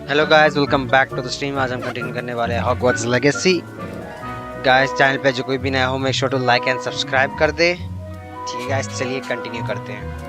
Hello guys, welcome back to the stream. आज हम continue करने वाले हैं हॉगवर्ट्स लेगेसी। गाइस, चैनल पे जो कोई भी नया हो, make sure to like and subscribe कर दे। ठीक है गाइस, चलिए कंटिन्यू करते हैं।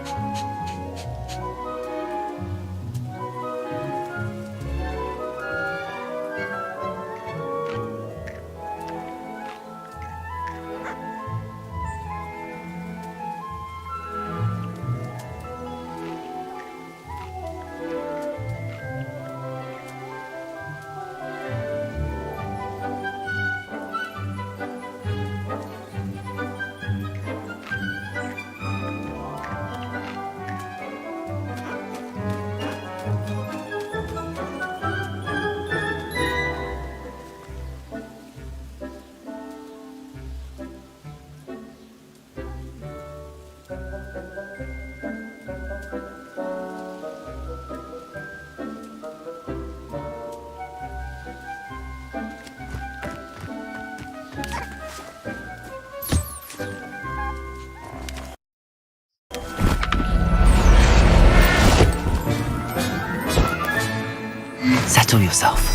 Settle yourself.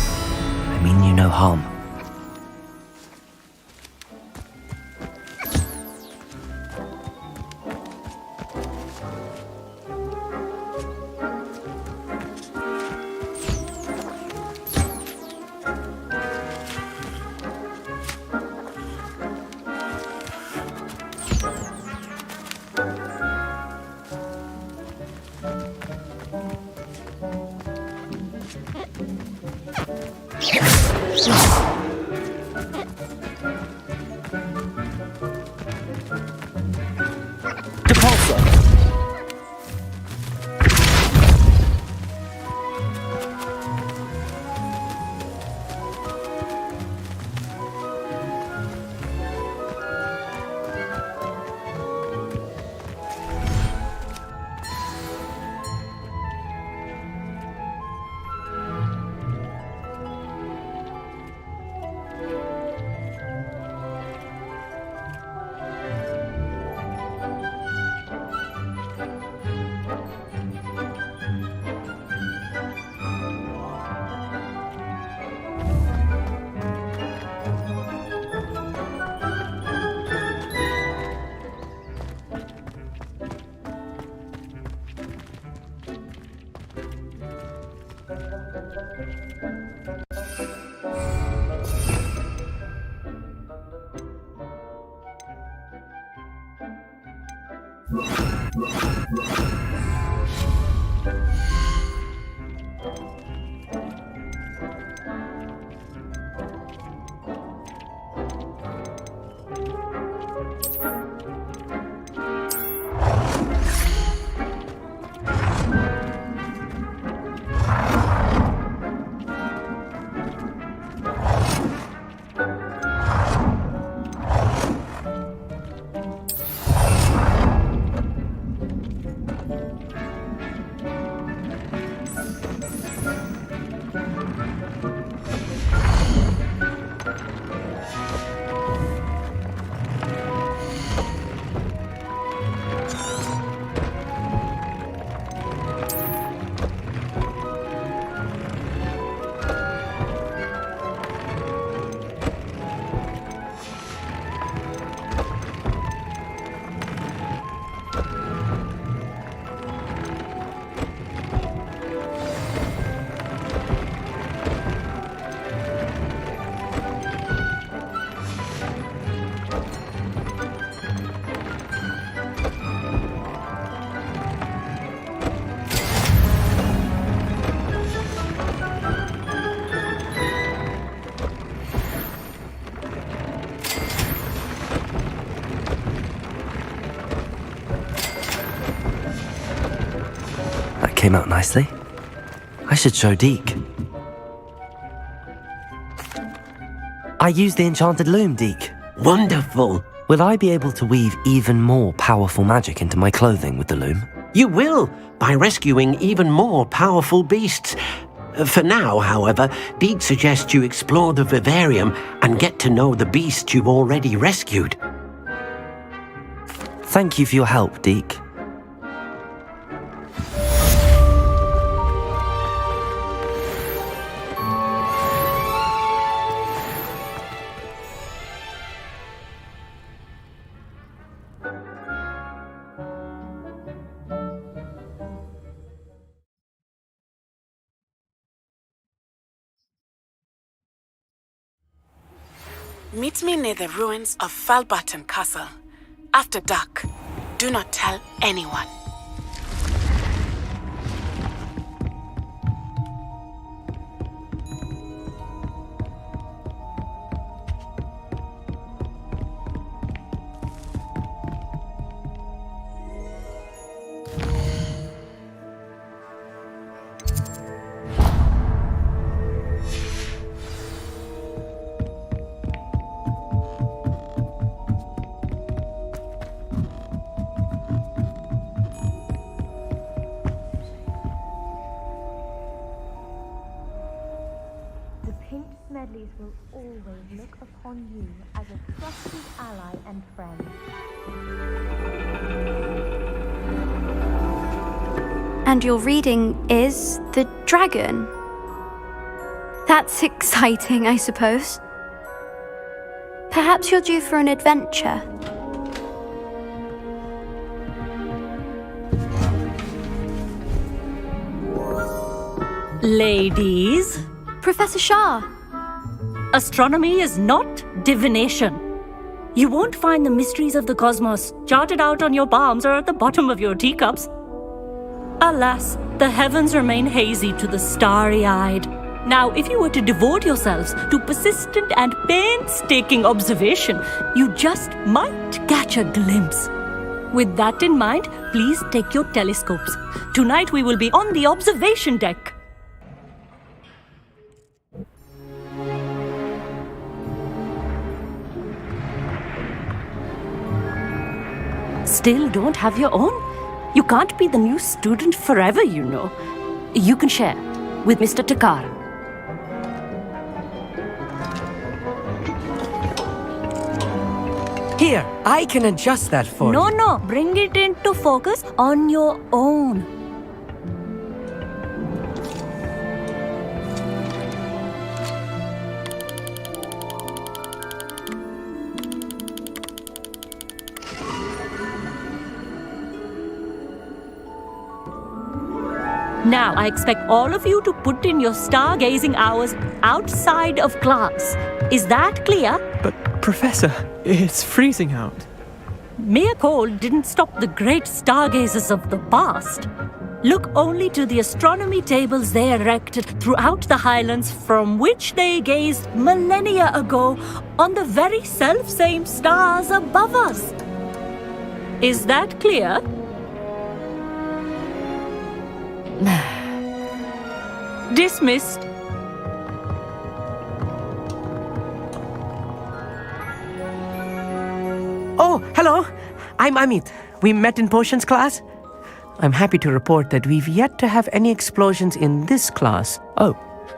I mean you no harm. Came out nicely. I should show Deke. I used the enchanted loom, Deke. Wonderful! Will I be able to weave even more powerful magic into my clothing with the loom? You will, by rescuing even more powerful beasts. For now, however, Deke suggests you explore the vivarium and get to know the beasts you've already rescued. Thank you for your help, Deke. Meet me near the ruins of Falbutton Castle. After dark. Do not tell anyone. Smedleys will always look upon you as a trusted ally and friend. And your reading is the dragon. That's exciting, I suppose. Perhaps you're due for an adventure. Ladies, Professor Shah. astronomy is not divination. You won't find the mysteries of the cosmos charted out on your palms or at the bottom of your teacups. Alas, the heavens remain hazy to the starry-eyed. Now, if you were to devote yourselves to persistent and painstaking observation, you just might catch a glimpse. With that in mind, please take your telescopes. Tonight we will be on the observation deck. Still don't have your own? You can't be the new student forever, you know. You can share with Mr. Takar. Here, I can adjust that for you. No, bring it into focus on your own. Now, I expect all of you to put in your stargazing hours outside of class. Is that clear? But, Professor, it's freezing out. Mere cold didn't stop the great stargazers of the past. Look only to the astronomy tables they erected throughout the highlands from which they gazed millennia ago on the very self-same stars above us. Is that clear? Dismissed. Oh, hello. I'm Amit. We met in potions class. I'm happy to report that we've yet to have any explosions in this class. Oh,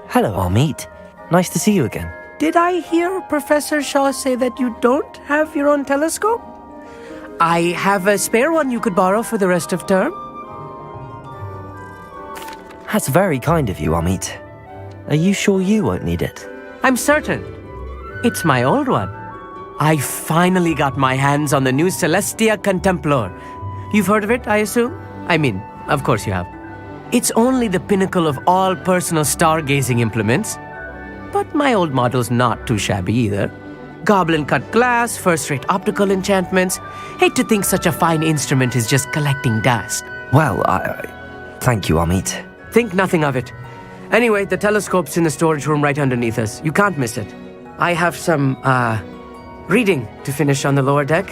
hello, Amit. Nice to see you again. Did I hear Professor Shaw say that you don't have your own telescope? I have a spare one you could borrow for the rest of term. That's very kind of you, Amit. Are you sure you won't need it? I'm certain. It's my old one. I finally got my hands on the new Celestia Contemplar. You've heard of it, I assume? I mean, of course you have. It's only the pinnacle of all personal stargazing implements. But my old model's not too shabby either. Goblin-cut glass, first-rate optical enchantments. Hate to think such a fine instrument is just collecting dust. Well, thank you, Amit. Think nothing of it. Anyway, the telescope's in the storage room right underneath us. You can't miss it. I have some, reading to finish on the lower deck.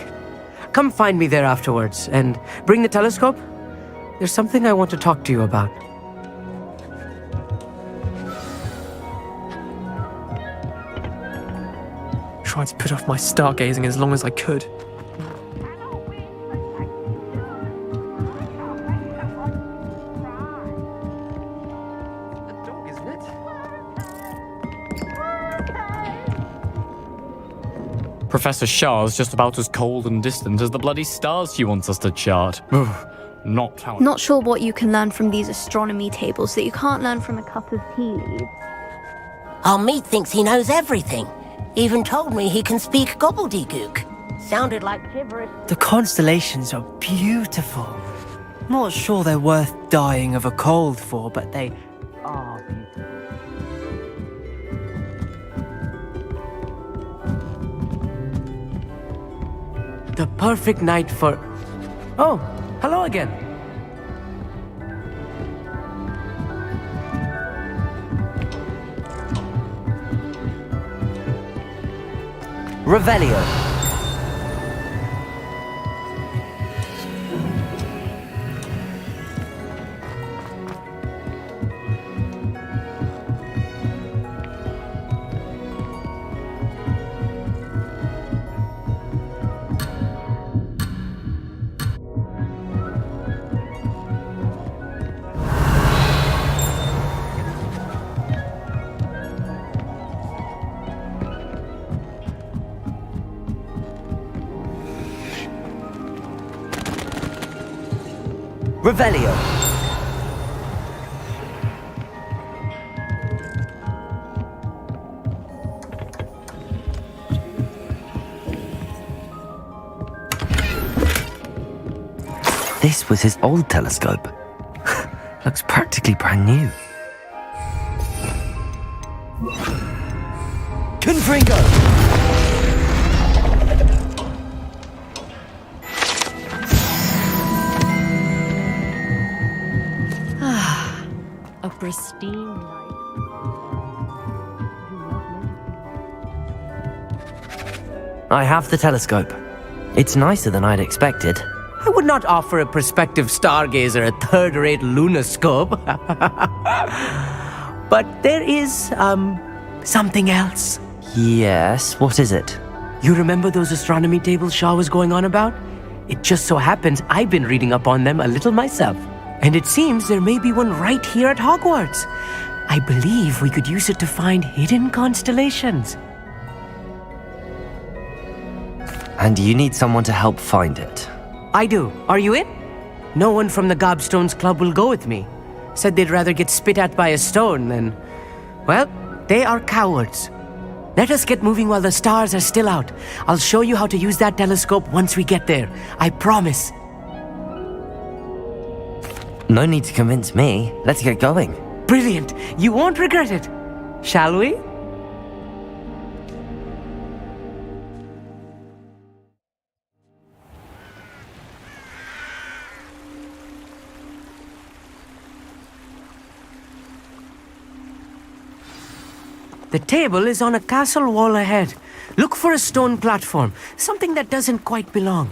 Come find me there afterwards, and bring the telescope. There's something I want to talk to you about. Tried to put off my stargazing as long as I could. Professor Shah's just about as cold and distant as the bloody stars she wants us to chart. Not how... Not sure what you can learn from these astronomy tables that you can't learn from a cup of tea leaves. Amit thinks he knows everything. Even told me he can speak gobbledygook. Sounded like gibberish. The constellations are beautiful. Not sure they're worth dying of a cold for, but they are beautiful. the perfect night for... Oh, hello again. Revelio. Revelio. This was his old telescope. Looks practically brand new. Confringo! A pristine night. I have the telescope. It's nicer than I'd expected. I would not offer a prospective stargazer a third-rate lunoscope. But there is, something else. Yes, what is it? You remember those astronomy tables Shaw was going on about? It just so happens I've been reading up on them a little myself. And it seems there may be one right here at Hogwarts. I believe we could use it to find hidden constellations. And you need someone to help find it. I do. Are you in? No one from the Gobstones Club will go with me. Said they'd rather get spit at by a stone than... Well, they are cowards. Let us get moving while the stars are still out. I'll show you how to use that telescope once we get there. I promise. No need to convince me. Let's get going. Brilliant. You won't regret it. Shall we? The table is on a castle wall ahead. Look for a stone platform, something that doesn't quite belong.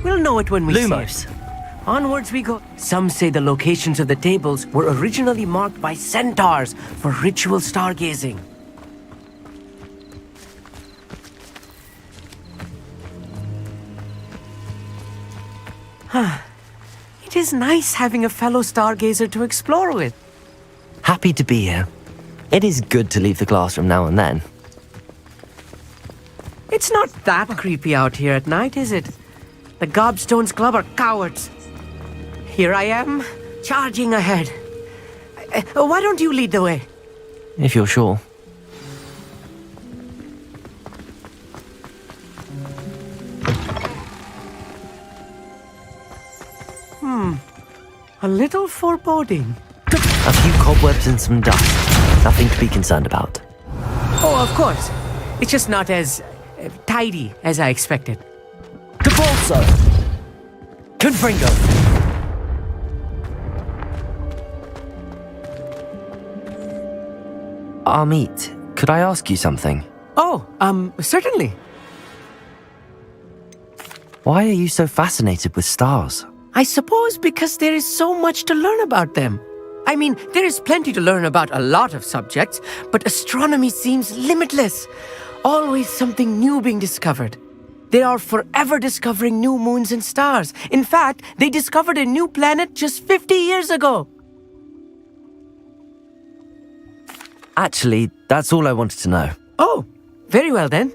We'll know it when we see it. Onwards we go. Some say the locations of the tables were originally marked by centaurs for ritual stargazing. It is nice having a fellow stargazer to explore with. Happy to be here. It is good to leave the classroom now and then. It's not that creepy out here at night, is it? The Gobstones Club are cowards. Here I am, charging ahead. Why don't you lead the way? If you're sure. A little foreboding. A few cobwebs and some dust. Nothing to be concerned about. Oh, of course. It's just not as tidy as I expected. Capolso! Confringo! Amit, could I ask you something? Oh, certainly. Why are you so fascinated with stars? I suppose because there is so much to learn about them. I mean, there is plenty to learn about a lot of subjects, but astronomy seems limitless. Always something new being discovered. They are forever discovering new moons and stars. In fact, they discovered a new planet just 50 years ago. Actually, that's all I wanted to know. Oh, very well then.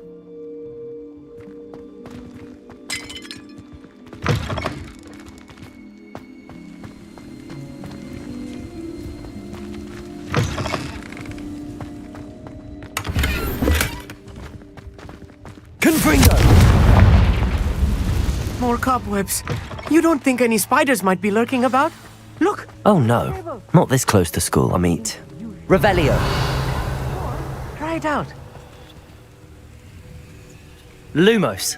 Confringo! More cobwebs. You don't think any spiders might be lurking about? Look! Oh no, not this close to school, Amit. Revelio! it out. Lumos.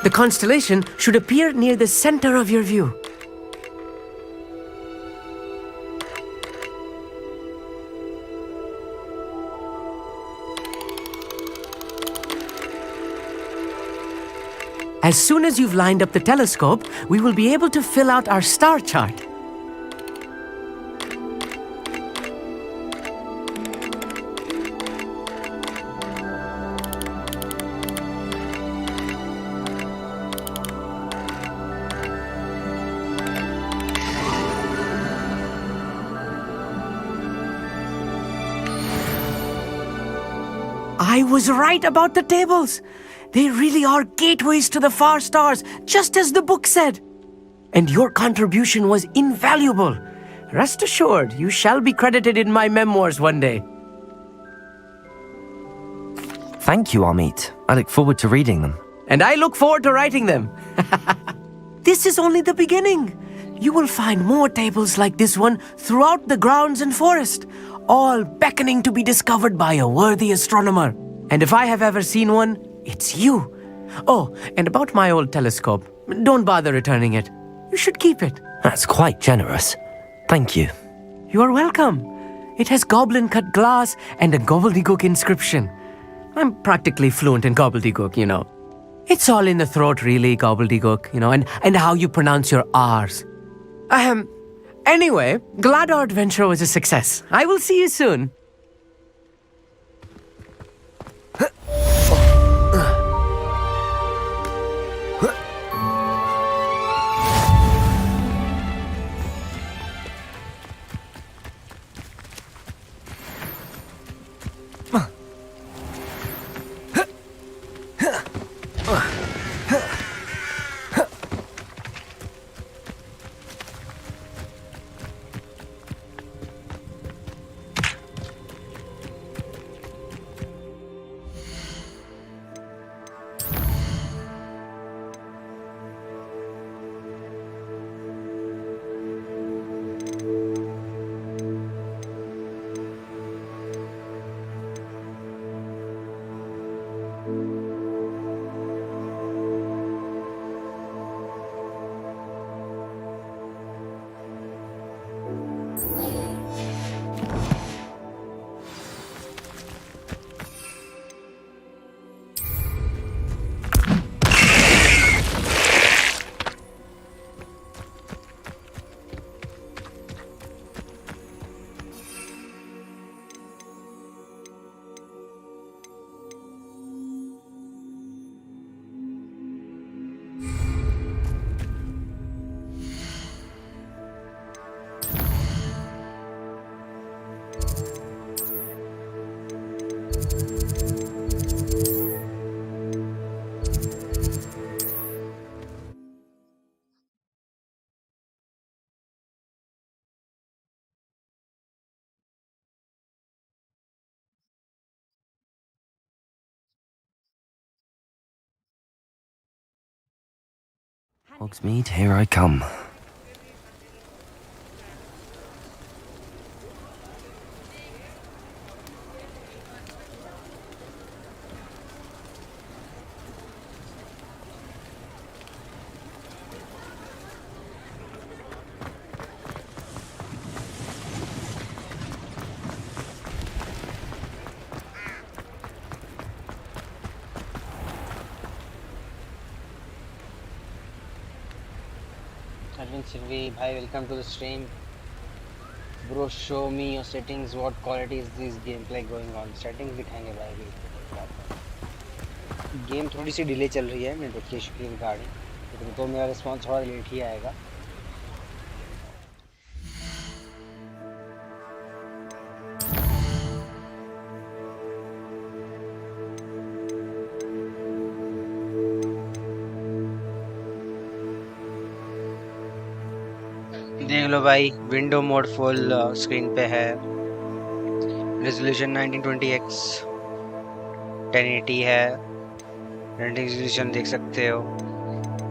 The constellation should appear near the center of your view. As soon as you've lined up the telescope, we will be able to fill out our star chart. I was right about the tables. They really are gateways to the far stars, just as the book said. And your contribution was invaluable. Rest assured, you shall be credited in my memoirs one day. Thank you, Amit. I look forward to reading them. And I look forward to writing them. This is only the beginning. You will find more tables like this one throughout the grounds and forest, all beckoning to be discovered by a worthy astronomer. And if I have ever seen one, it's you. Oh, and about my old telescope, don't bother returning it. You should keep it. That's quite generous. Thank you. You are welcome. It has goblin-cut glass and a gobbledygook inscription. I'm practically fluent in gobbledygook, you know. It's all in the throat, really, gobbledygook, you know, and how you pronounce your R's. Anyway, glad our adventure was a success. I will see you soon. Hogsmeade, here I come. Silvi, bhai, welcome to the stream. Bro, show me your settings. What quality is this gameplay going on? Settings दिखाएंगे भाई भी. Game थोड़ी सी delay चल रही है notification की regarding, तो मेरा रिस्पांस थोड़ा लेट ही आएगा. देख लो भाई, विंडो मोड फुल स्क्रीन पे है, रेजोल्यूशन 1920x 1080 है, रेंडरिंग रेजोल्यूशन देख सकते हो,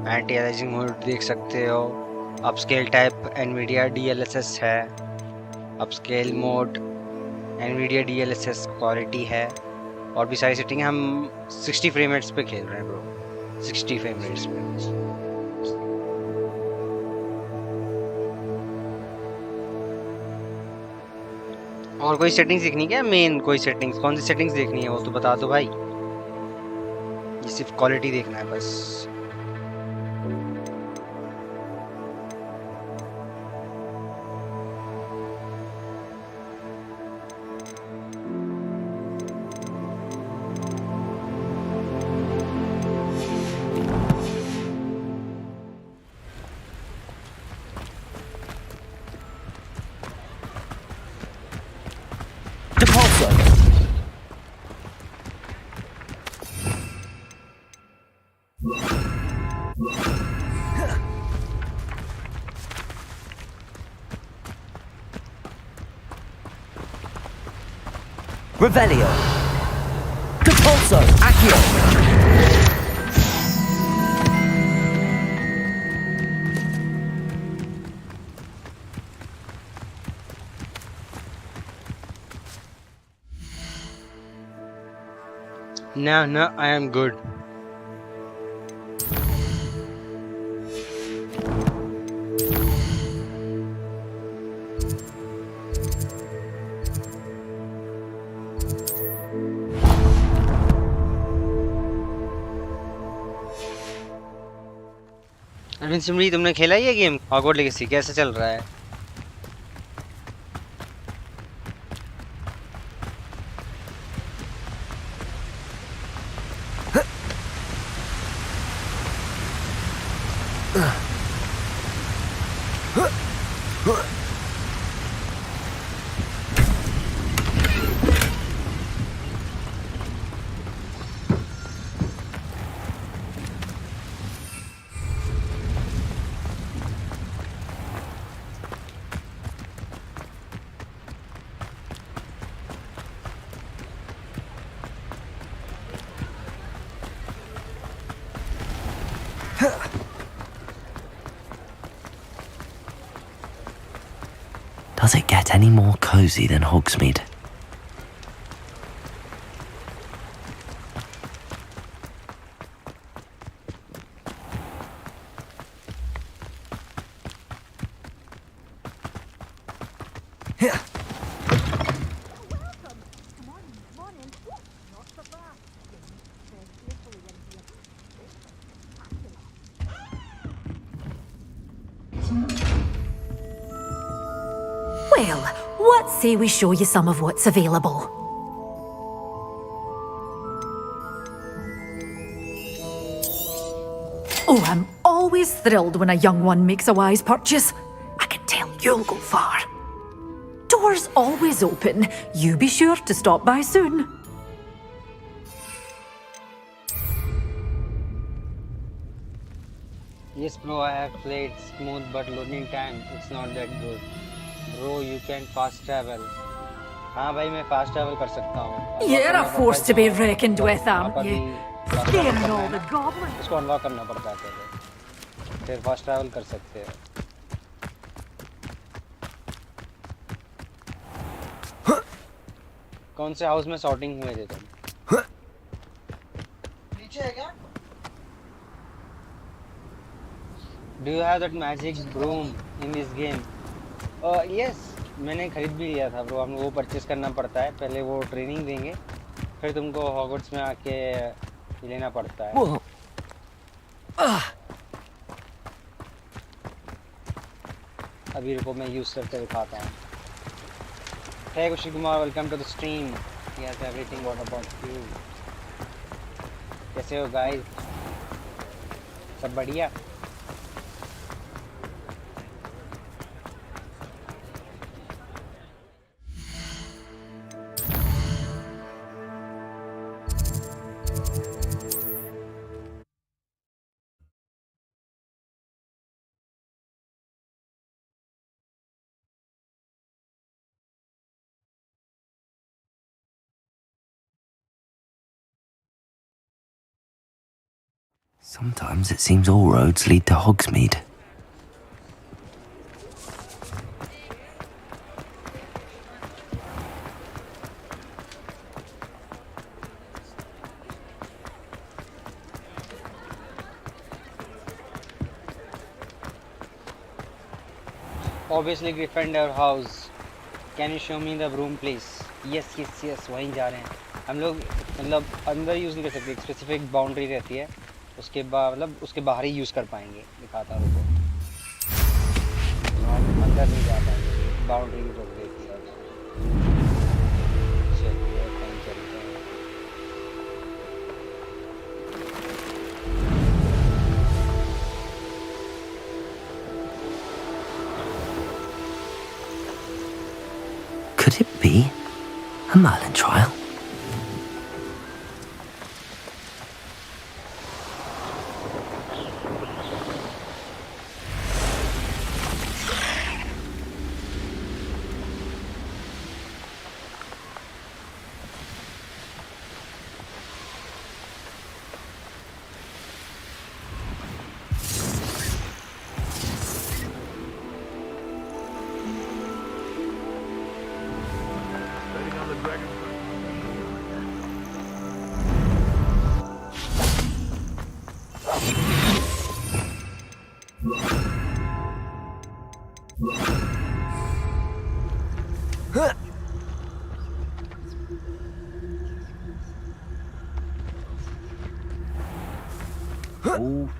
एंटी अलाइजिंग मोड देख सकते हो, अपस्केल टाइप एनवीडिया DLSS है, upscale mode Nvidia DLSS quality है, और भी सारी सेटिंग। हम 60 फ्रेम रेट्स पे खेल रहे हैं ब्रो, 60 फ्रेम रेट्स पे। और कोई सेटिंग्स देखनी क्या? मेन कोई सेटिंग्स, कौन सी सेटिंग्स देखनी है वो तो बता दो भाई। ये सिर्फ क्वालिटी देखना है बस। Revelio. Depulso. Accio. No, I am good. Arvind Simri, तुमने खेला ये गेम हॉगवर्ट्स लेगेसी? कैसा चल रहा है? Does it get any more cozy than Hogsmeade? Well, what say we show you some of what's available? Oh, I'm always thrilled when a young one makes a wise purchase. I can tell you'll go far. Doors always open. You be sure to stop by soon. Yes bro, I have played smooth but loading time it's not that good. Bro, you can fast travel. हाँ भाई, मैं fast travel कर सकता हूँ। You're a force to be reckoned with, aren't you? Scaring all the goblins. इसको unlock करना पड़ता है पहले, फिर fast travel कर सकते हैं। कौन से हाउस में सॉर्टिंग हुए थे तुम? नीचे है क्या? Do you have that magic broom in this game? Yes, मैंने खरीद भी लिया था ब्रो। हम वो परचेस करना पड़ता है पहले, वो ट्रेनिंग देंगे, फिर तुमको हॉगवर्ट्स में आके लेना पड़ता है। अभी रुको, मैं यूज करके दिखाता हूँ। Hey Kushi Kumar, welcome to the stream. Yes, everything. What about you? कैसे हो guys? सब बढ़िया? Sometimes it seems all roads lead to Hogsmeade. Obviously Gryffindor house. Can you show me the room please? Yes, वहीं जा रहे हैं हम लोग. मतलब अंदर यूज़ नहीं कर सकते, एक स्पेसिफिक बाउंड्री रहती है, उसके बाद मतलब उसके बाहर ही यूज़ कर पाएंगे. दिखाता हूँ रुको. हम अंदर नहीं जा पाएंगे, बाउंड्री की रोक देती है. चलिए कहीं चलते हैं. Could it be a Merlin trial?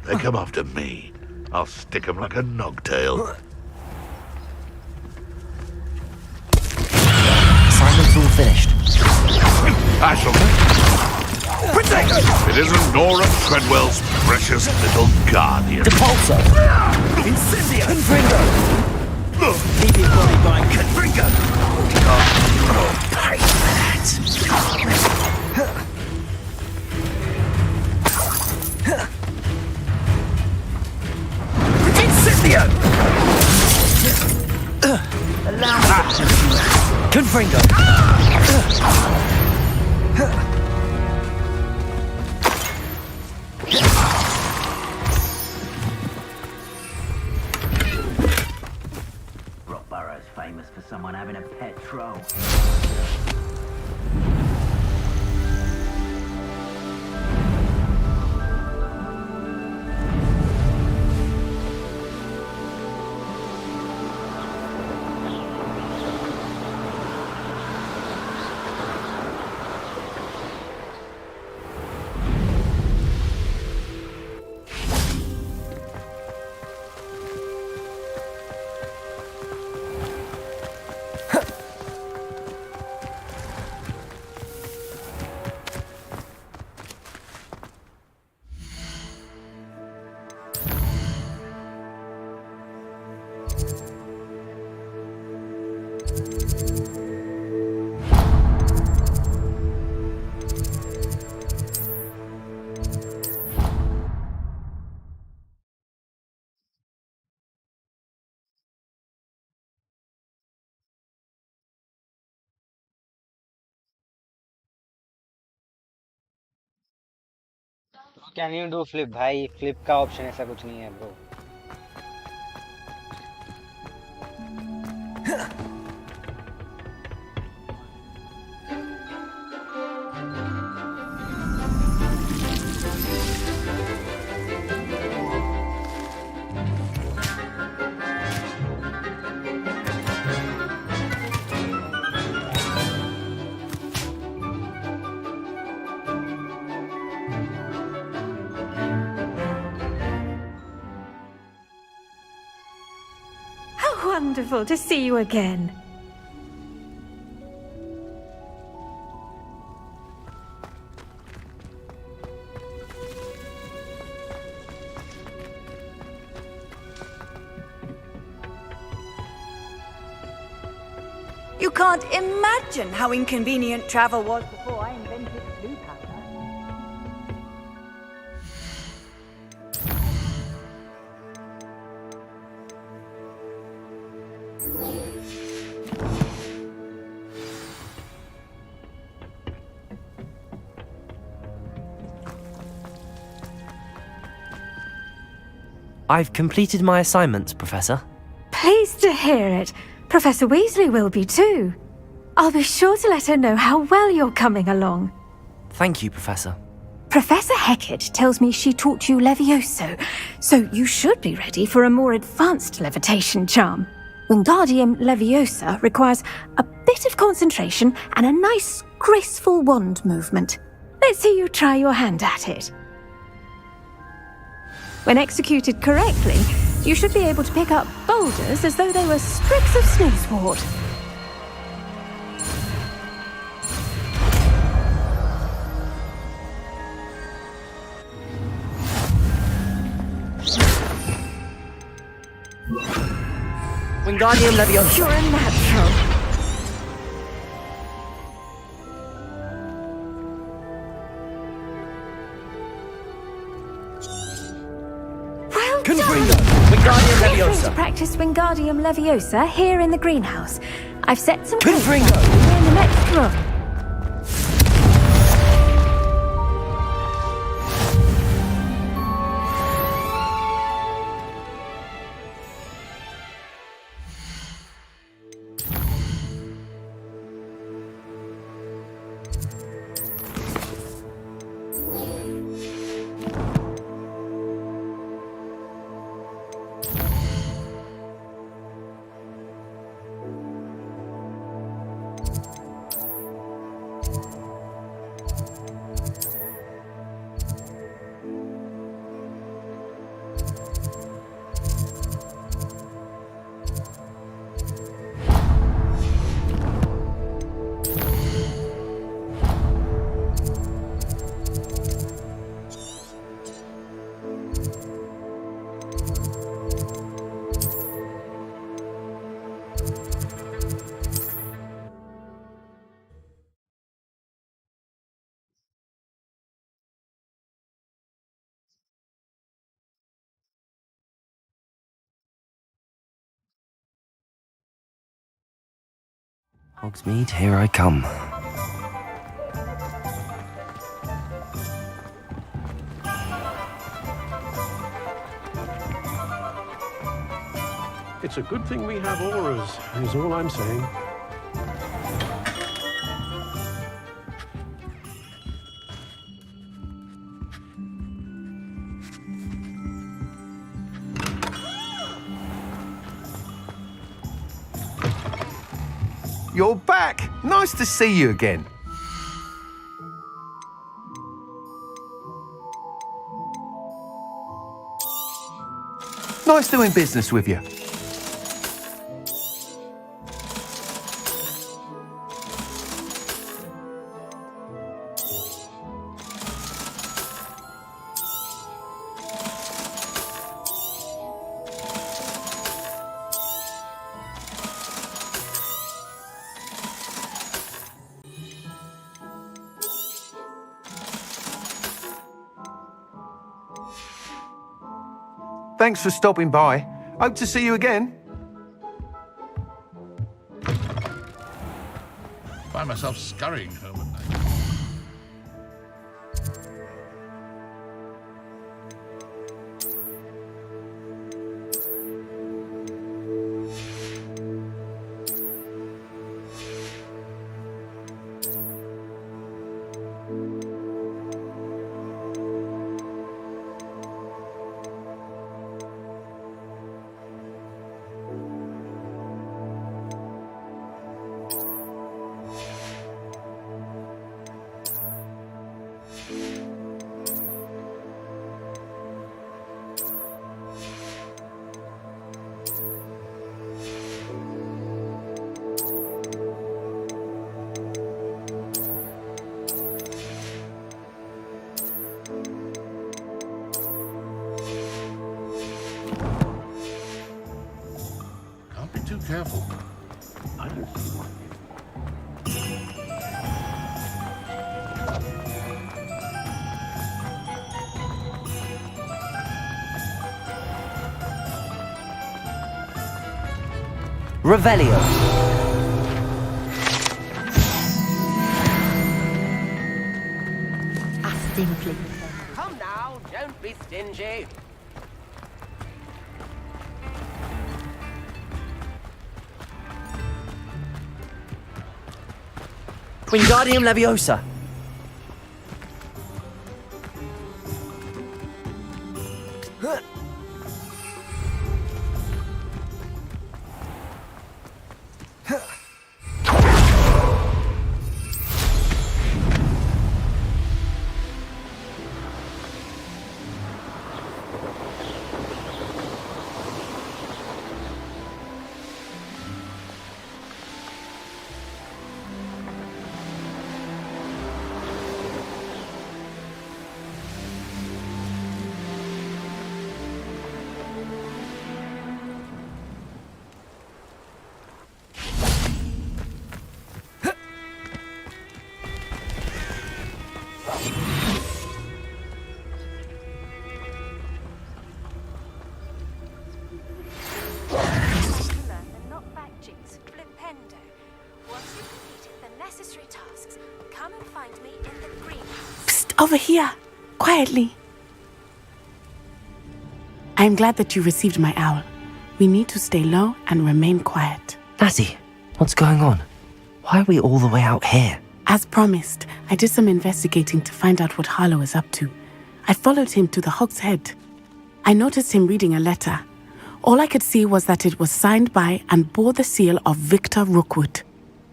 They come after me. I'll stick them like a nogtail. Assignment's all finished. Ashelman? It isn't Nora Treadwell's precious little guardian. Depulso! Incendio! Confringo! Leave your body by Confringo! Oh, pay for that! Incendio! Allow me! Confringo! Rockborough's famous for someone having a pet troll. Can you do flip भाई? Flip का option ऐसा कुछ नहीं है bro. Wonderful to see you again. You can't imagine how inconvenient travel was before I invented blue powder. I've completed my assignments, Professor. Pleased to hear it. Professor Weasley will be too. I'll be sure to let her know how well you're coming along. Thank you, Professor. Professor Hecat tells me she taught you Levioso, so you should be ready for a more advanced levitation charm. Wingardium Leviosa requires a bit of concentration and a nice, graceful wand movement. Let's see you try your hand at it. When executed correctly, you should be able to pick up boulders as though they were sprigs of snowsword. Wingardium Leviosa. You're a natural. Well Confringo. done! Wingardium Feel free Leviosa. to practice Wingardium Leviosa here in the greenhouse. I've set some Confringo. in the next room. Hogsmeade, here I come. It's a good thing we have auras, is all I'm saying. You're back! Nice to see you again. Nice doing business with you. Thanks for stopping by. Hope to see you again. Find myself scurrying home at night. Too careful. I don't see one. Revelio. Come now, don't be stingy. Wingardium Leviosa. Over here, quietly. I'm glad that you received my owl. We need to stay low and remain quiet. Natty, what's going on? Why are we all the way out here? As promised, I did some investigating to find out what Harlow is up to. I followed him to the Hog's Head. I noticed him reading a letter. All I could see was that it was signed by and bore the seal of Victor Rookwood.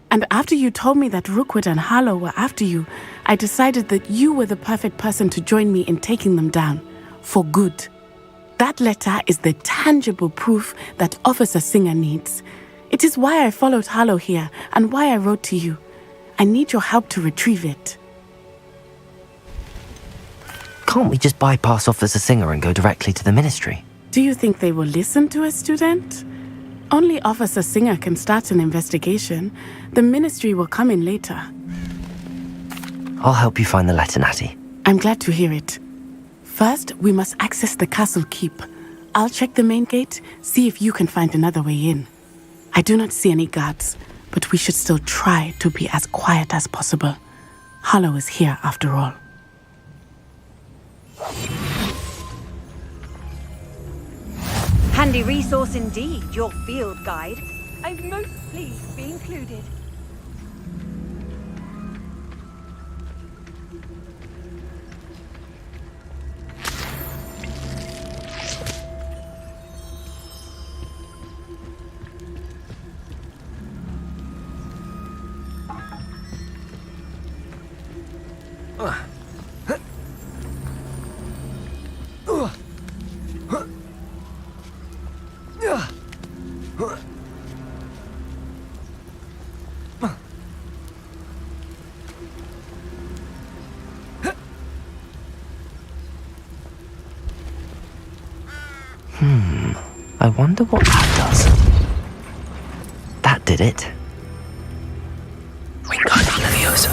And after you told me that Rookwood and Harlow were after you, I decided that you were the perfect person to join me in taking them down. For good. That letter is the tangible proof that Officer Singer needs. It is why I followed Harlow here and why I wrote to you. I need your help to retrieve it. Can't we just bypass Officer Singer and go directly to the Ministry? Do you think they will listen to a student? Only Officer Singer can start an investigation. The Ministry will come in later. I'll help you find the letter, Natty. I'm glad to hear it. First, we must access the castle keep. I'll check the main gate, see if you can find another way in. I do not see any guards, but we should still try to be as quiet as possible. Harlow is here after all. Handy resource indeed, your field guide. I'm most pleased to be included. I wonder what that does. That did it. Wingardium Leviosa.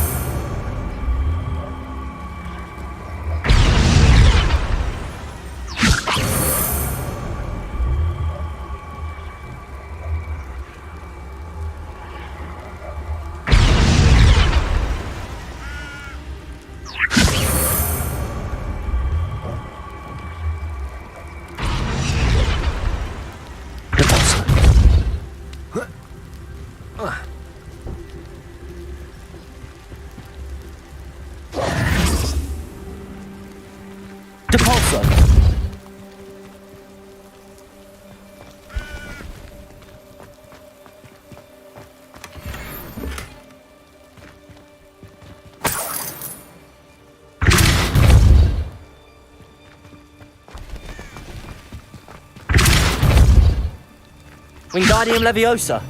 Wingardium Leviosa.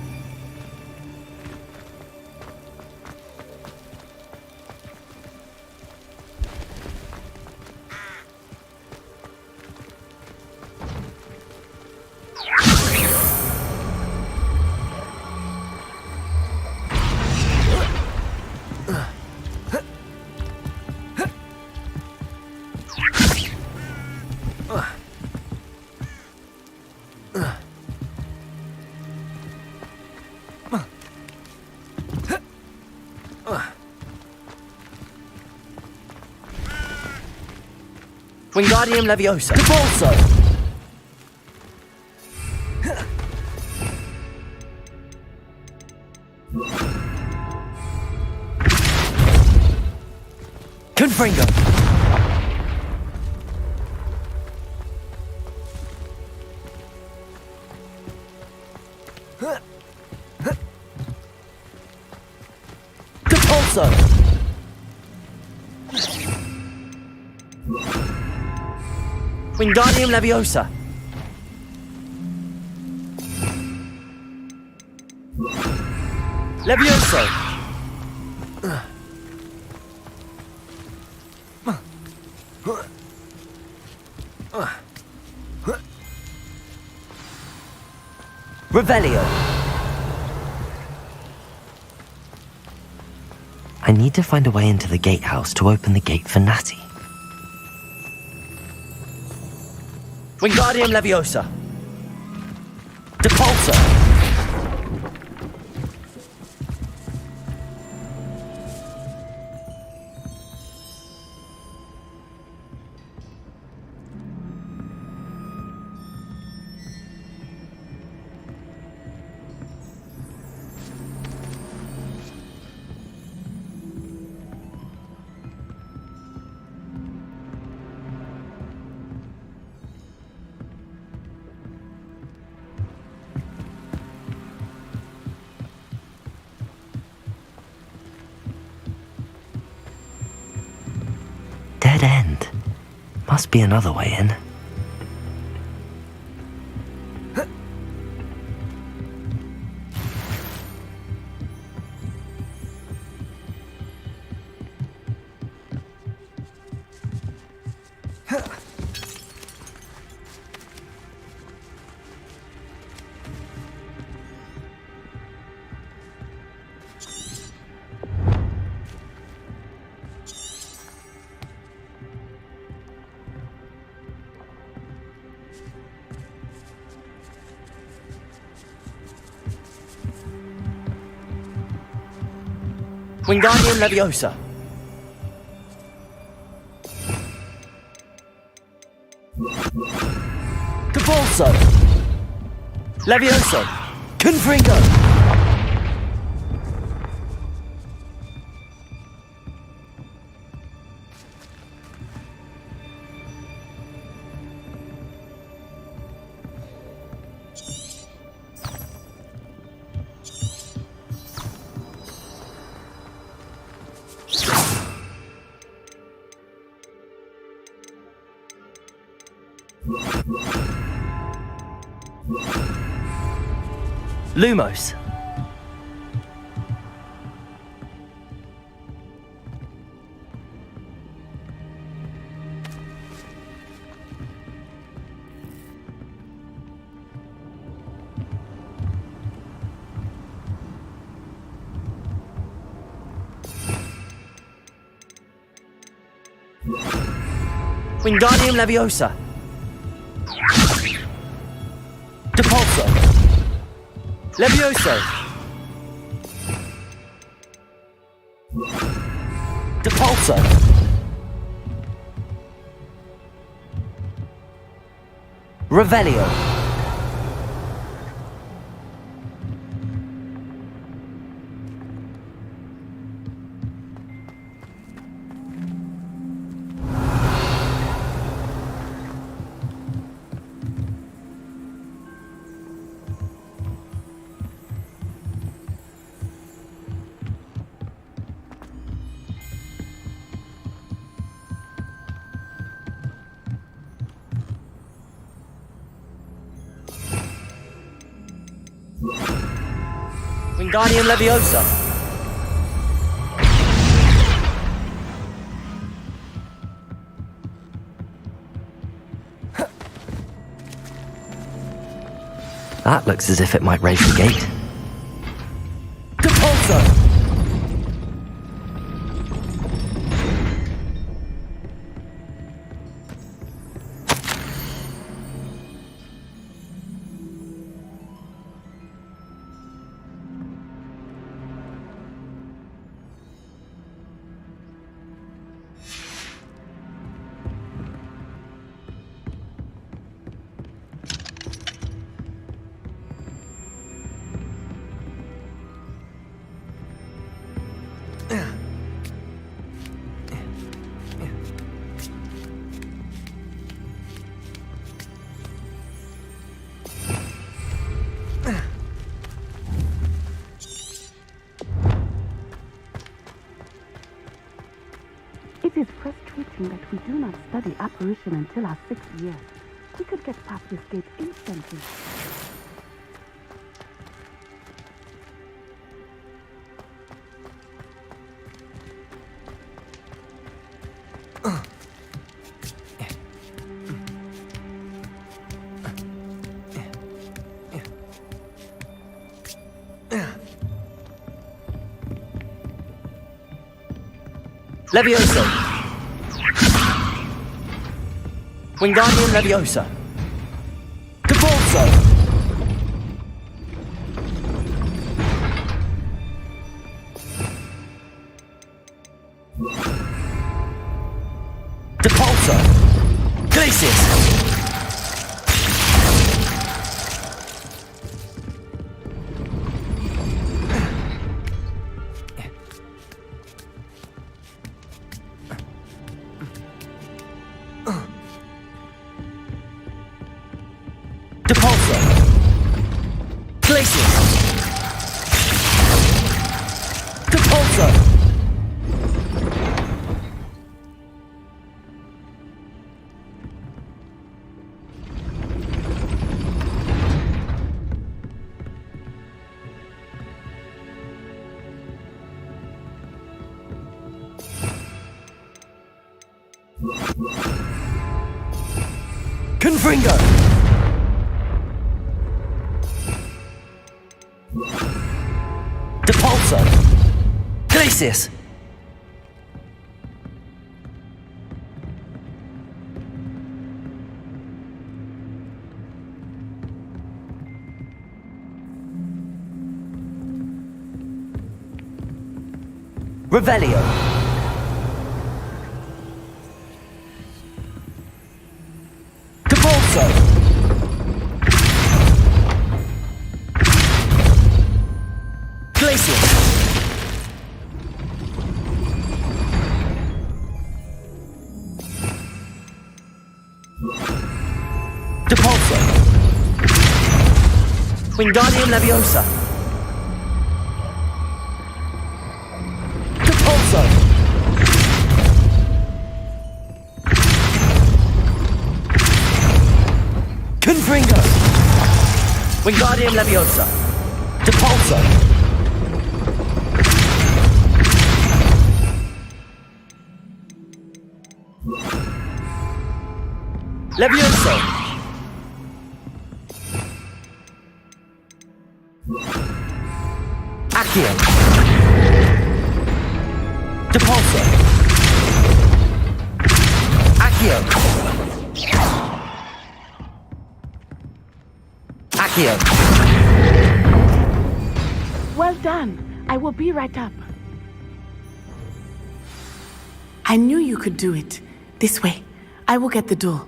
Wingardium Leviosa. Depulso. Confringo! Depulso! Wingardium Leviosa! Levioso! Revelio! I need to find a way into the gatehouse to open the gate for Natty. Wingardium Leviosa! Depulso! Dead end. Must be another way in. Wingardium Leviosa! Depulso! Levioso! Confringo! Lumos. Wingardium Leviosa. Depulso. Levioso! Depulso! Revelio! Wingardium Leviosa! That looks as if it might raise the gate. Depulso! It is frustrating that we do not study apparition until our 6th year. We could get past this gate instantly. Leviosa! Wingardium Leviosa! Cabalso! Depulso! Glacius! Depulso! Glacius! Depulso! Confringo! Depulso! Glacius! Revelio! Cabalso! Glacius! Depulso! Wingardium Leviosa! Depulso! Confringo! Wingardium Leviosa! Depulso! Levioso! Accio! Depulso! Accio! Accio! Well done. I will be right up. I knew you could do it. This way. I will get the door.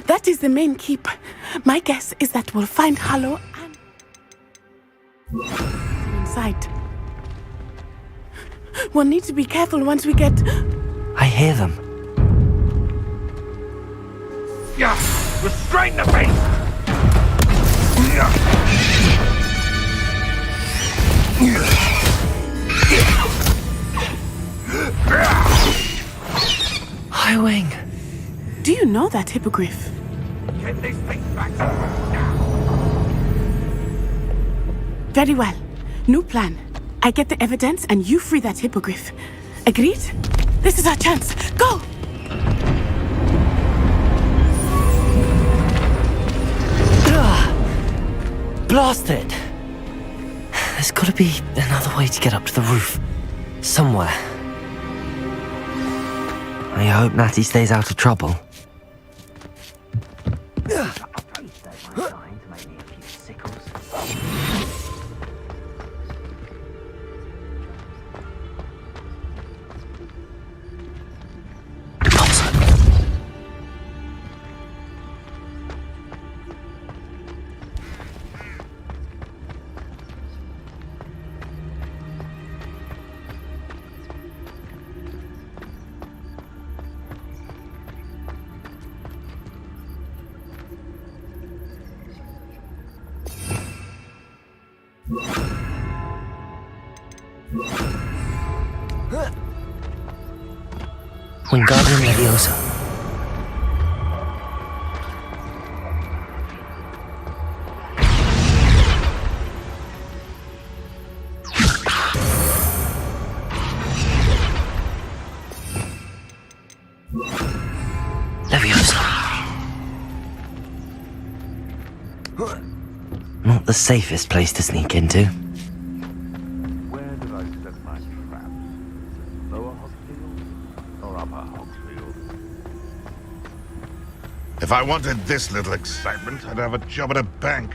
That is the main keep. My guess is that we'll find Hallow and inside. We'll need to be careful once we get... I hear them. Yeah! Restrain the beast! Highwing! Do you know that hippogriff? Get this thing back Very well. New plan. I get the evidence and you free that hippogriff. Agreed? This is our chance. Go! Blast it! There's gotta be another way to get up to the roof. Somewhere. I hope Natty stays out of trouble. Wingardium Leviosa. Leviosa. Not the safest place to sneak into. Where did I set my traps? Lower Hogsfield or upper Hogsfield? If I wanted this little excitement, I'd have a job at a bank.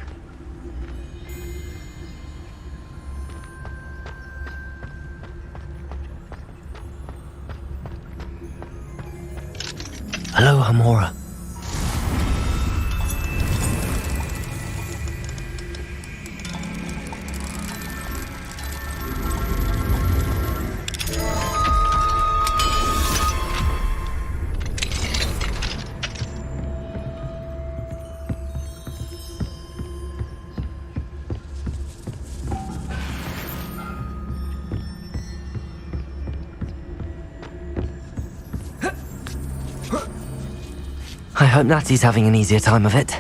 Hello, Hamora. I hope Natty's having an easier time of it.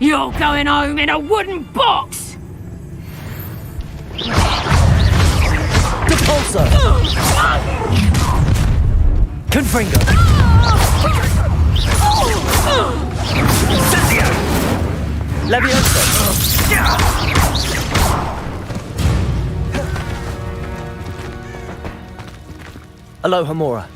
You're going home in a wooden box! Repulsor! Confringo! Incendio! Leviosa! Aloha Mora.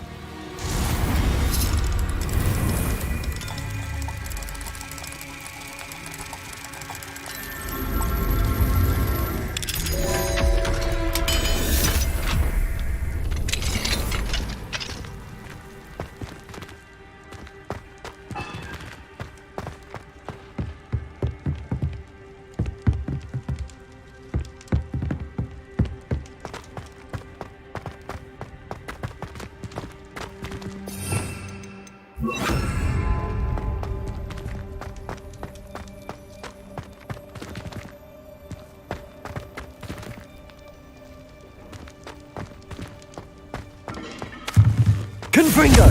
Confringo!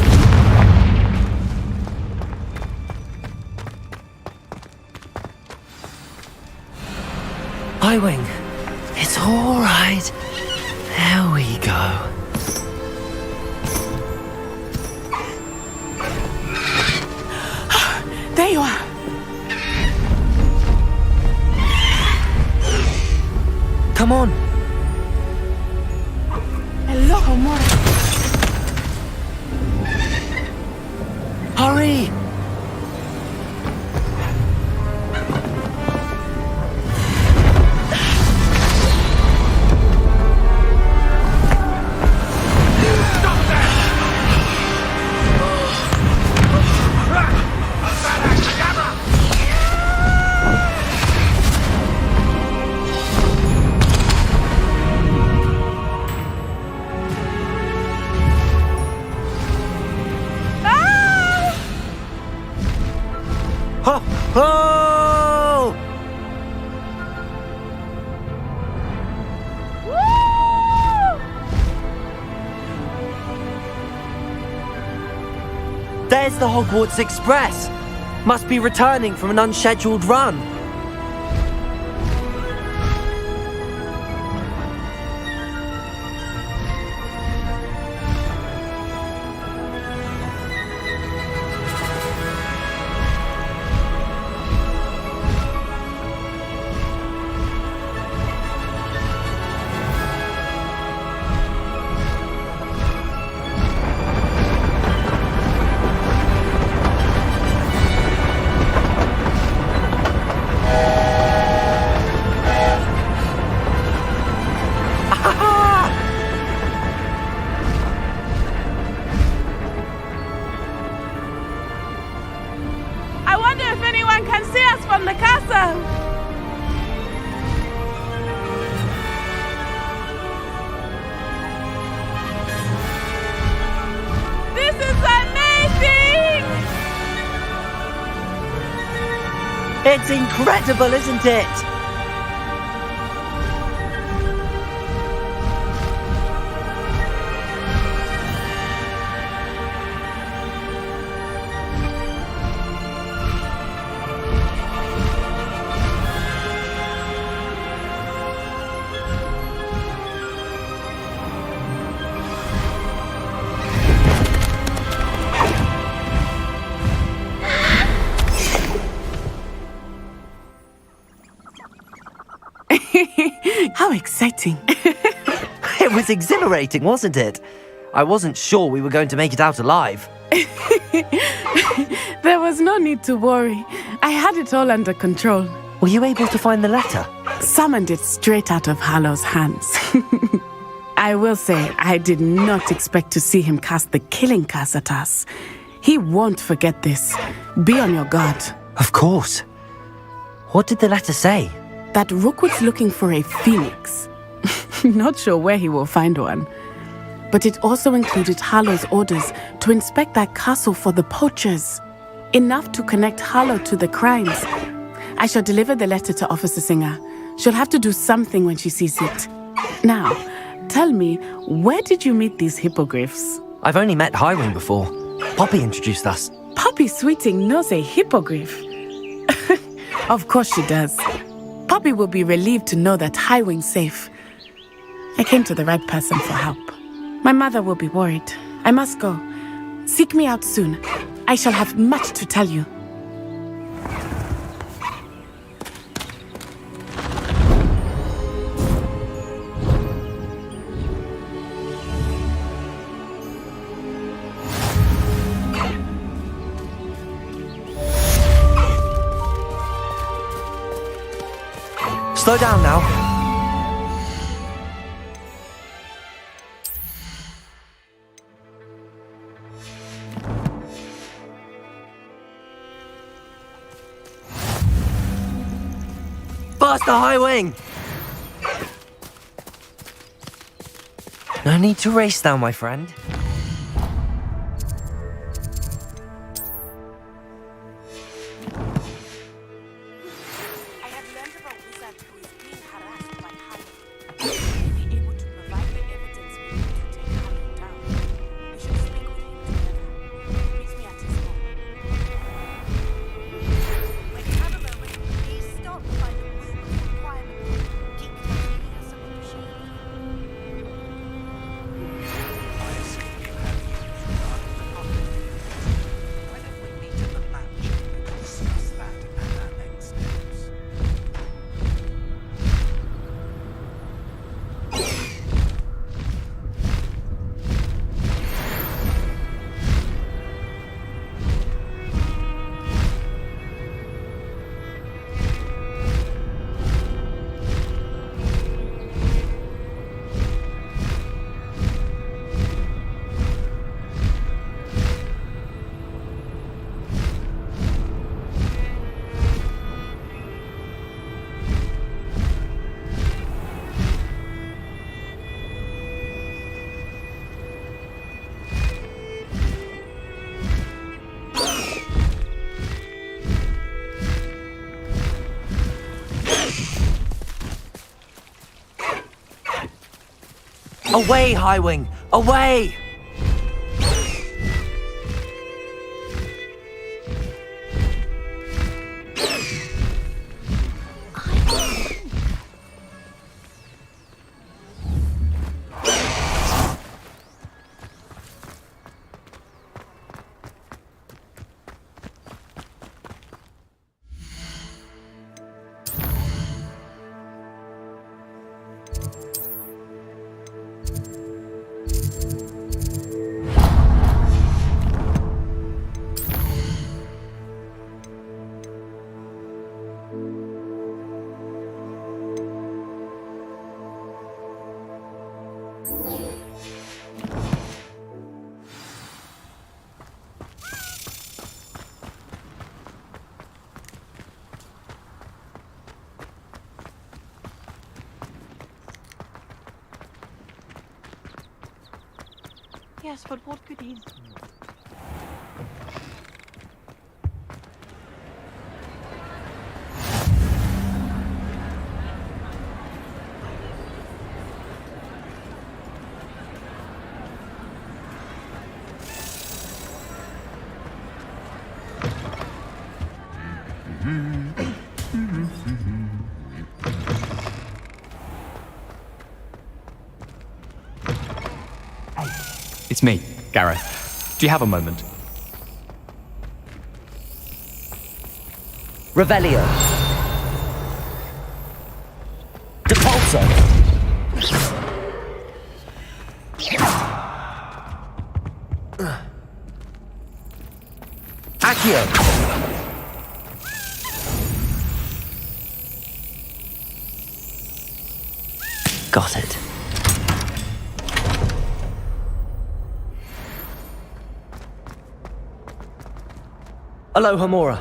I-Wing. It's all right. There we go. There you are. Come on. Hello, Mora. Hurry! Oh! There's the Hogwarts Express. Must be returning from an unscheduled run. It's incredible, isn't it? How exciting. It was exhilarating, wasn't it? I wasn't sure we were going to make it out alive. There was no need to worry. I had it all under control. Were you able to find the letter? Summoned it straight out of Harlow's hands. I will say, I did not expect to see him cast the killing curse at us. He won't forget this. Be on your guard. Of course. What did the letter say? That Rookwood's looking for a phoenix. Not sure where he will find one. But it also included Harlow's orders to inspect that castle for the poachers. Enough to connect Harlow to the crimes. I shall deliver the letter to Officer Singer. She'll have to do something when she sees it. Now, tell me, where did you meet these hippogriffs? I've only met Highwing before. Poppy introduced us. Poppy Sweeting knows a hippogriff. Of course she does. Poppy will be relieved to know that Highwing's safe. I came to the right person for help. My mother will be worried. I must go. Seek me out soon. I shall have much to tell you. Slow down now. Faster, Highwing! No need to race now, my friend. Away, Highwing! Away! Yes, but what could he... It's me, Gareth. Do you have a moment? Revelio. Depulso. Accio. Got it. Aloha Mora.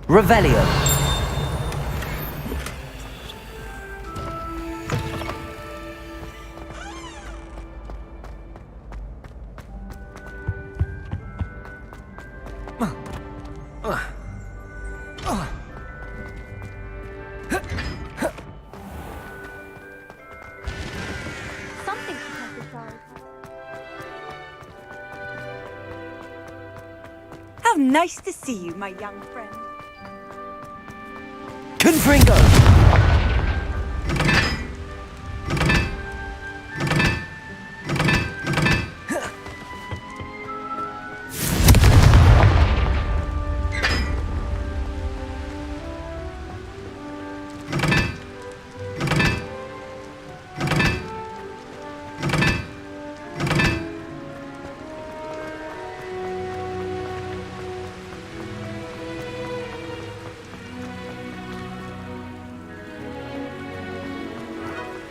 Revelio. Something to test aside. How nice to see you, my young friend. Confringo.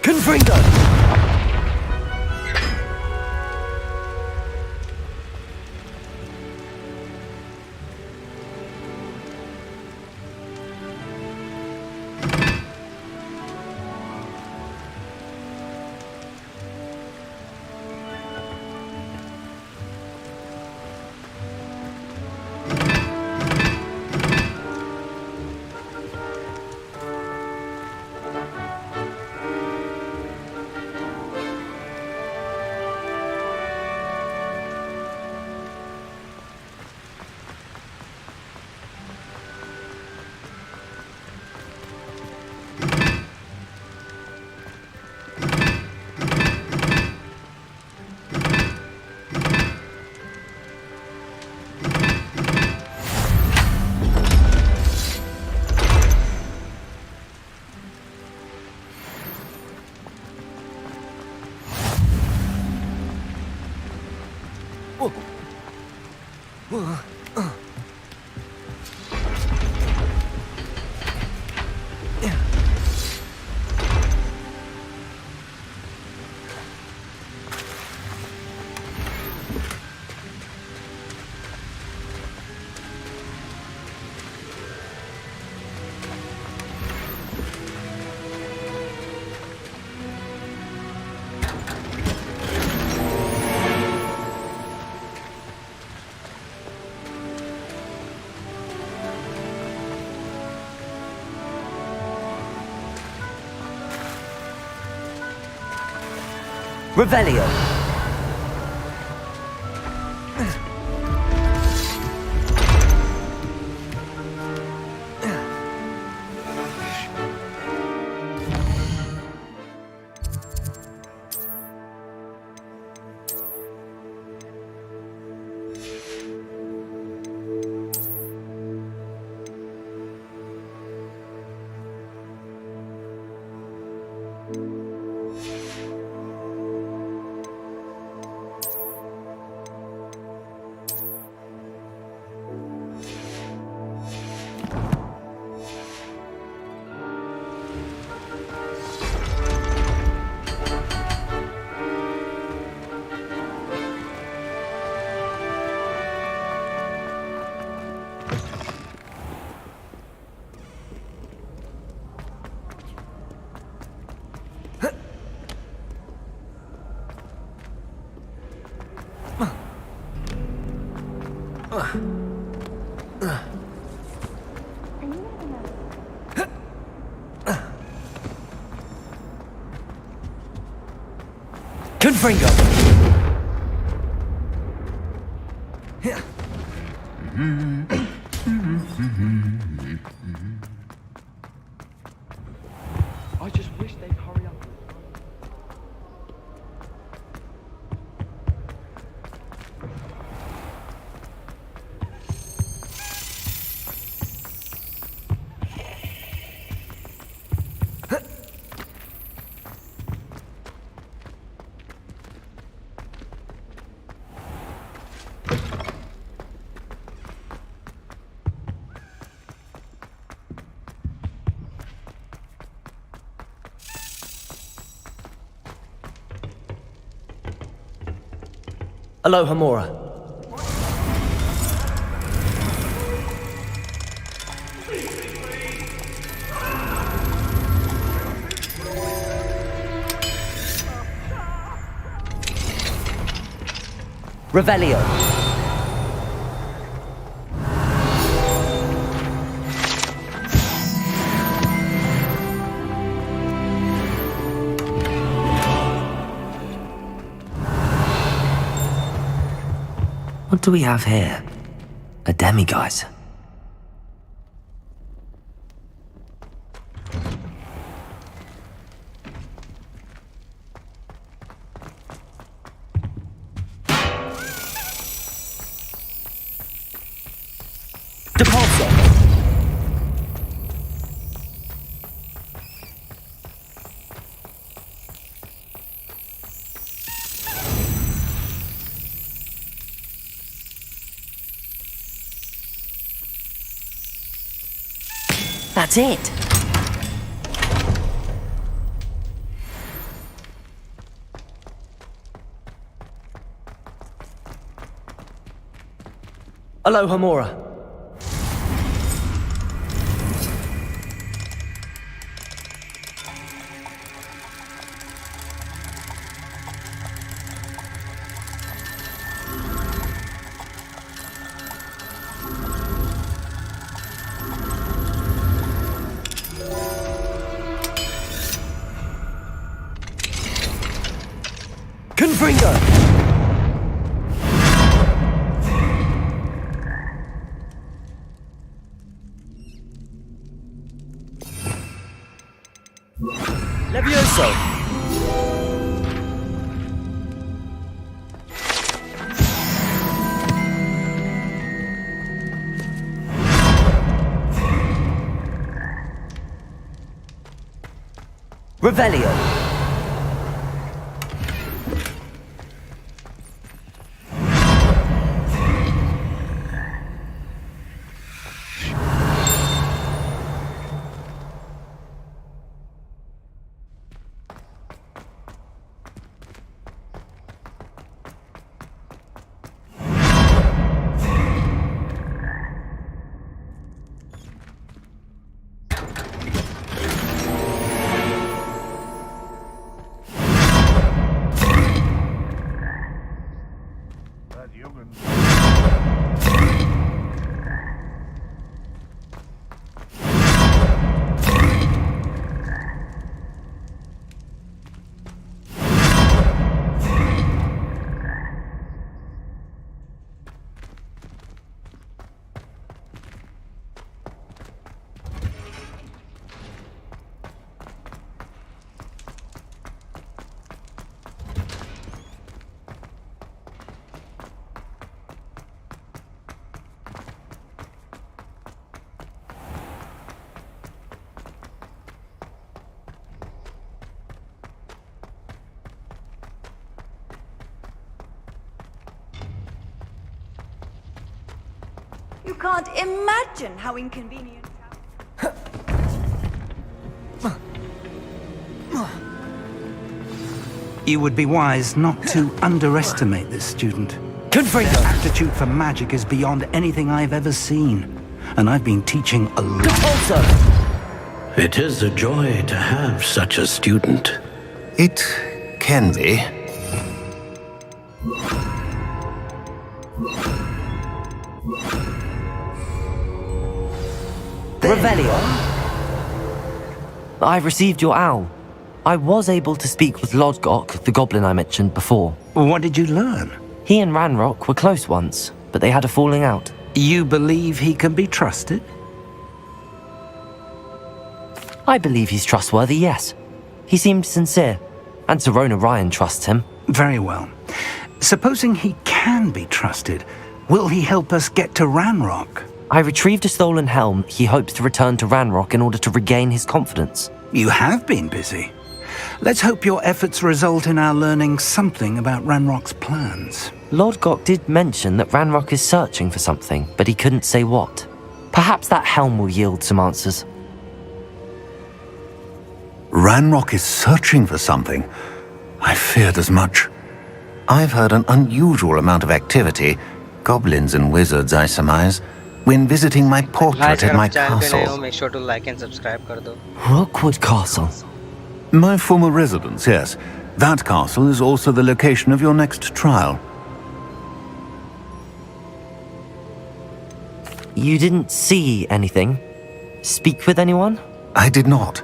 Confringo. Revelio. Confringo! I just wish they'd hurry up. Aloha Mora. Revelio. What do we have here? A demiguise. Depulso. That's it. Aloha Mora. Confringo! Levioso! Revelio! You can't imagine how inconvenient. You would be wise not to underestimate this student. Their aptitude for magic is beyond anything I've ever seen, and I've been teaching a lot. It is a joy to have such a student. It can be. Revelio. I've received your owl. I was able to speak with Lodgok, the goblin I mentioned before. What did you learn? He and Ranrock were close once, but they had a falling out. You believe he can be trusted? I believe he's trustworthy, yes. He seemed sincere, and Serona Ryan trusts him. Very well. Supposing he can be trusted, will he help us get to Ranrock? I retrieved a stolen helm he hopes to return to Ranrock in order to regain his confidence. You have been busy. Let's hope your efforts result in our learning something about Ranrock's plans. Lodgok did mention that Ranrock is searching for something, but he couldn't say what. Perhaps that helm will yield some answers. Ranrock is searching for something? I feared as much. I've heard an unusual amount of activity, goblins and wizards, I surmise, when visiting my portrait at my castle. Make sure to like and subscribe kar do. Rookwood Castle. My former residence, yes. That castle is also the location of your next trial. You didn't see anything? Speak with anyone? I did not.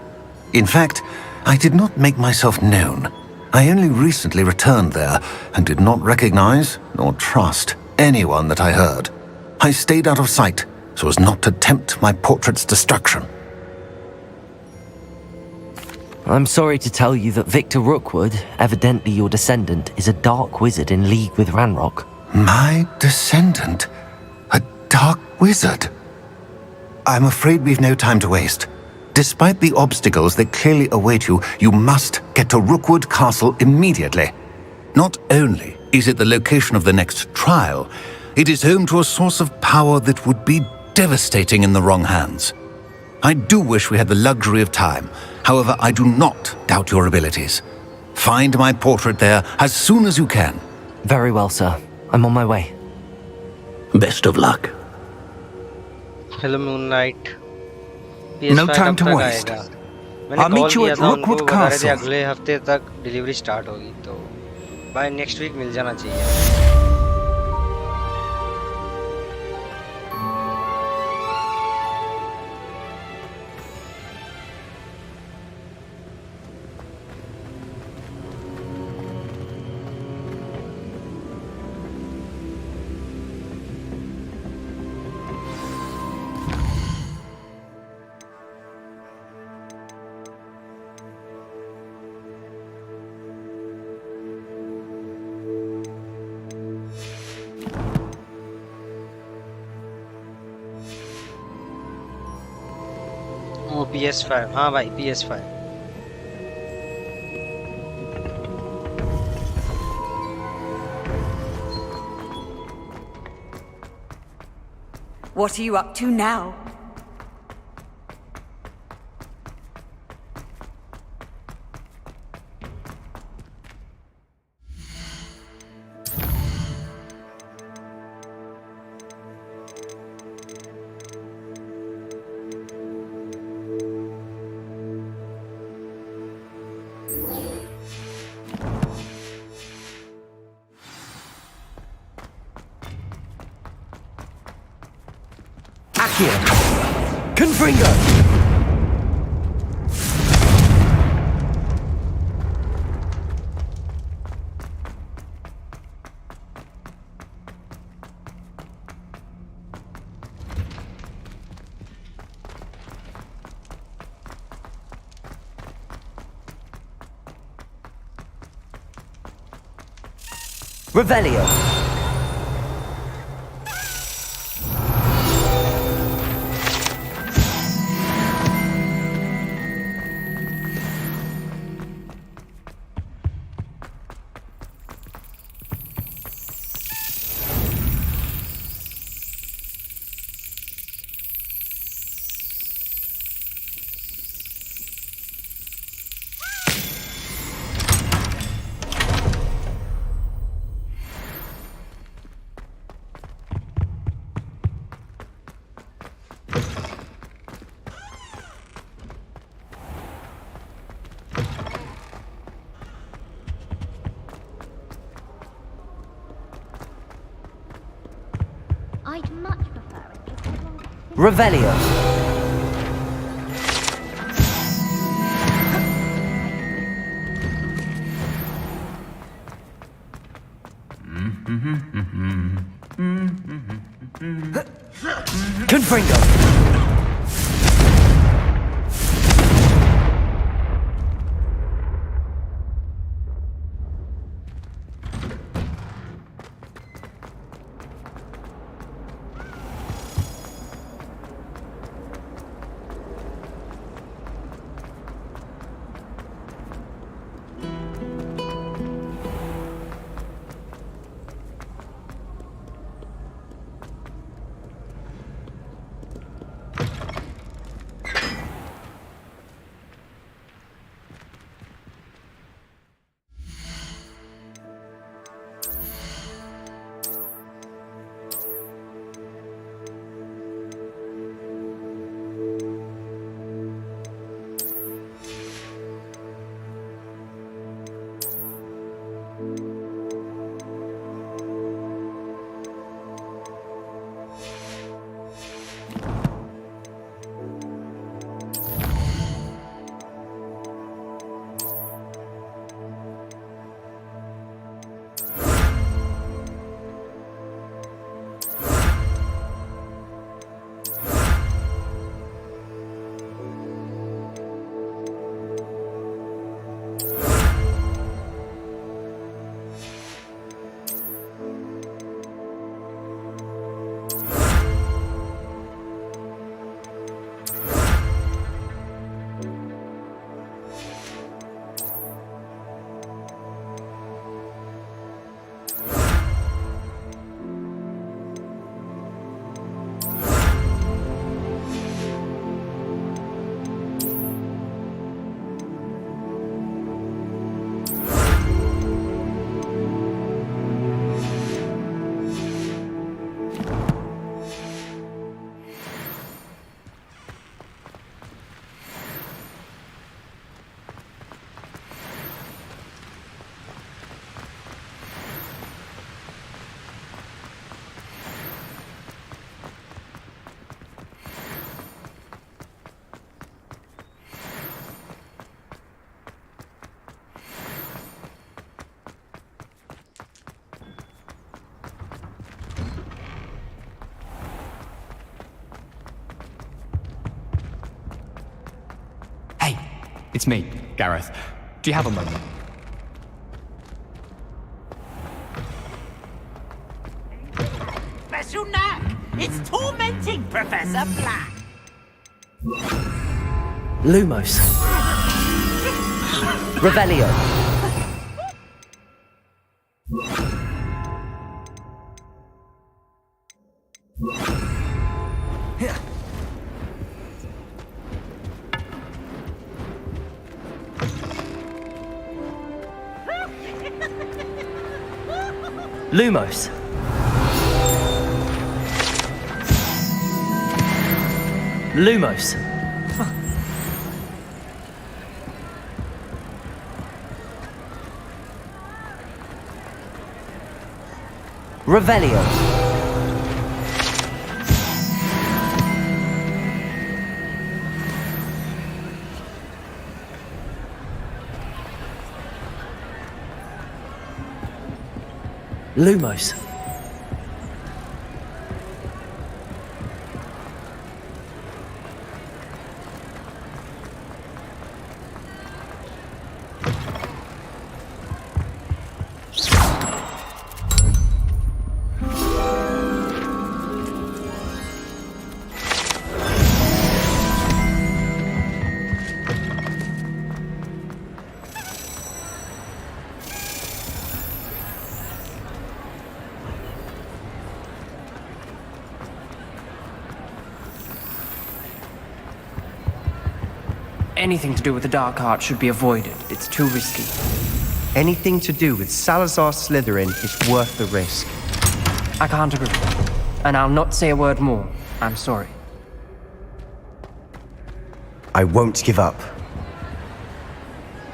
In fact, I did not make myself known. I only recently returned there and did not recognize nor trust anyone that I heard. I stayed out of sight so as not to tempt my portrait's destruction. I'm sorry to tell you that Victor Rookwood, evidently your descendant, is a dark wizard in league with Ranrock. My descendant? A dark wizard? I'm afraid we've no time to waste. Despite the obstacles that clearly await you, you must get to Rookwood Castle immediately. Not only is it the location of the next trial, it is home to a source of power that would be devastating in the wrong hands. I do wish we had the luxury of time. However, I do not doubt your abilities. Find my portrait there as soon as you can. Very well, sir. I'm on my way. Best of luck. Hello, Moonlight. No time to waste. I'll meet you at Rookwood Castle. अगले हफ्ते तक delivery start होगी तो bye next week मिल जाना चाहिए. PS5 हाँ भाई PS5 What are you up to now? Confringo! Revelio. I'd much prefer it. Revelio. Fringo! It's me, Gareth. Do you have a moment? Special knack! It's tormenting Professor Black! Lumos. Revelio. Lumos. Lumos. Revelio. Lumos. Anything to do with the dark art should be avoided. It's too risky. Anything to do with Salazar Slytherin is worth the risk. I can't agree. And I'll not say a word more. I'm sorry. I won't give up.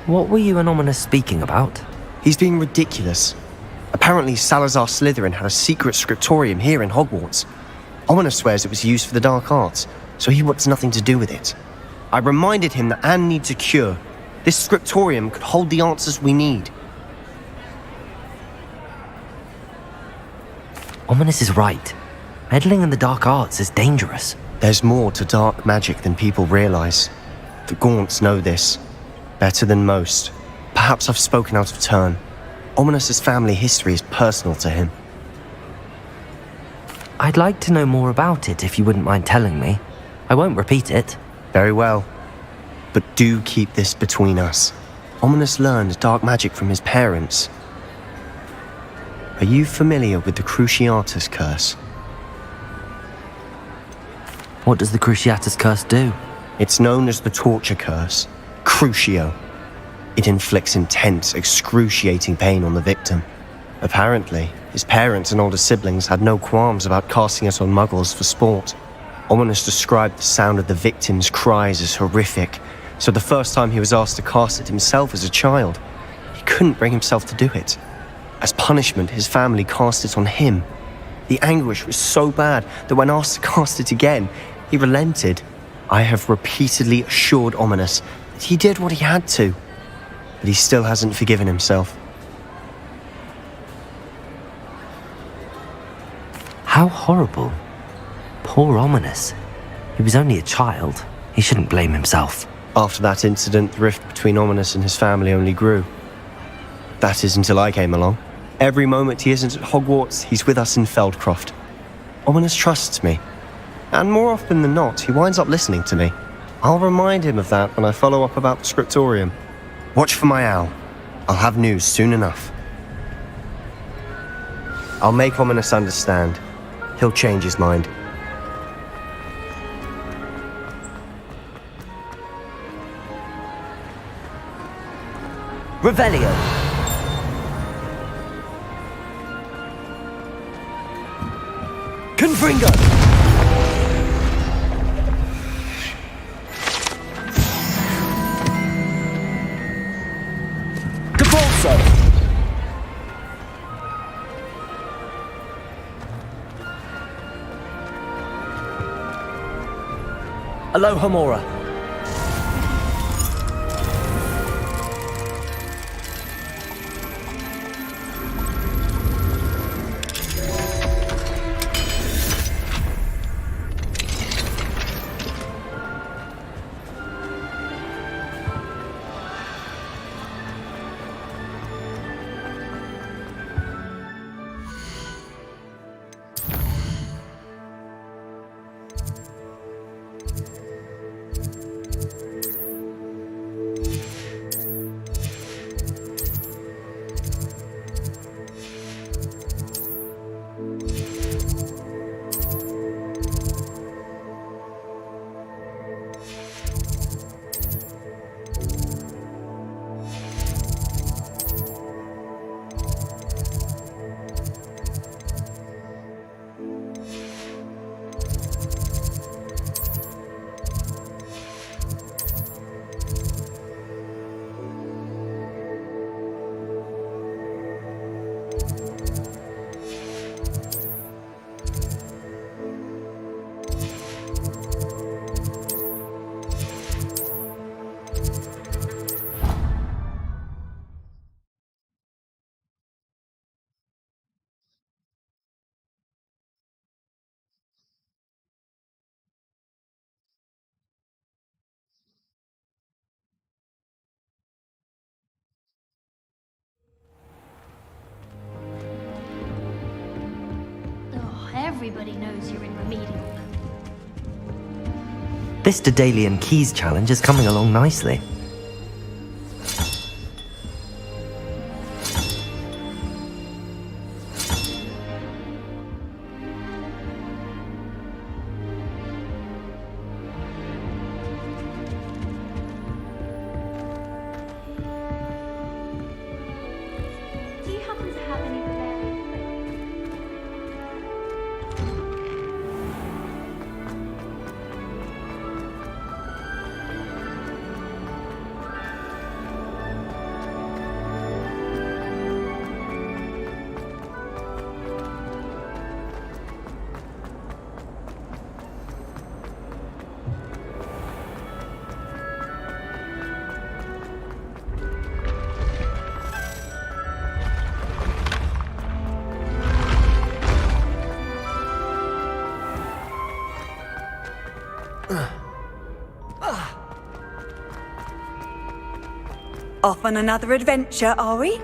What were you and Ominous speaking about? He's being ridiculous. Apparently Salazar Slytherin had a secret scriptorium here in Hogwarts. Ominous swears it was used for the dark arts, so he wants nothing to do with it. I reminded him that Anne needs a cure. This scriptorium could hold the answers we need. Ominous is right. Meddling in the dark arts is dangerous. There's more to dark magic than people realize. The Gaunts know this, better than most. Perhaps I've spoken out of turn. Ominous's family history is personal to him. I'd like to know more about it if you wouldn't mind telling me. I won't repeat it. Very well. But do keep this between us. Ominous learned dark magic from his parents. Are you familiar with the Cruciatus Curse? What does the Cruciatus Curse do? It's known as the Torture Curse, Crucio. It inflicts intense, excruciating pain on the victim. Apparently, his parents and older siblings had no qualms about casting it on muggles for sport. Ominous described the sound of the victim's cries as horrific, so the first time he was asked to cast it himself as a child, he couldn't bring himself to do it. As punishment, his family cast it on him. The anguish was so bad that when asked to cast it again, he relented. I have repeatedly assured Ominous that he did what he had to, but he still hasn't forgiven himself. How horrible. Poor Ominous. He was only a child. He shouldn't blame himself. After that incident, the rift between Ominous and his family only grew. That is until I came along. Every moment he isn't at Hogwarts, he's with us in Feldcroft. Ominous trusts me. And more often than not, he winds up listening to me. I'll remind him of that when I follow up about the scriptorium. Watch for my owl. I'll have news soon enough. I'll make Ominous understand. He'll change his mind. Revelio. Confringo. Devolso. Alohomora. Everybody knows you're in remedial. This Daedalian Keys challenge is coming along nicely. Do you happen to have any Valerian? Off on another adventure, are we?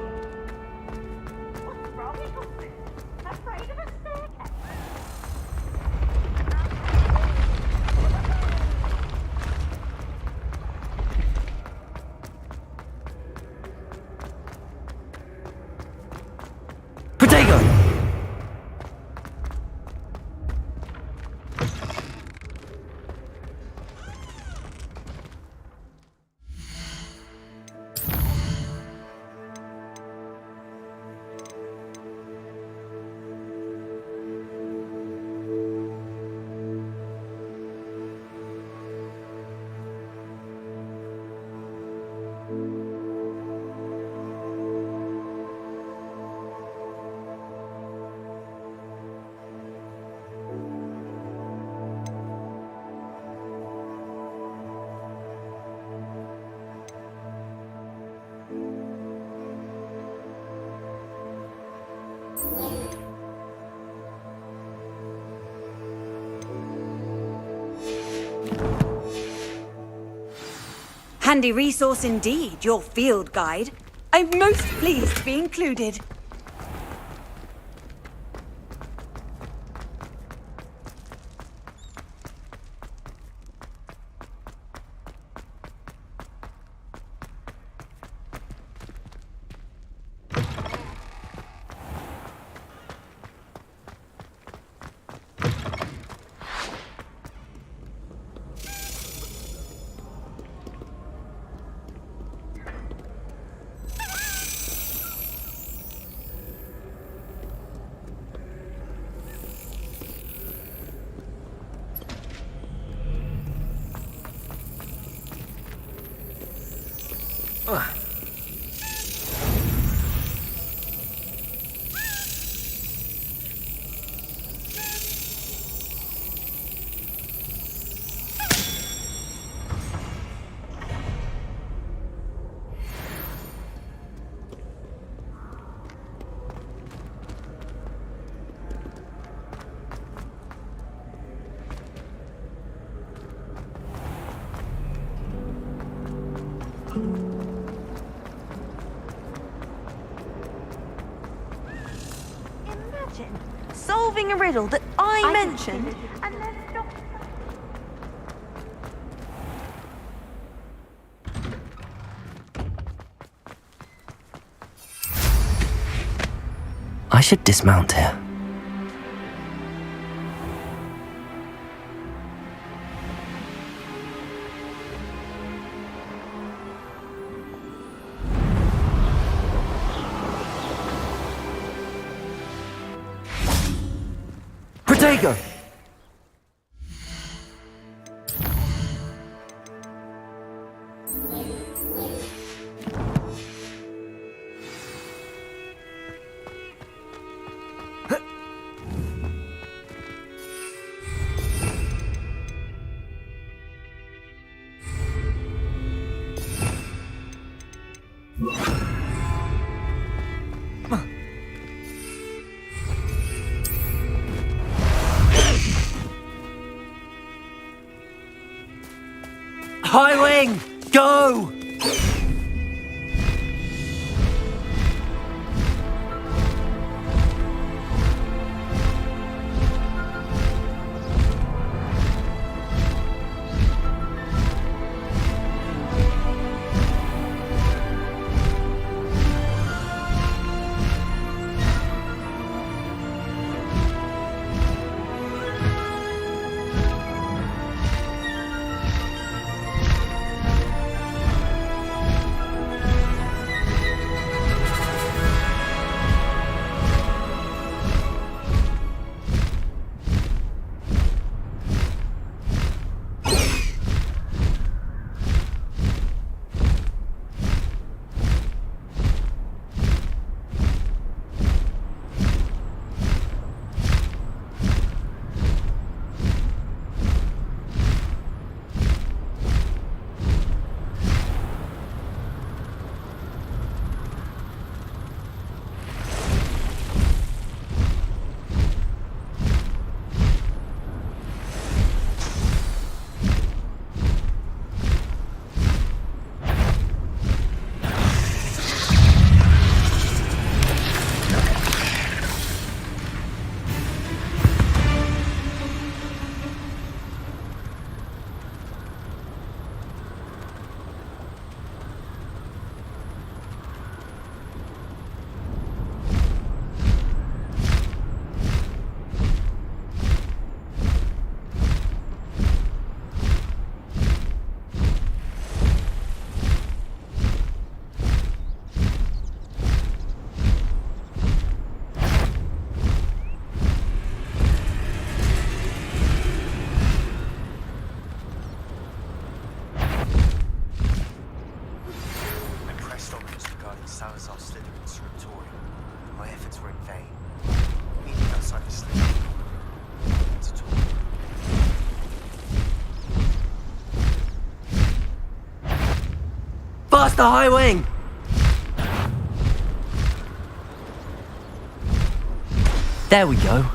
Handy resource indeed, your field guide. I'm most pleased to be included. Solving a riddle that I mentioned, and then not. I should dismount here. Protego! High wing, go! past the high wing! There we go.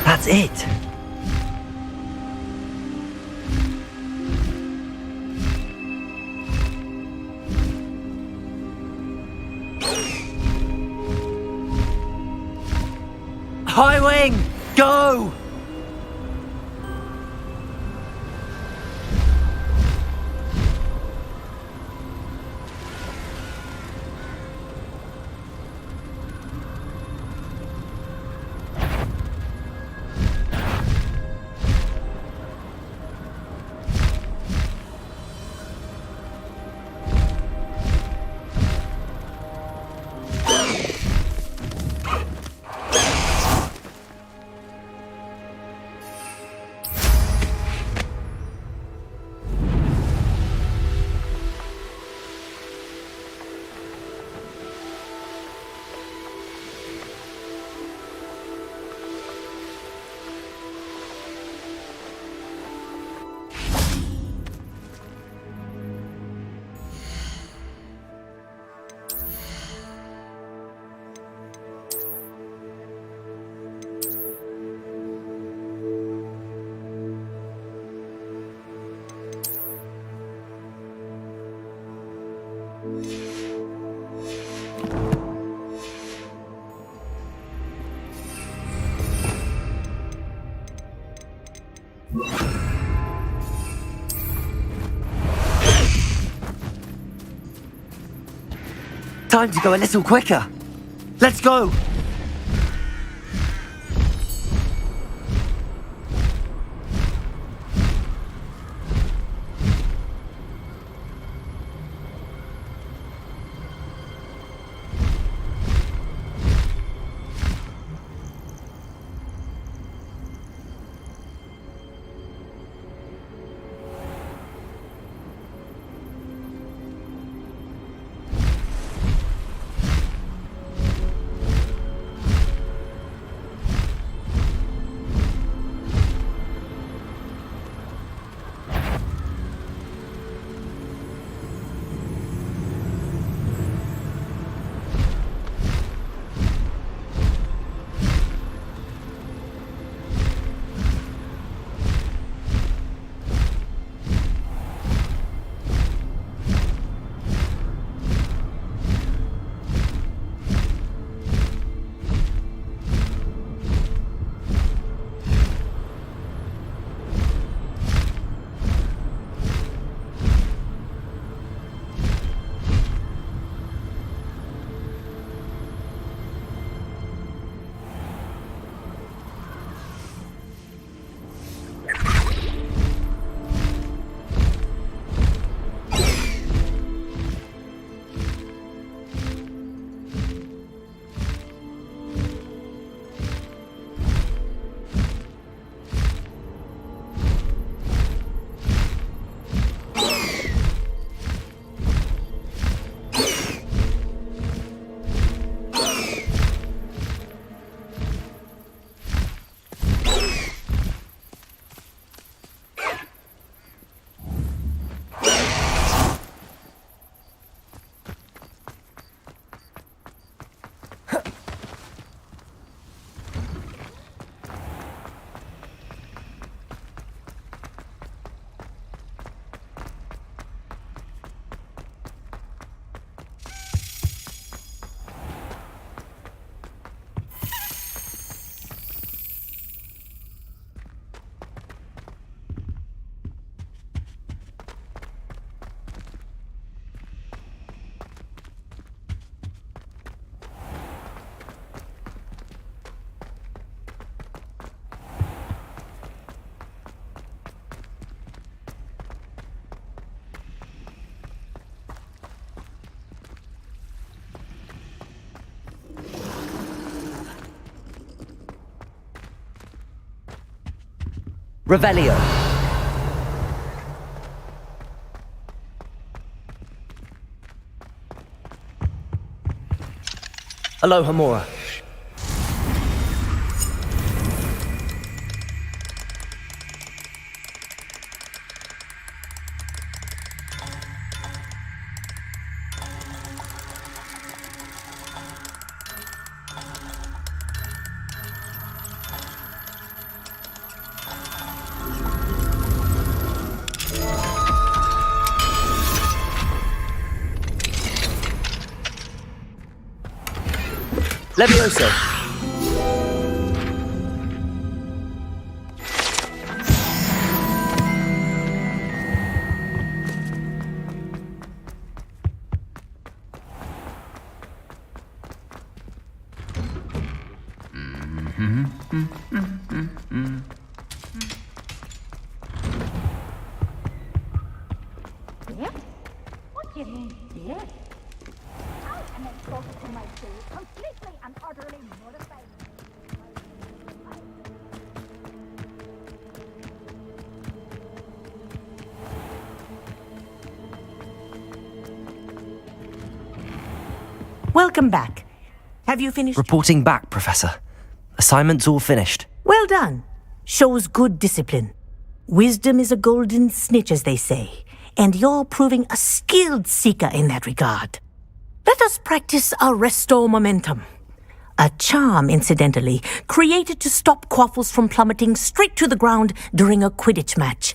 That's it. High wing, go! Time to go a little quicker. Let's go! Revelio. Aloha Mora. Levioso. Yeah? What do you mean, yeah? I am exposed to my soul completely and utterly mortified. Welcome back. Have you finished? Reporting back, Professor. Assignment's all finished. Well done. Shows good discipline. Wisdom is a golden snitch, as they say, and you're proving a skilled seeker in that regard. Let us practice our restore momentum. A charm, incidentally, created to stop quaffles from plummeting straight to the ground during a Quidditch match.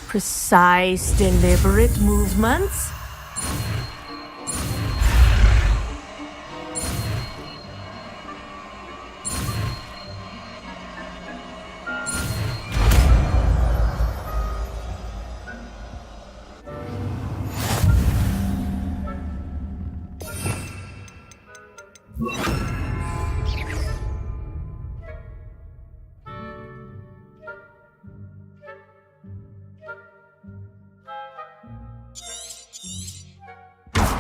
Precise, deliberate movements.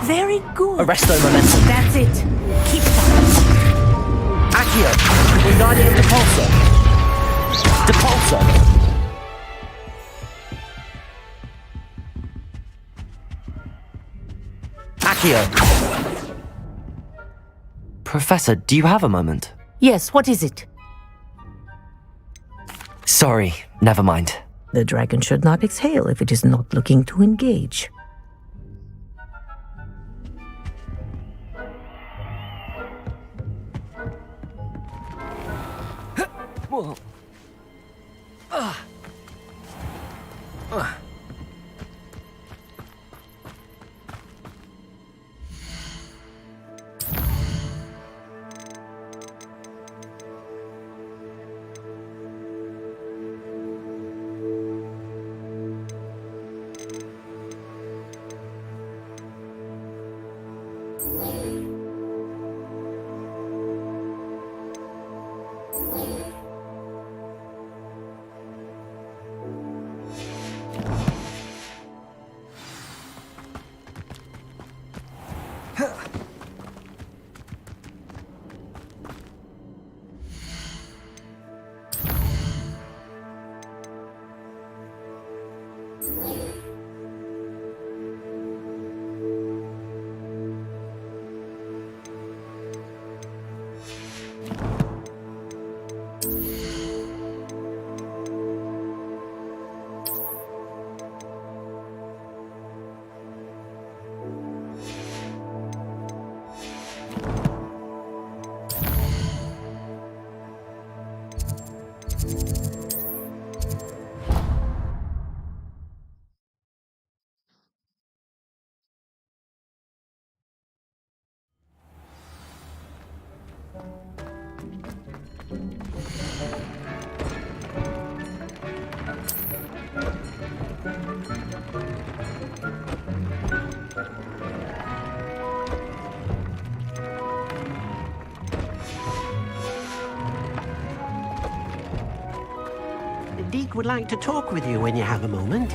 Very good. Arresto momentum. That's it. Keep it up. Accio. Wingardium Depulso. Depulso. Accio. Professor, do you have a moment? Yes, what is it? Sorry, never mind. The dragon should not exhale if it is not looking to engage. Deke would like to talk with you when you have a moment.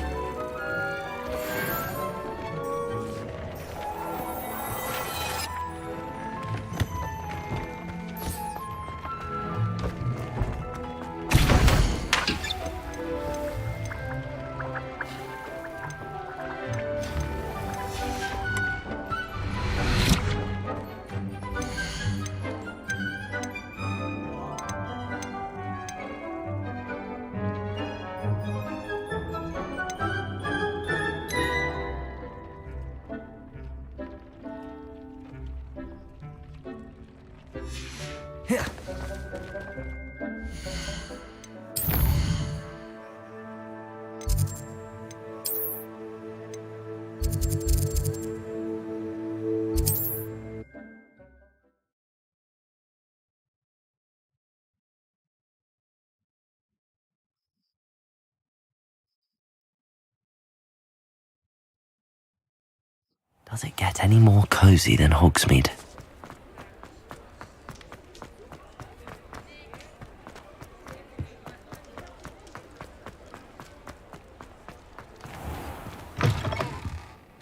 Does it get any more cozy than Hogsmeade?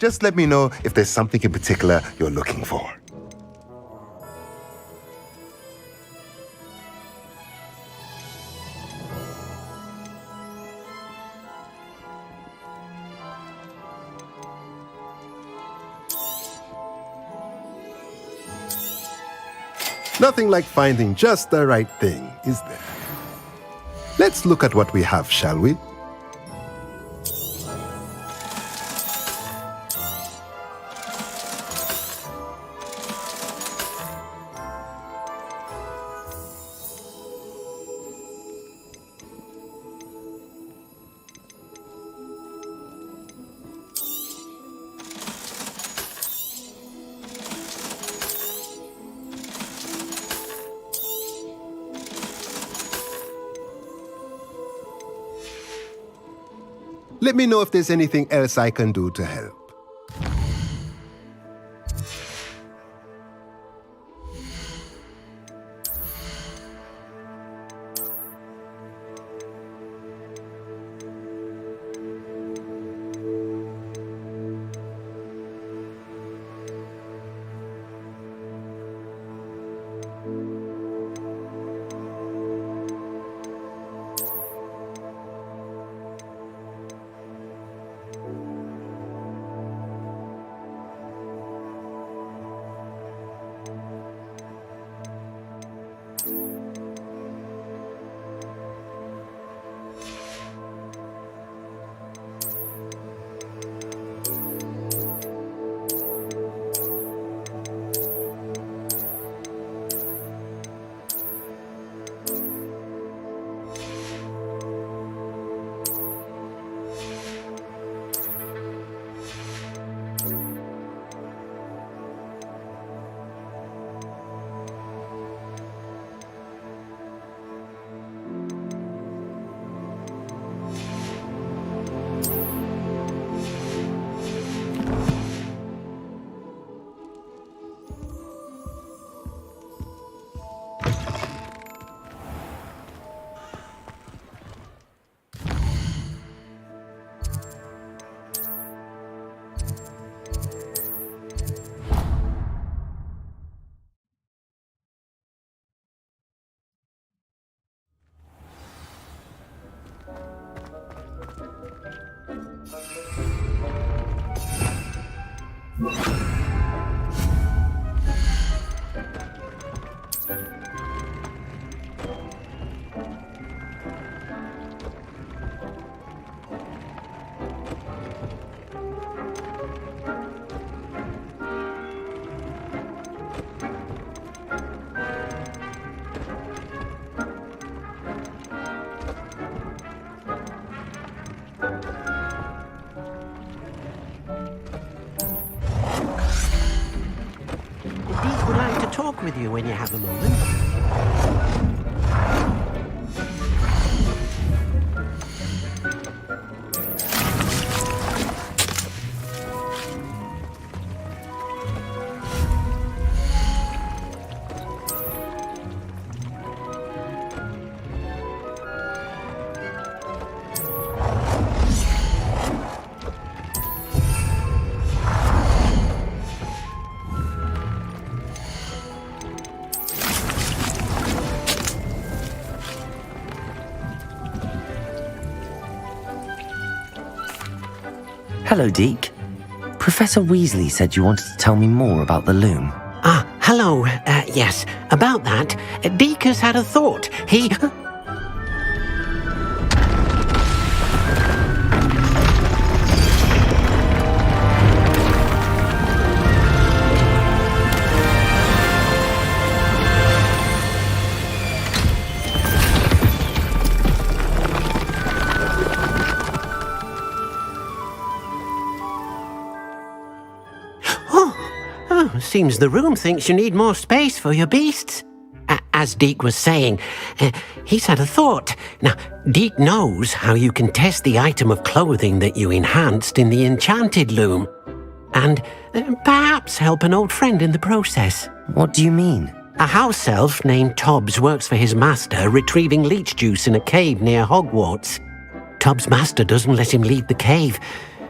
Just let me know if there's something in particular you're looking for. Nothing like finding just the right thing, is there? Let's look at what we have, shall we? Let me know if there's anything else I can do to help. Would like to talk with you when you have a moment. Hello, Deke. Professor Weasley said you wanted to tell me more about the loom. Ah, hello. Yes, about that. Deke has had a thought. He... Seems the room thinks you need more space for your beasts. As Deke was saying, he's had a thought. Now, Deke knows how you can test the item of clothing that you enhanced in the enchanted loom. and perhaps help an old friend in the process. What do you mean? A house elf named Tobbs works for his master, retrieving leech juice in a cave near Hogwarts. Tobbs' master doesn't let him leave the cave,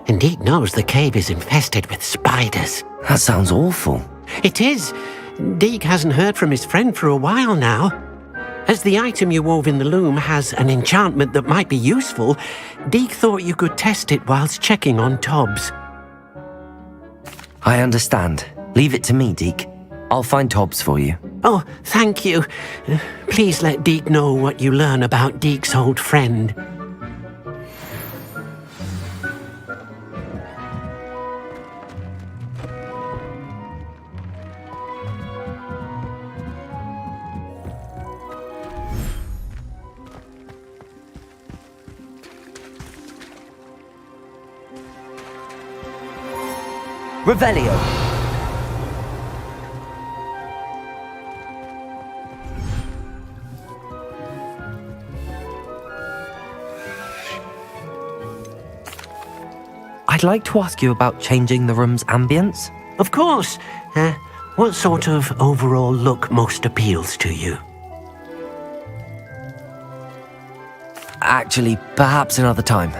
and Deke knows the cave is infested with spiders. That sounds awful. It is. Deke hasn't heard from his friend for a while now. As the item you wove in the loom has an enchantment that might be useful, Deke thought you could test it whilst checking on Tobbs. I understand. Leave it to me, Deke. I'll find Tobbs for you. Oh, thank you. Please let Deke know what you learn about Deke's old friend. Revelio. I'd like to ask you about changing the room's ambience. Of course. What sort of overall look most appeals to you? Actually, perhaps another time.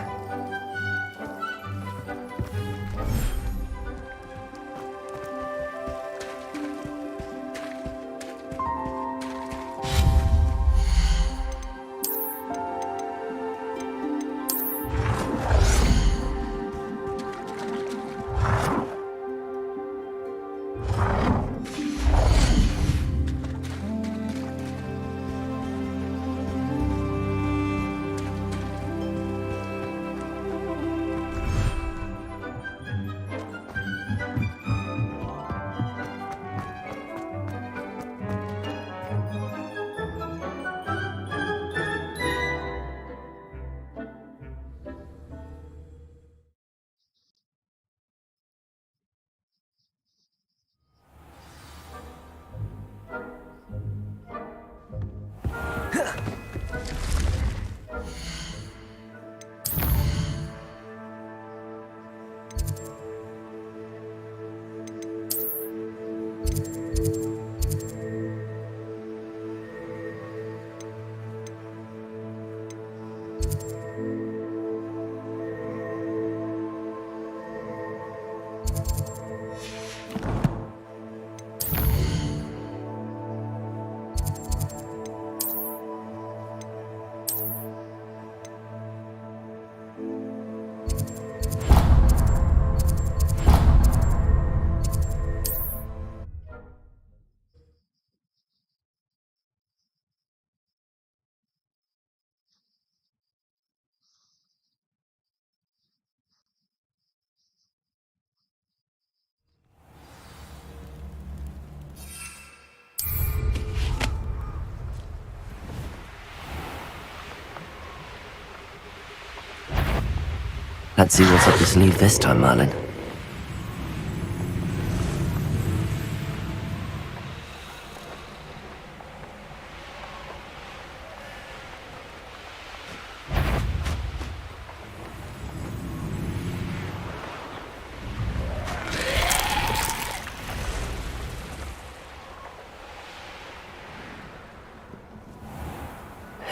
Let's see what's up your sleeve this time, Merlin.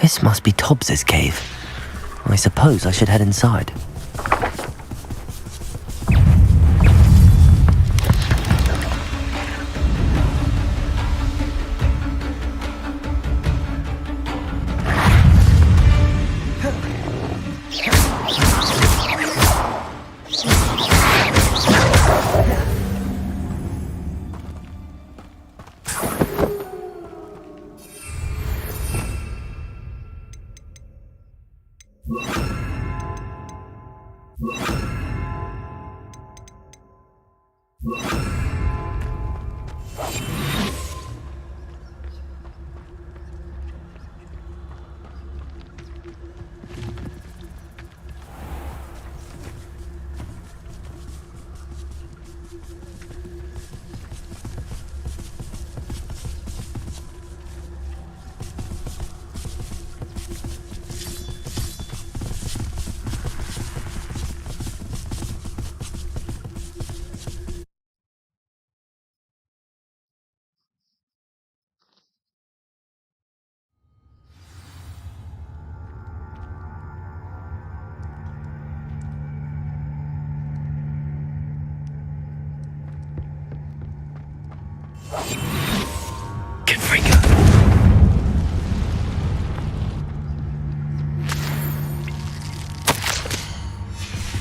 This must be Tobbs's cave. I suppose I should head inside.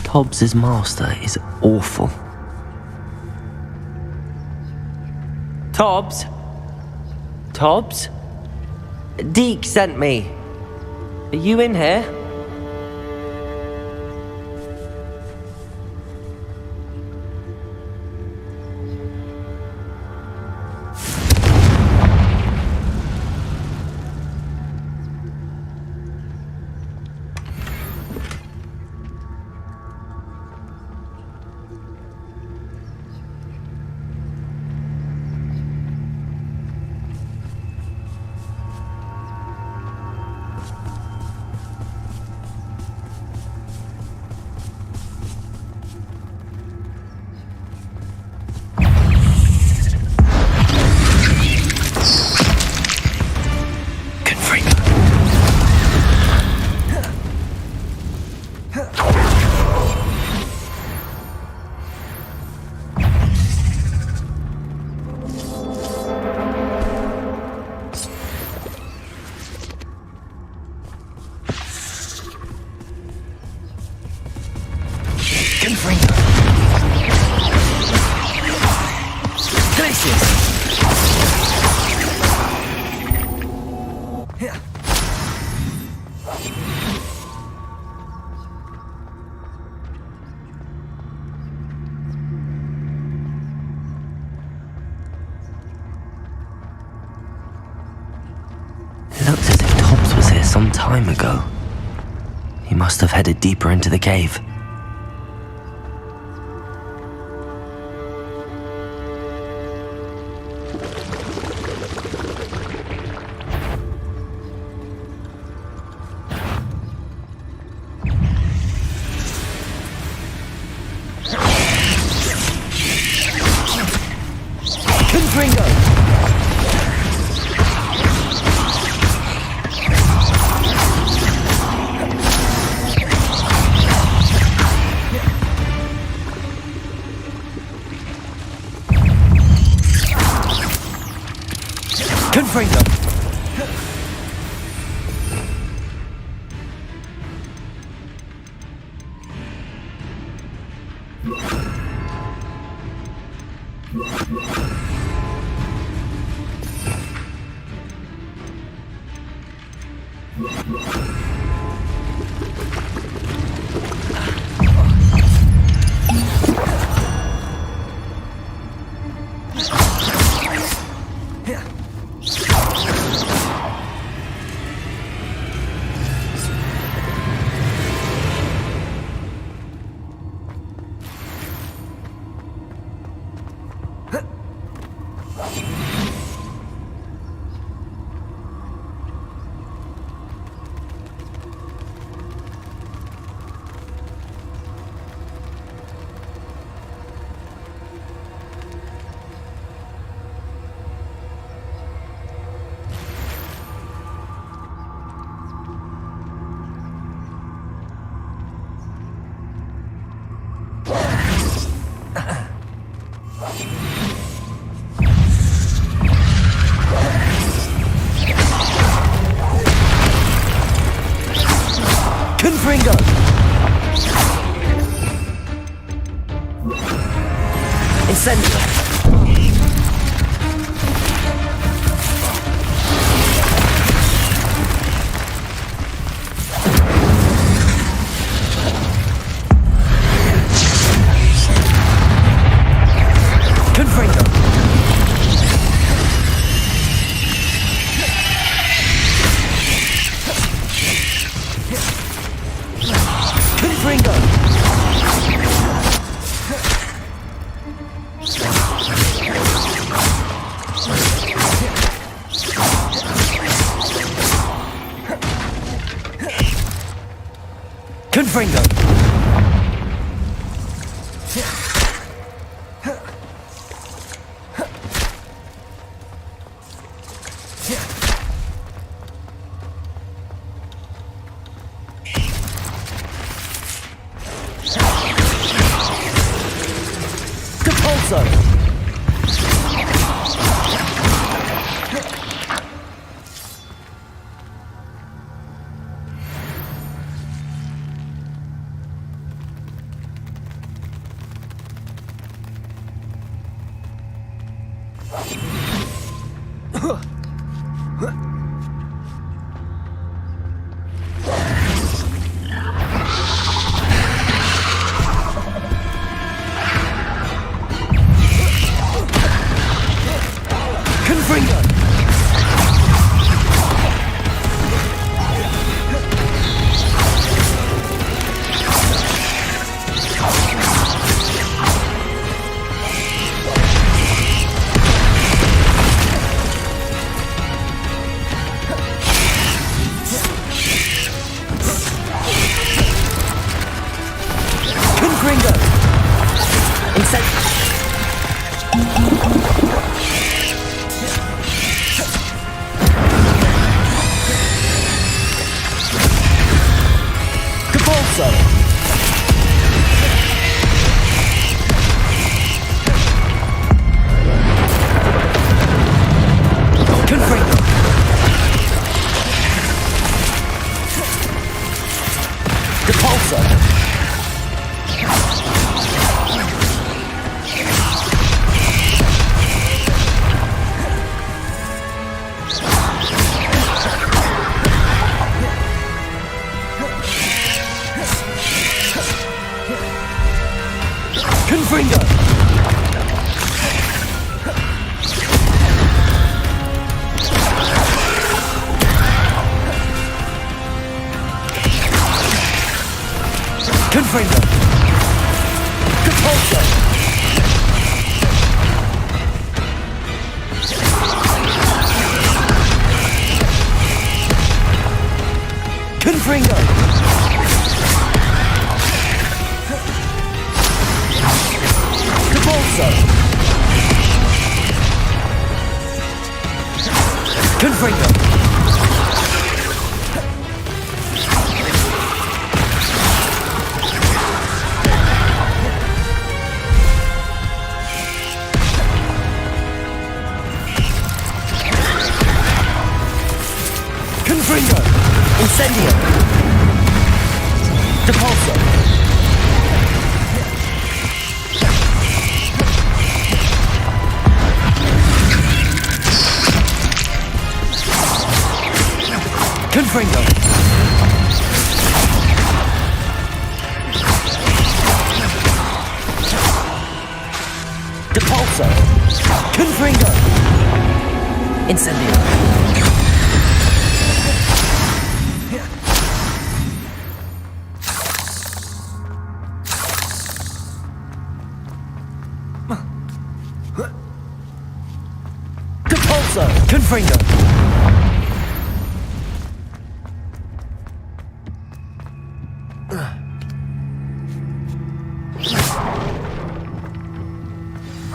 Hobbs's master is awful. Tobbs? Tobbs? Deke sent me. Are you in here? Looks as if Tobbs was here some time ago. He must have headed deeper into the cave.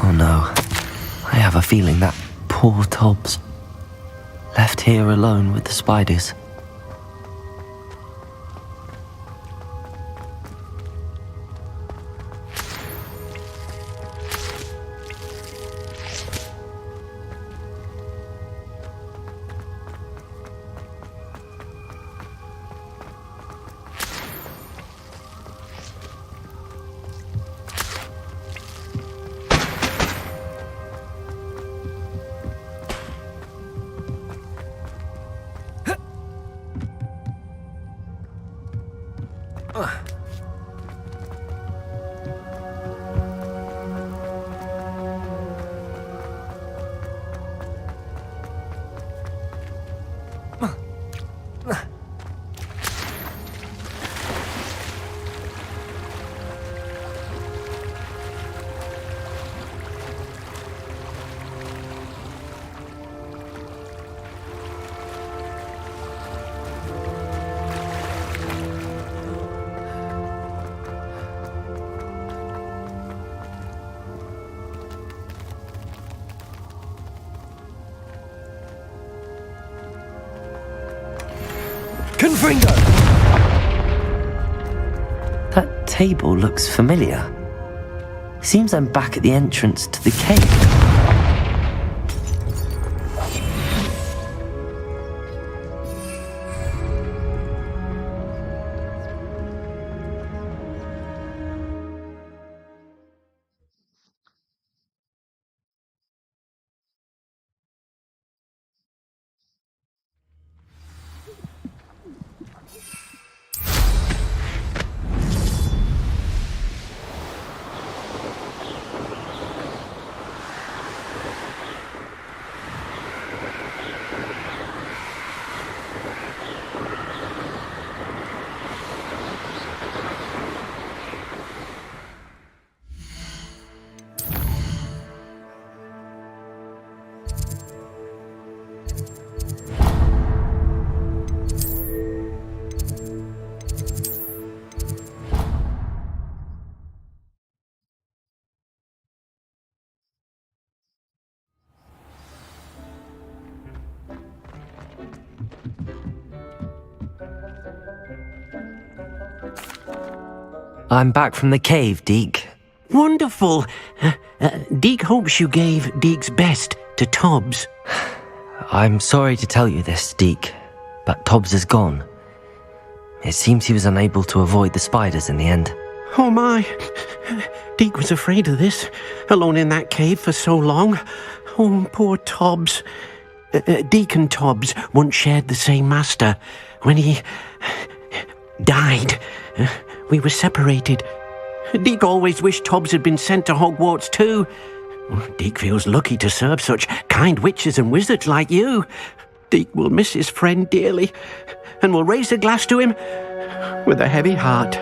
Oh no. I have a feeling that poor Tobbs. Left here alone with the spiders. That table looks familiar. Seems I'm back at the entrance to the cave. I'm back from the cave, Deke. Wonderful. Deke hopes you gave Deke's best to Tobbs. I'm sorry to tell you this, Deke, but Tobbs is gone. It seems he was unable to avoid the spiders in the end. Oh my. Deke was afraid of this, alone in that cave for so long. Oh, poor Tobbs. Deke and Tobbs once shared the same master. When he died, we were separated. Deke always wished Tobbs had been sent to Hogwarts too. Deke feels lucky to serve such kind witches and wizards like you. Deke will miss his friend dearly, and will raise a glass to him with a heavy heart.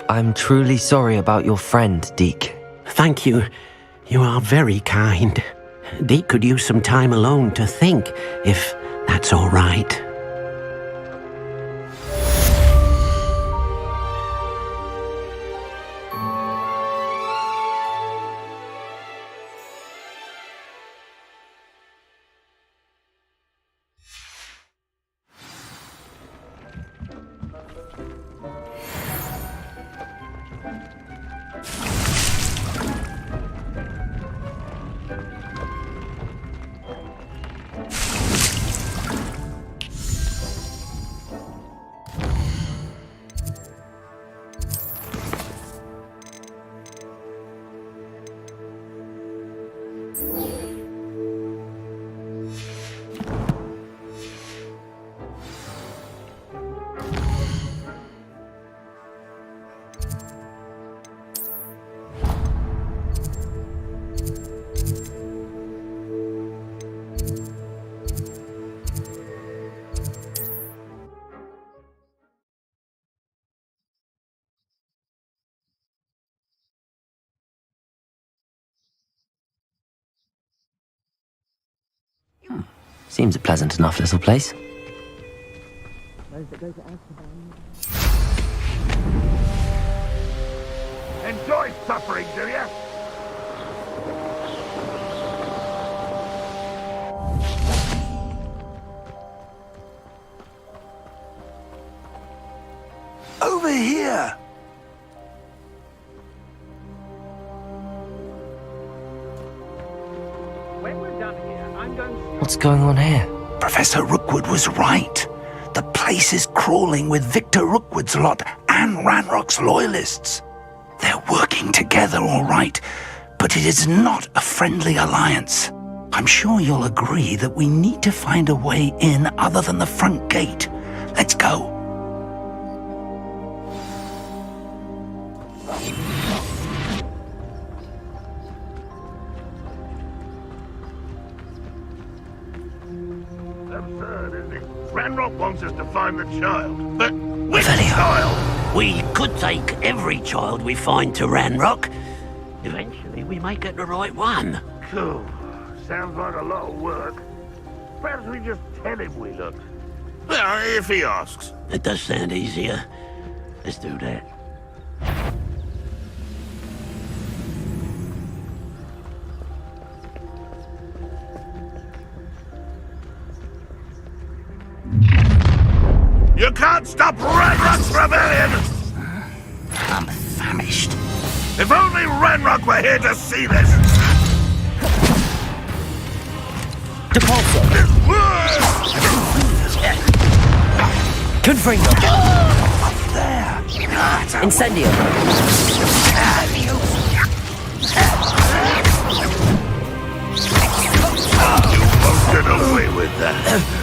I'm truly sorry about your friend, Deke. Thank you. You are very kind. Deke could use some time alone to think, if that's all right. Seems a pleasant enough little place. Enjoy suffering, do ya? Over here! When we're done here, I'm going to... What's going on here? Professor Rookwood was right. The place is crawling with Victor Rookwood's lot and Ranrock's loyalists. They're working together, all right, but it is not a friendly alliance. I'm sure you'll agree that we need to find a way in other than the front gate. Let's go. Absurd, isn't it? Ranrock wants us to find the child, but which child? We could take every child we find to Ranrock. Eventually we may get the right one. Cool. Sounds like a lot of work. Perhaps we just tell him we look. Well, if he asks. It does sound easier. Let's do that. You can't stop Ranrock's rebellion! I'm famished. If only Ranrock were here to see this! Depulso! Confringo! Incendio! You won't get away with that.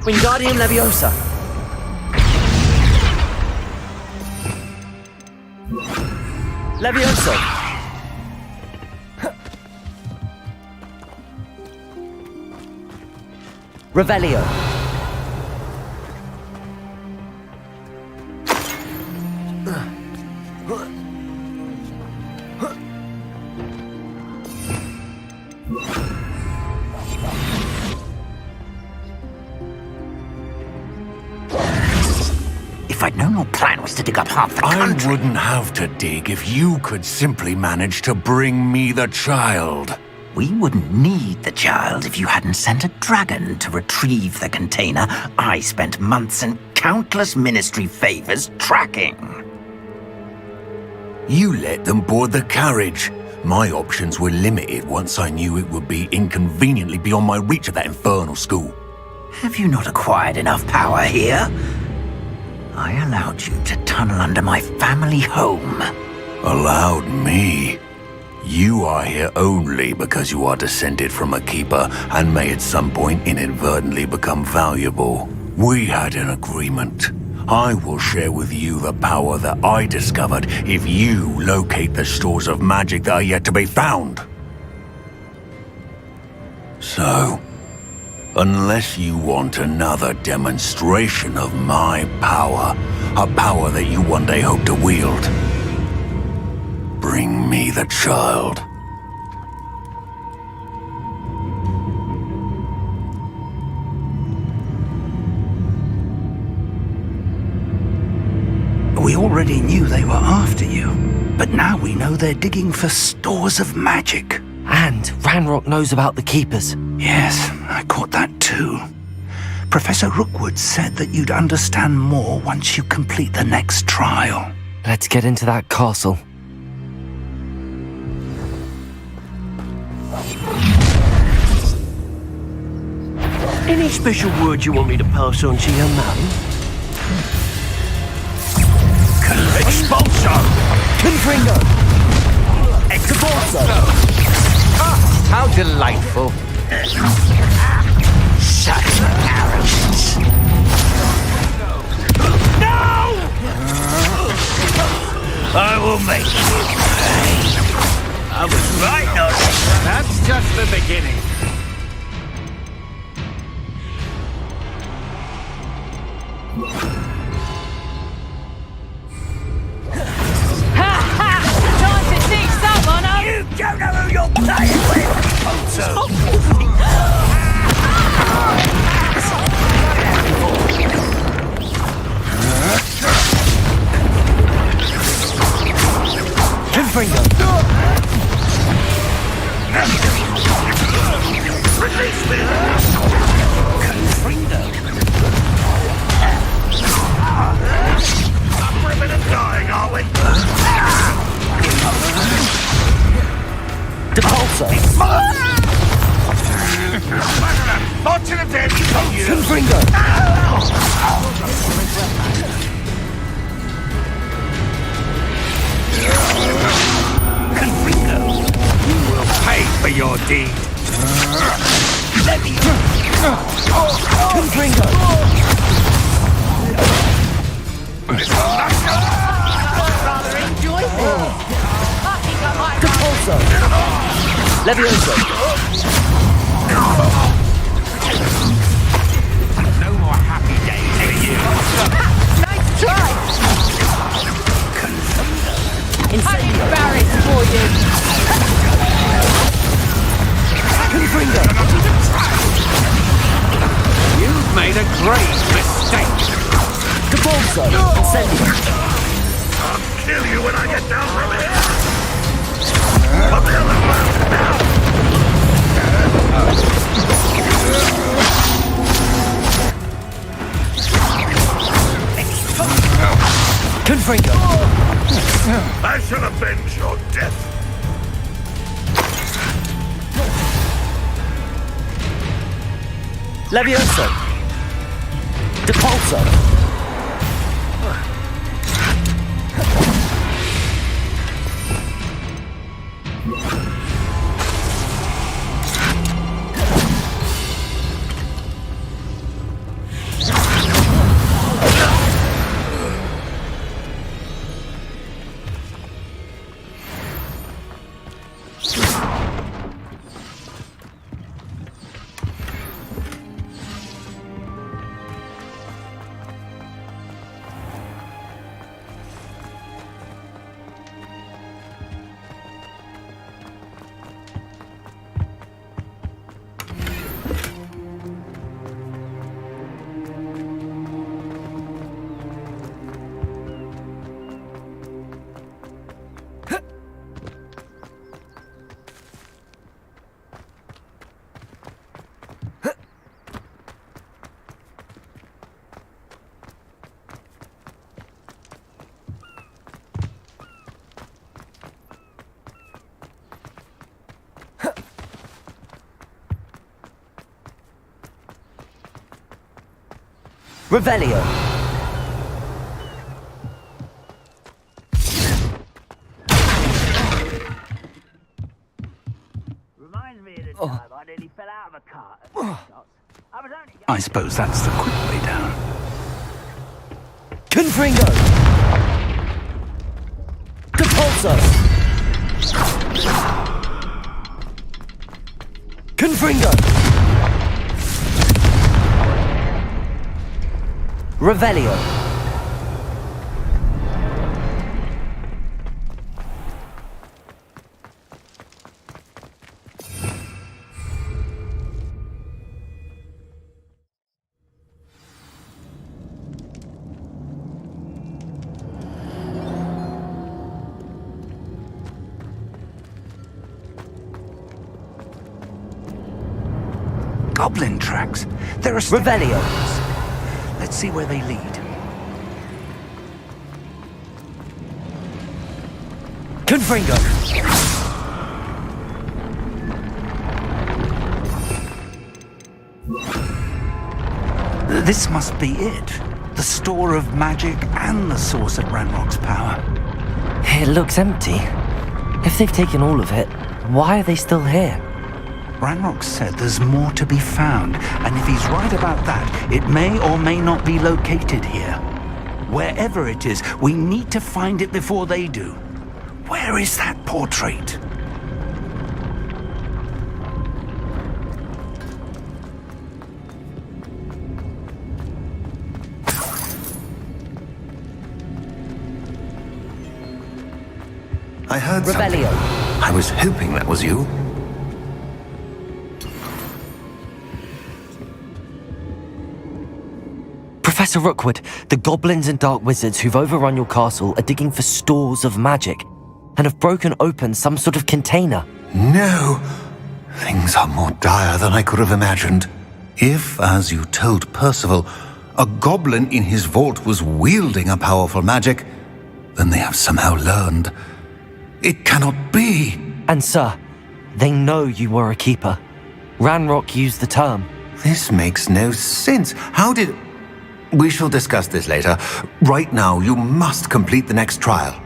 Wingardium Leviosa! Levioso! Revelio. If I'd known your plan was to dig up half the country... I wouldn't have to dig if you could simply manage to bring me the child. We wouldn't need the child if you hadn't sent a dragon to retrieve the container I spent months and countless ministry favors tracking. You let them board the carriage. My options were limited once I knew it would be inconveniently beyond my reach at that infernal school. Have you not acquired enough power here? I allowed you to tunnel under my family home. Allowed me? You are here only because you are descended from a keeper and may at some point inadvertently become valuable. We had an agreement. I will share with you the power that I discovered if you locate the stores of magic that are yet to be found. So, unless you want another demonstration of my power, a power that you one day hope to wield, bring me the child. We already knew they were after you, but now we know they're digging for stores of magic. And Ranrock knows about the Keepers. Yes, I caught that too. Professor Rookwood said that you'd understand more once you complete the next trial. Let's get into that castle. Any special word you want me to pass on to your mum? Expulso! Confringo! Expulso! How delightful. Such arrogance. No! I will make you pay. I was right, not. That's just the beginning. You don't know who you're playing with! Release me! We're a bit of dying, are we? Depulso! Fortunate end for you! Confringo! Confringo! You will pay for your deed! Let me... Confringo! Rather enjoyable. Depulso! Levioso! No more happy days for you! Nice try. I'm embarrassed for you. Confringo! You've made a great mistake. Depulso! Incendio! I'll kill you when I get down from here! I'll kill them both now! Confringo! I shall avenge your death! Levioso! Depulso! Revelio. Reminds me of the time I nearly fell out of a cart at the shots. I suppose that's the quick way down. Confringo. Depulso. Confringo. Revelio. Goblin tracks. There are Revelio. Let's see where they lead. Confringo. This must be it. The store of magic and the source of Ranrock's power. It looks empty. If they've taken all of it, why are they still here? Ranrock said there's more to be found, and if he's right about that, it may or may not be located here. Wherever it is, we need to find it before they do. Where is that portrait? I heard Revelio. something. I was hoping that was you. Professor Rookwood, the goblins and dark wizards who've overrun your castle are digging for stores of magic and have broken open some sort of container. No! Things are more dire than I could have imagined. If, as you told Percival, a goblin in his vault was wielding a powerful magic, then they have somehow learned. It cannot be! And sir, they know you were a keeper. Ranrock used the term. This makes no sense. How did... We shall discuss this later. Right now, you must complete the next trial.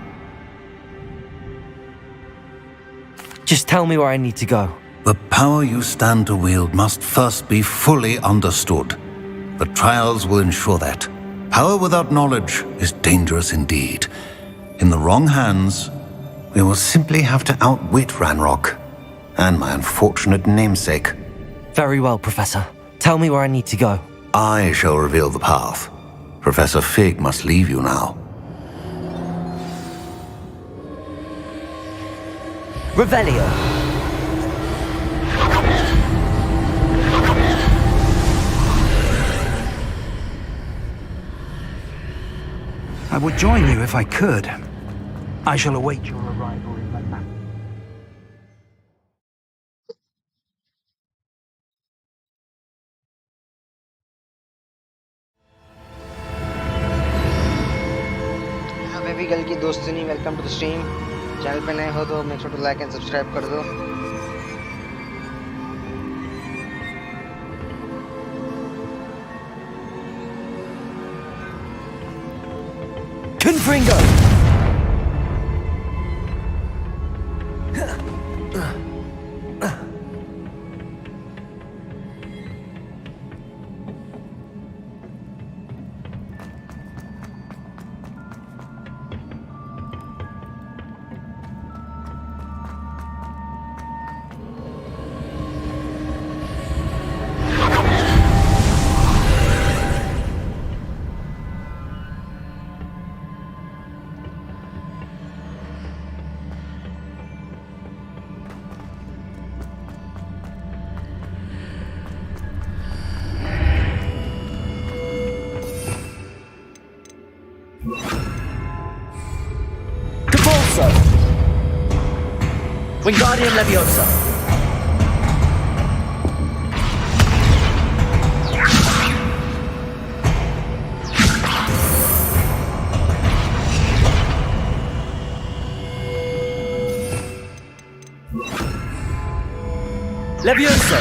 Just tell me where I need to go. The power you stand to wield must first be fully understood. The trials will ensure that. Power without knowledge is dangerous indeed. In the wrong hands, we will simply have to outwit Ranrock and my unfortunate namesake. Very well, Professor. Tell me where I need to go. I shall reveal the path. Professor Fig must leave you now. Revelio. I would join you if I could. I shall await your arrival in the map. Baby girl की दोस्तनी welcome to the stream. Channel पे नए हो तो make sure to like and subscribe कर दो। Confringo. Wingardium Leviosa. Levioso.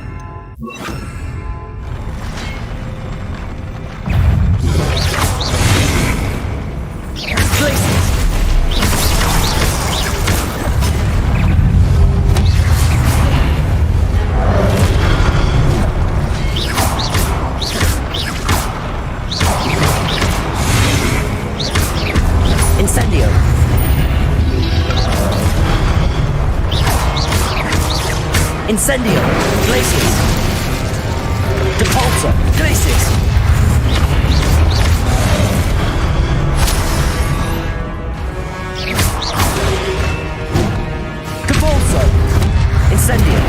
Incendio. Incendio. Glacius. Depulso. Glacius. Depulso. Incendio.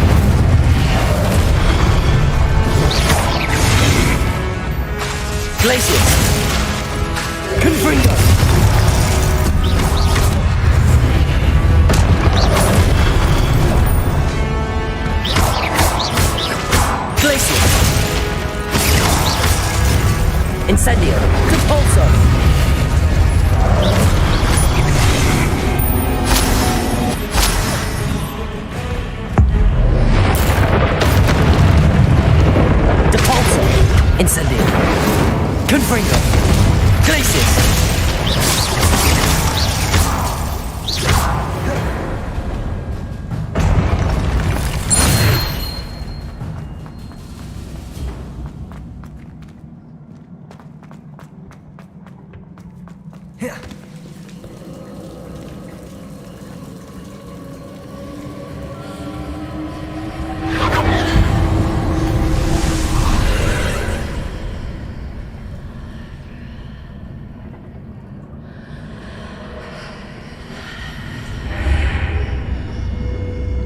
Glacius. Confringo. Glacius. Incendio. Depulso. Depulso. Incendio. Confringo. Glacius.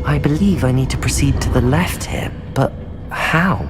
I believe I need to proceed to the left here, but how?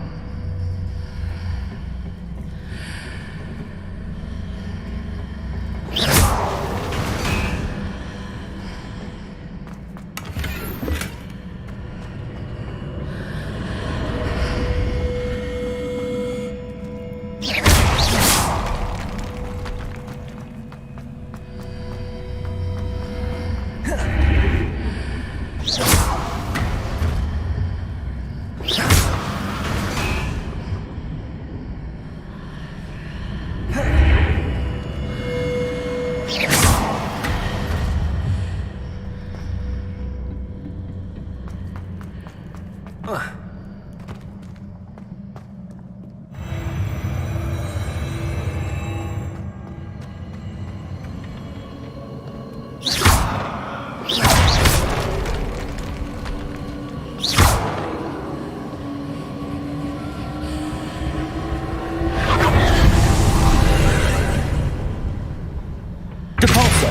Depulso.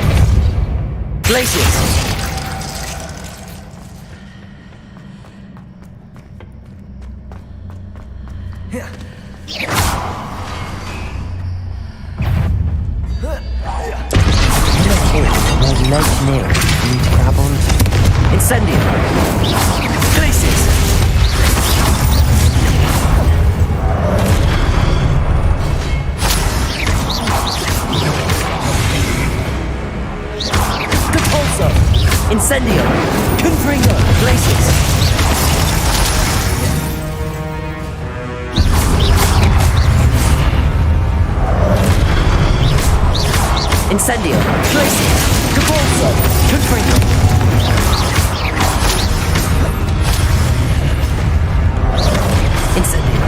Glacius. Near for me to grab onto. Incendio. Glacius. Depulso. Incendio. Confringo. Glacius. Incendio. Glacius. Depulso. Confringo. Incendio.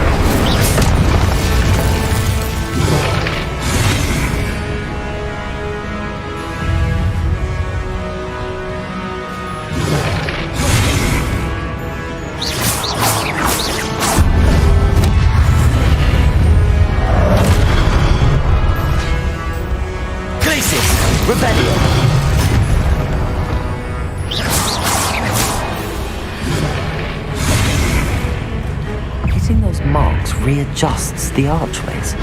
Glacius. Rebellion. Hitting those marks readjusts the archways.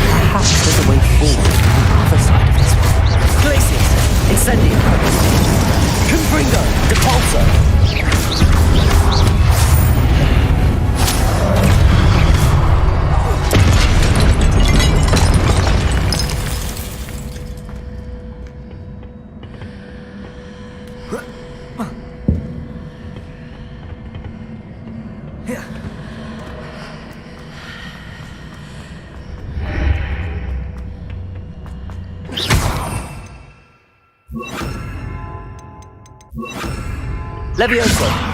Perhaps there's a way forward to the other side of this one. Glacius. Incendio. Confringo. Depulso. Levioso!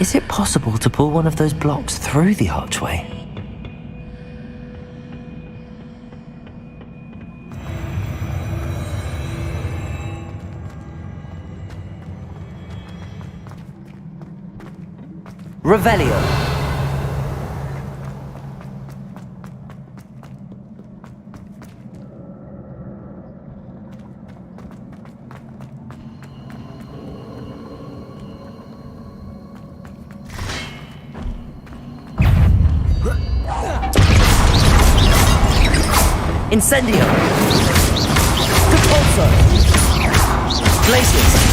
Is it possible to pull one of those blocks through the archway? Revelio. Incendio! Repulsor! Glacius!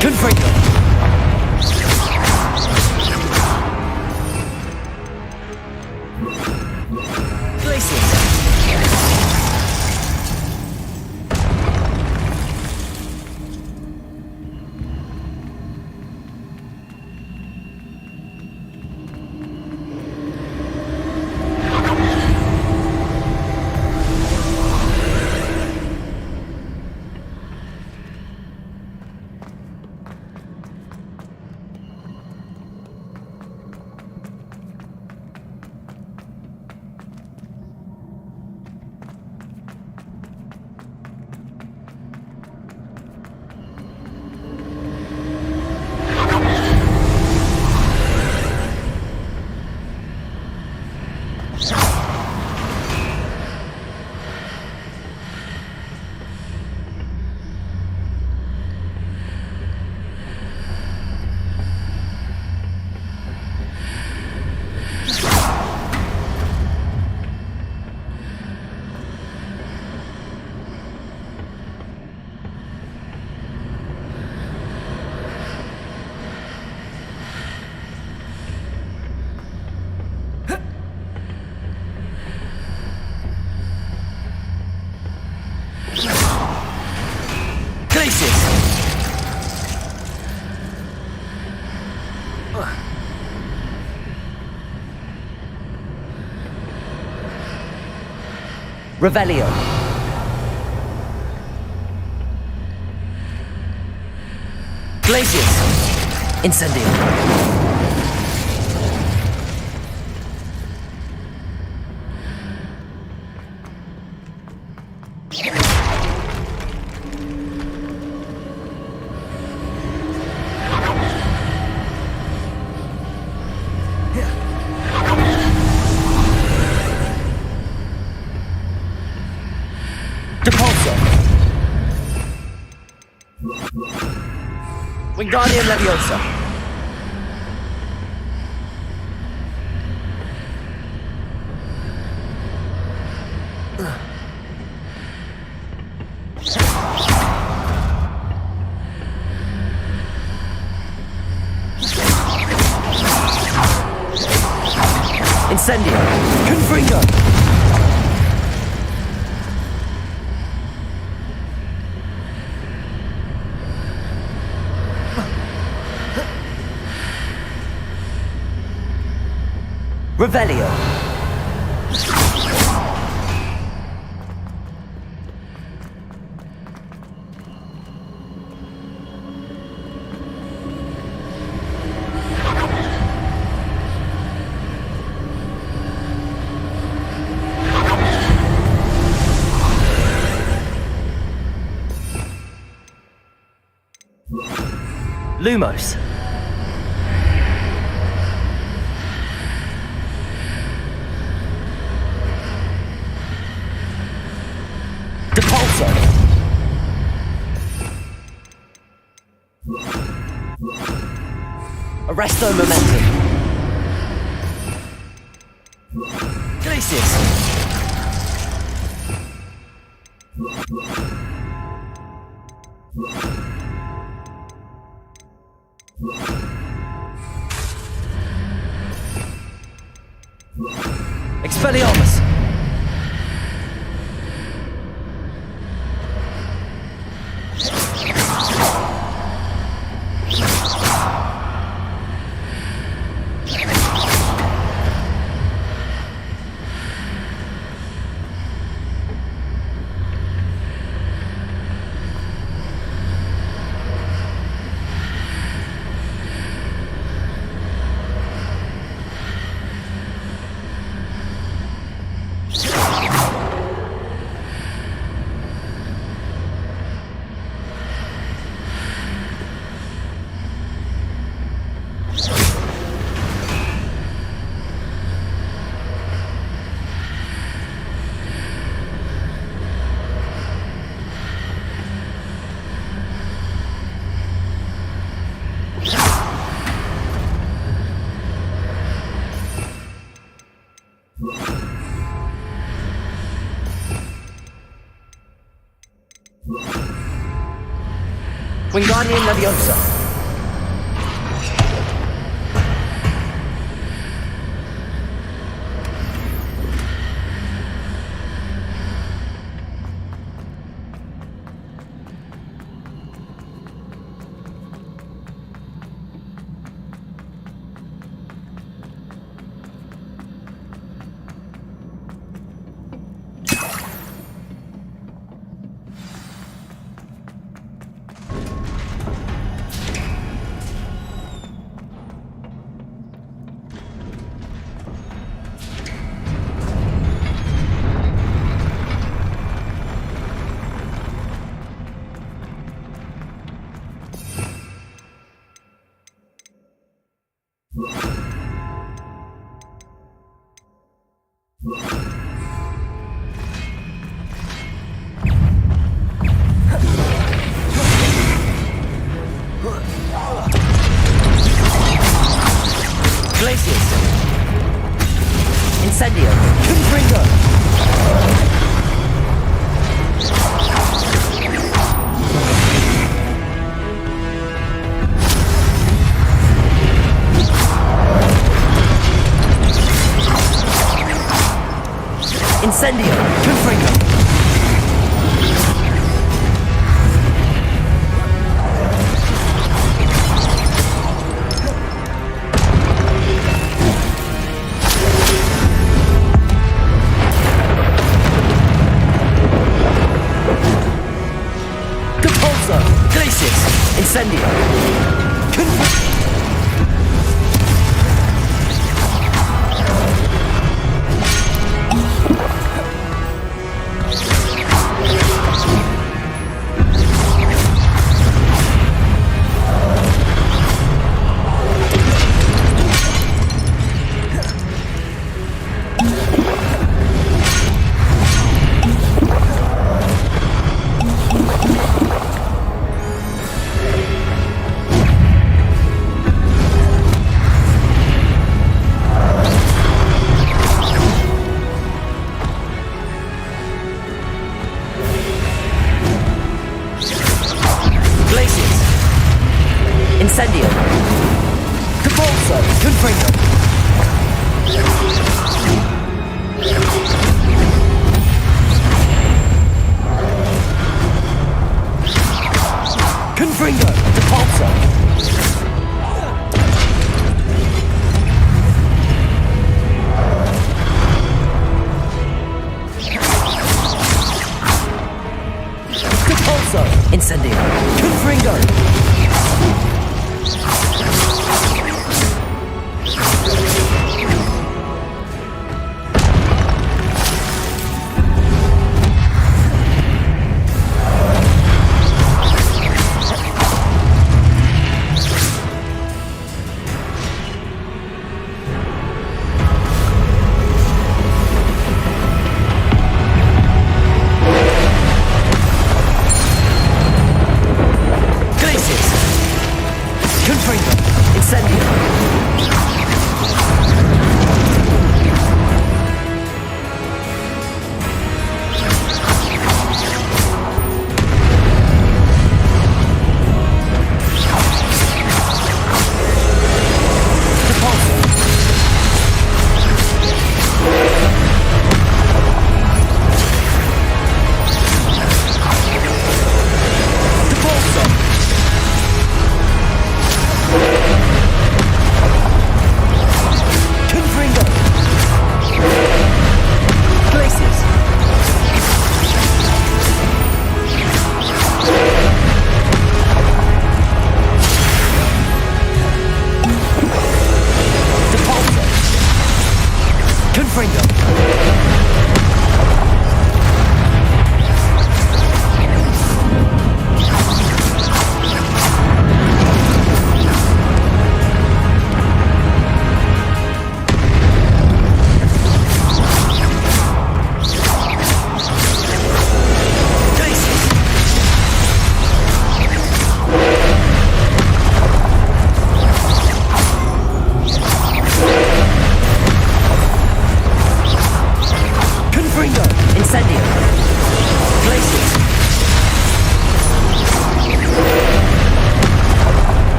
Confringo! Glacius! Revelio. Glacius. Incendio. Wingardium Leviosa. Incendio. Confringo. Revelio. Lumos. Arresto momentum. Glacius. Expelliarmus. Wingardium Leviosa. Glacius. Incendio. Confringo. Incendio. Confringo. Incendio. Incendio. Cabalso. Confringo. Confringo. Cabalso. Cabalso. Incendio. Confringo.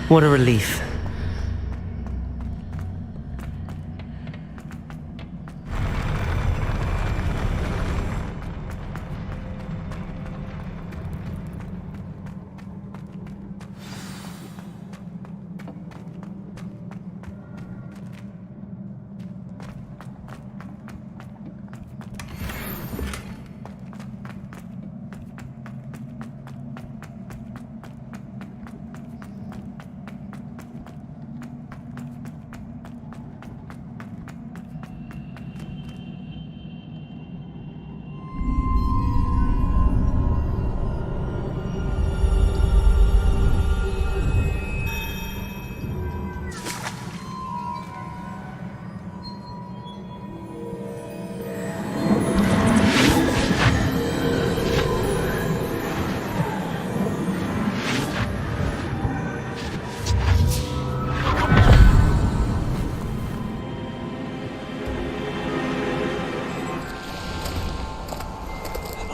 What a relief.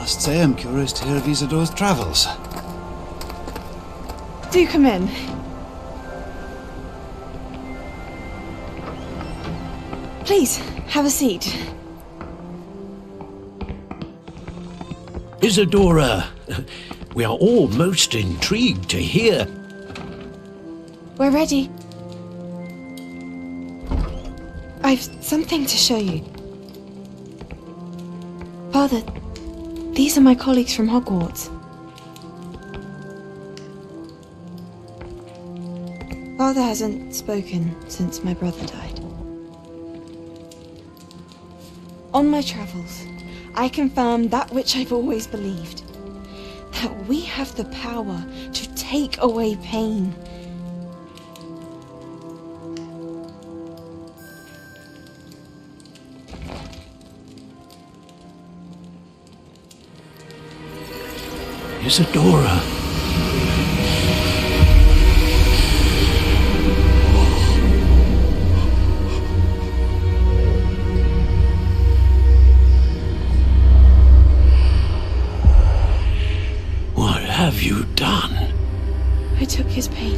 I must say I'm curious to hear of Isadore's travels. Do come in. Please, have a seat. Isadora, we are all most intrigued to hear. We're ready. I've something to show you. Father, these are my colleagues from Hogwarts. Father hasn't spoken since my brother died. On my travels, I confirmed that which I've always believed. That we have the power to take away pain. Isadora. What have you done? I took his pain.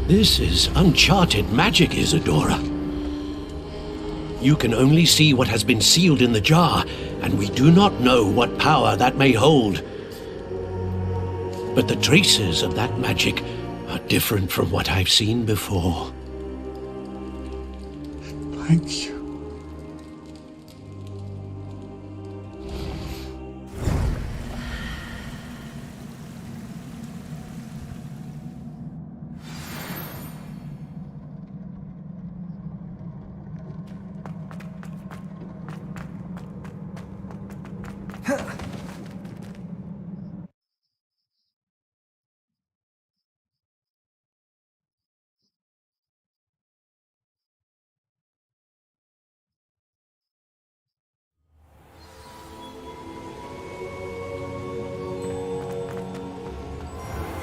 This is uncharted magic, Isadora. You can only see what has been sealed in the jar, and we do not know what power that may hold. But the traces of that magic are different from what I've seen before. Thank you.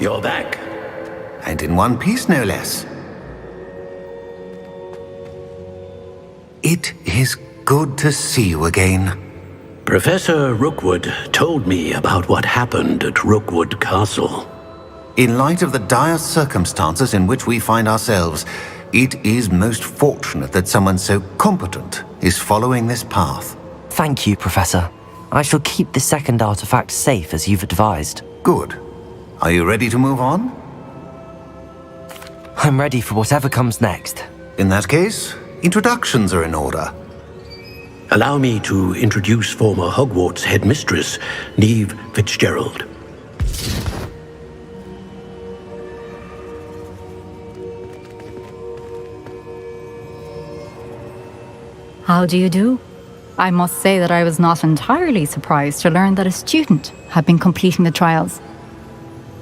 You're back. And in one piece, no less. It is good to see you again. Professor Rookwood told me about what happened at Rookwood Castle. In light of the dire circumstances in which we find ourselves, it is most fortunate that someone so competent is following this path. Thank you, Professor. I shall keep the second artifact safe as you've advised. Good. Are you ready to move on? I'm ready for whatever comes next. In that case, introductions are in order. Allow me to introduce former Hogwarts headmistress, Neve Fitzgerald. How do you do? I must say that I was not entirely surprised to learn that a student had been completing the trials.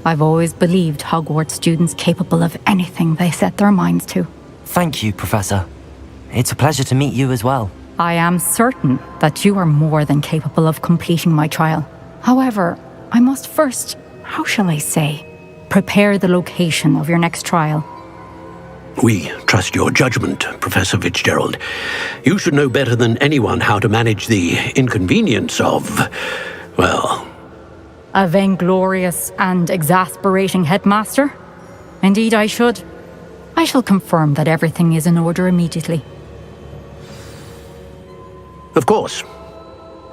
I've always believed Hogwarts students capable of anything they set their minds to. Thank you, Professor. It's a pleasure to meet you as well. I am certain that you are more than capable of completing my trial. However, I must first, how shall I say, prepare the location of your next trial. We trust your judgment, Professor Fitzgerald. You should know better than anyone how to manage the inconvenience of, well... A vainglorious and exasperating headmaster? Indeed I should. I shall confirm that everything is in order immediately. Of course.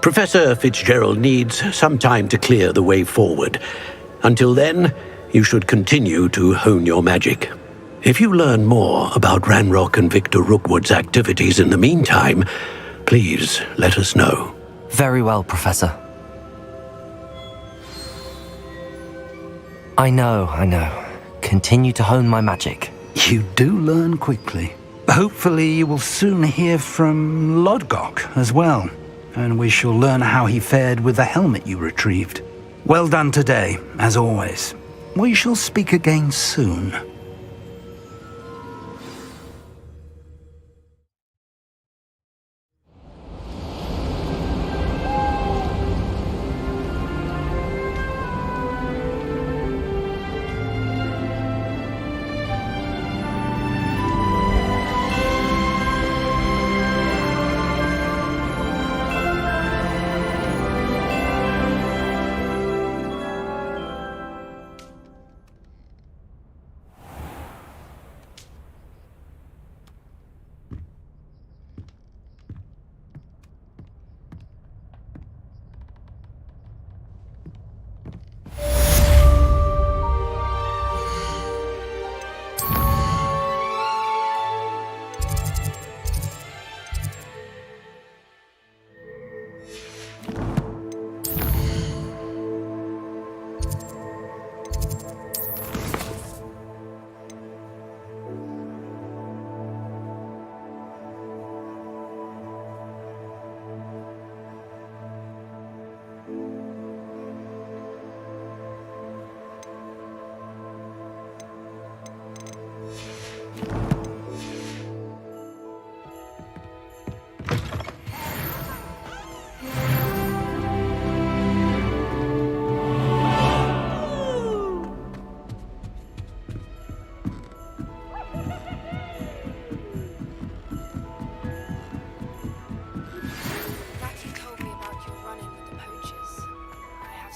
Professor Fitzgerald needs some time to clear the way forward. Until then, you should continue to hone your magic. If you learn more about Ranrock and Victor Rookwood's activities in the meantime, please let us know. Very well, Professor. I know. Continue to hone my magic. You do learn quickly. Hopefully you will soon hear from Lodgok as well, and we shall learn how he fared with the helmet you retrieved. Well done today, as always. We shall speak again soon.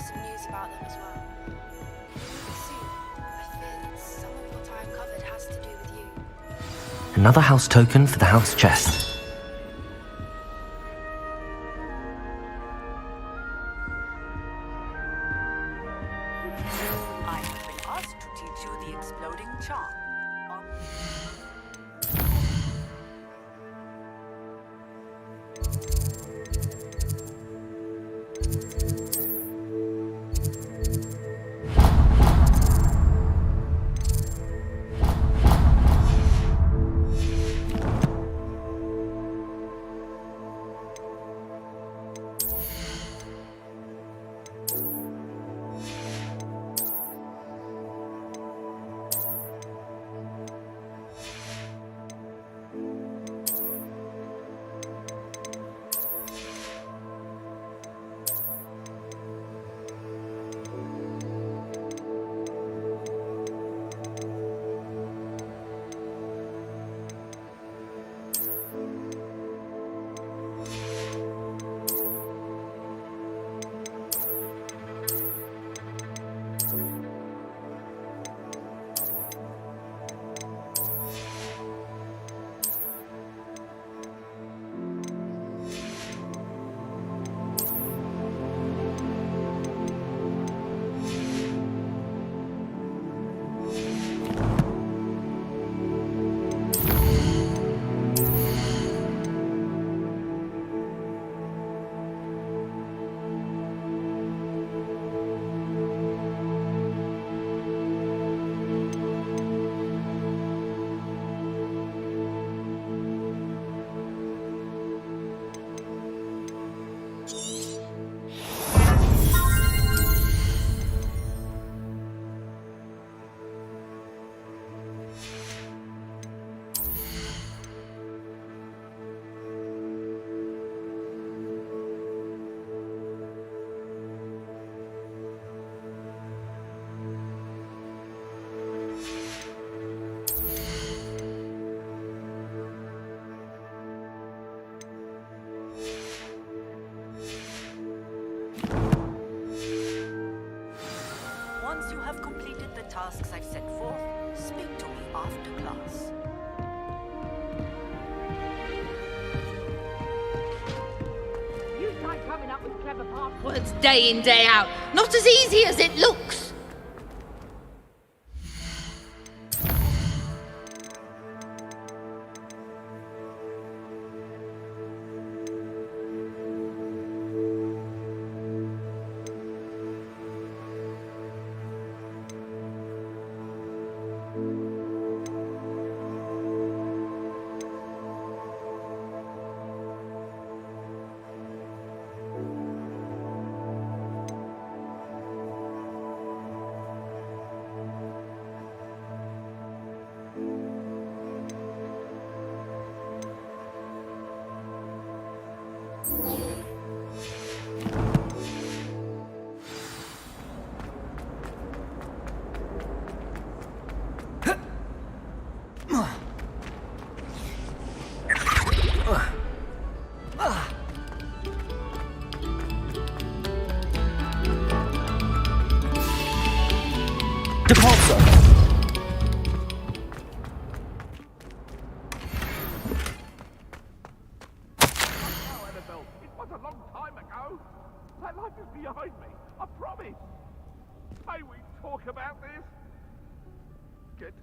some news about them as well. Soon, I fear that some of what I uncovered has to do with you. Another house token for the house chest. I have been asked to teach you the exploding charm. Once you have completed the tasks I've set forth, speak to me after class. You start coming up with clever passwords day in, day out. Not as easy as it looks.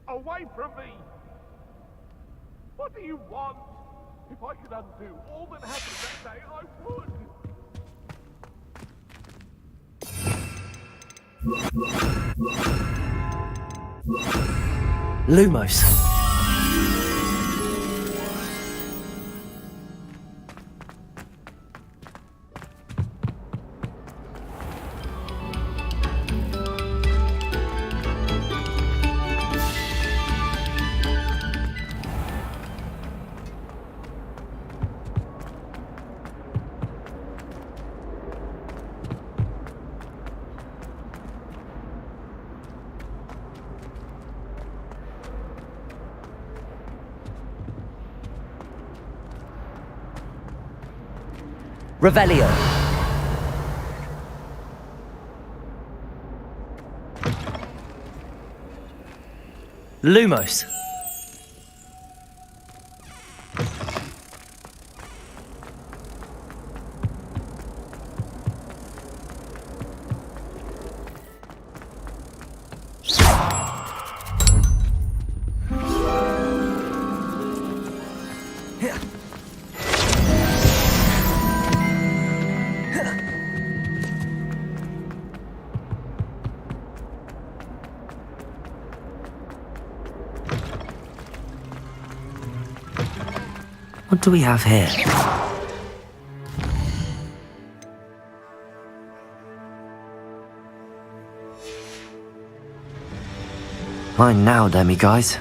Away from me! What do you want? If I could undo all that happened that day, I would! Lumos. Revelio. Lumos. What do we have here? Mine now, demi-guys.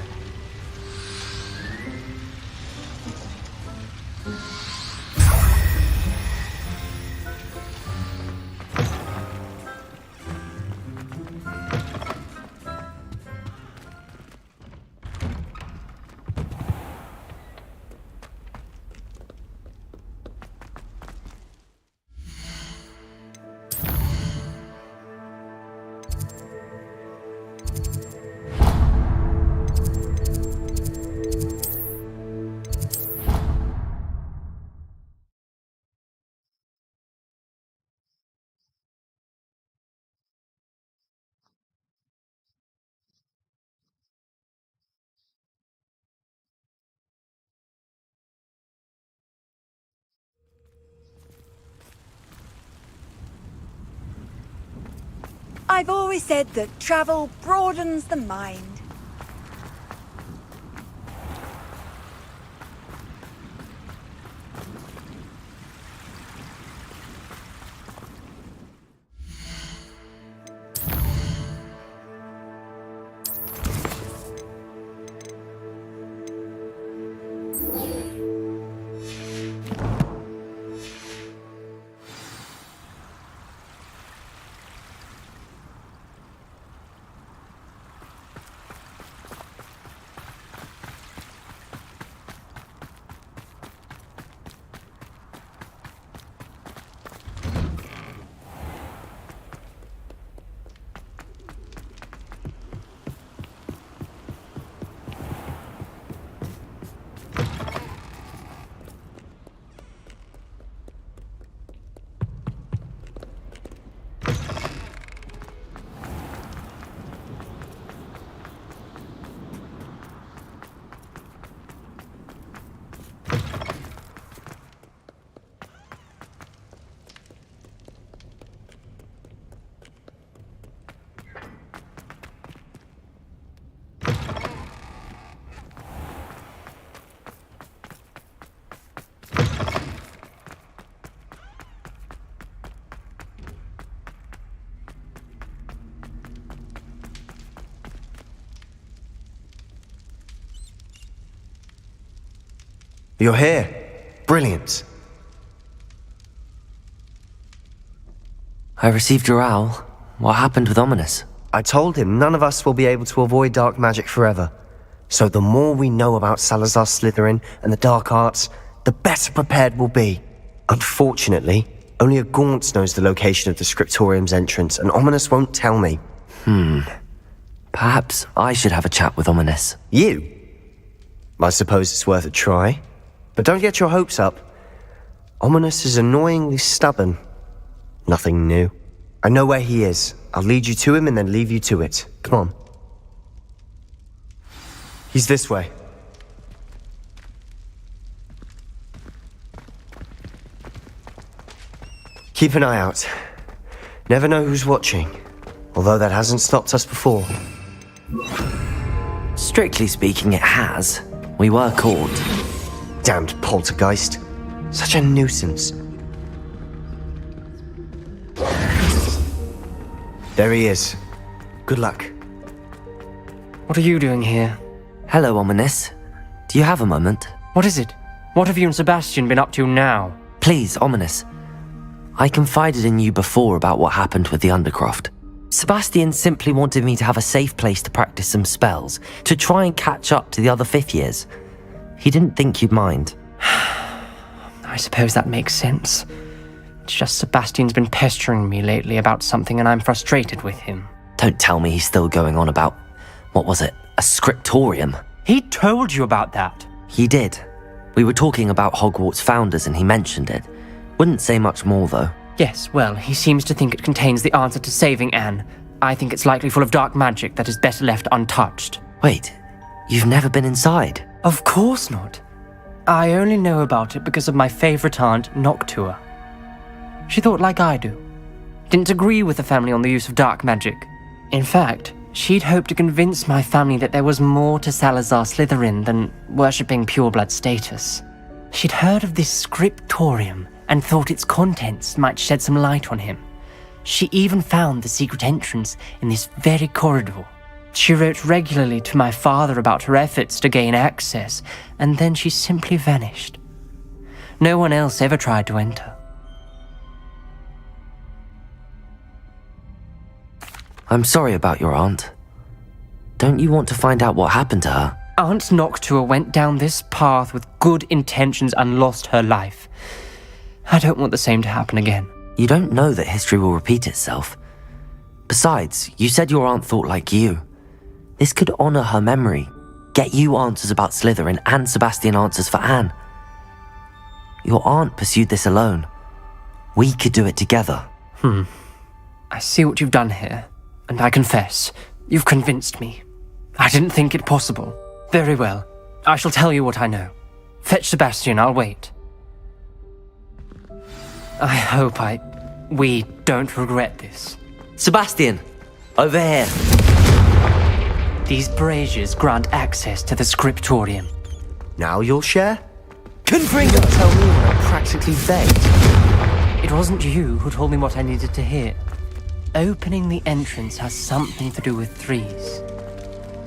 I've always said that travel broadens the mind. You're here. Brilliant. I received your owl. What happened with Ominous? I told him none of us will be able to avoid dark magic forever. So the more we know about Salazar Slytherin and the dark arts, the better prepared we'll be. Unfortunately, only a Gaunt's knows the location of the Scriptorium's entrance, and Ominous won't tell me. Perhaps I should have a chat with Ominous. You? I suppose it's worth a try. But don't get your hopes up. Ominous is annoyingly stubborn. Nothing new. I know where he is. I'll lead you to him and then leave you to it. Come on. He's this way. Keep an eye out. Never know who's watching. Although that hasn't stopped us before. Strictly speaking, it has. We were caught. Damned poltergeist. Such a nuisance. There he is. Good luck. What are you doing here? Hello, Ominous. Do you have a moment? What is it? What have you and Sebastian been up to now? Please, Ominous. I confided in you before about what happened with the Undercroft. Sebastian simply wanted me to have a safe place to practice some spells, to try and catch up to the other fifth years. He didn't think you'd mind. I suppose that makes sense. It's just Sebastian's been pestering me lately about something and I'm frustrated with him. Don't tell me he's still going on about, what was it, A scriptorium? He told you about that. He did. We were talking about Hogwarts founders and he mentioned it. Wouldn't say much more, though. Yes, well, he seems to think it contains the answer to saving Anne. I think it's likely full of dark magic that is better left untouched. Wait, you've never been inside? Of course not. I only know about it because of my favorite aunt, Noctua. She thought like I do. Didn't agree with the family on the use of dark magic. In fact, she'd hoped to convince my family that there was more to Salazar Slytherin than worshipping pureblood status. She'd heard of this scriptorium and thought its contents might shed some light on him. She even found the secret entrance in this very corridor. She wrote regularly to my father about her efforts to gain access, and then she simply vanished. No one else ever tried to enter. I'm sorry about your aunt. Don't you want to find out what happened to her? Aunt Noctua went down this path with good intentions and lost her life. I don't want the same to happen again. You don't know that history will repeat itself. Besides, you said your aunt thought like you. This could honor her memory, get you answers about Slytherin and Sebastian answers for Anne. Your aunt pursued this alone. We could do it together. I see what you've done here, and I confess, you've convinced me. I didn't think it possible. Very well, I shall tell you what I know. Fetch Sebastian, I'll wait. I hope we don't regret this. Sebastian, over here. These braziers grant access to the scriptorium. Now you'll share? Confringo! Tell me what I practically begged. It wasn't you who told me what I needed to hear. Opening the entrance has something to do with threes.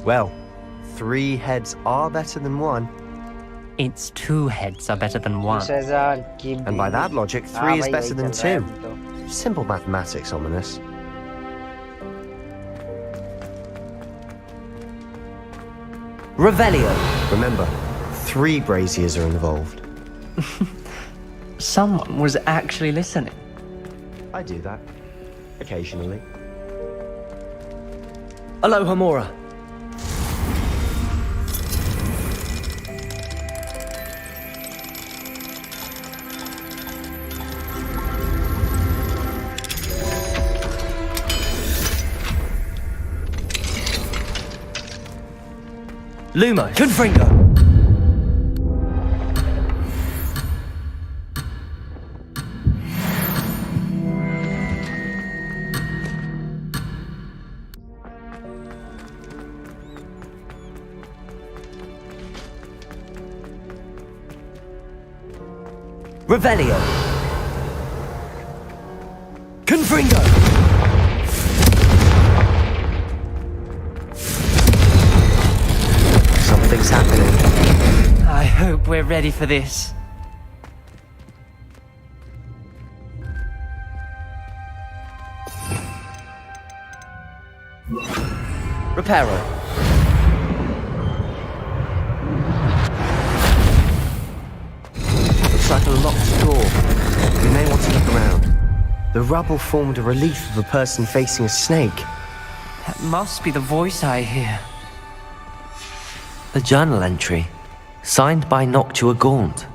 Well, 3 heads are better than 1. It's 2 heads are better than 1. And by that logic, 3 is better than 2. Simple mathematics, ominous. Revelio. Remember, 3 braziers are involved. Someone was actually listening. I do that. Occasionally. Aloha Mora. Lumo. Confringo. Revelio. Confringo. Something's happening. I hope we're ready for this. Reparo. Looks like a locked door. We may want to look around. The rubble formed a relief of a person facing a snake. That must be the voice I hear. A journal entry, signed by Noctua Gaunt.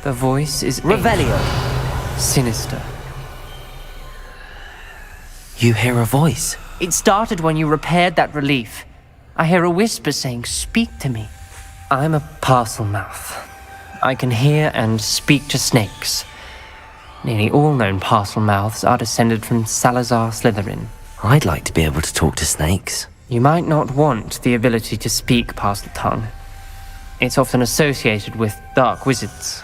The voice is Revelio. Sinister. You hear a voice. It started when you repaired that relief. I hear a whisper saying, "Speak to me." I'm a parcel mouth. I can hear and speak to snakes. Nearly all known parcel mouths are descended from Salazar Slytherin. I'd like to be able to talk to snakes. You might not want the ability to speak parcel tongue. It's often associated with dark wizards.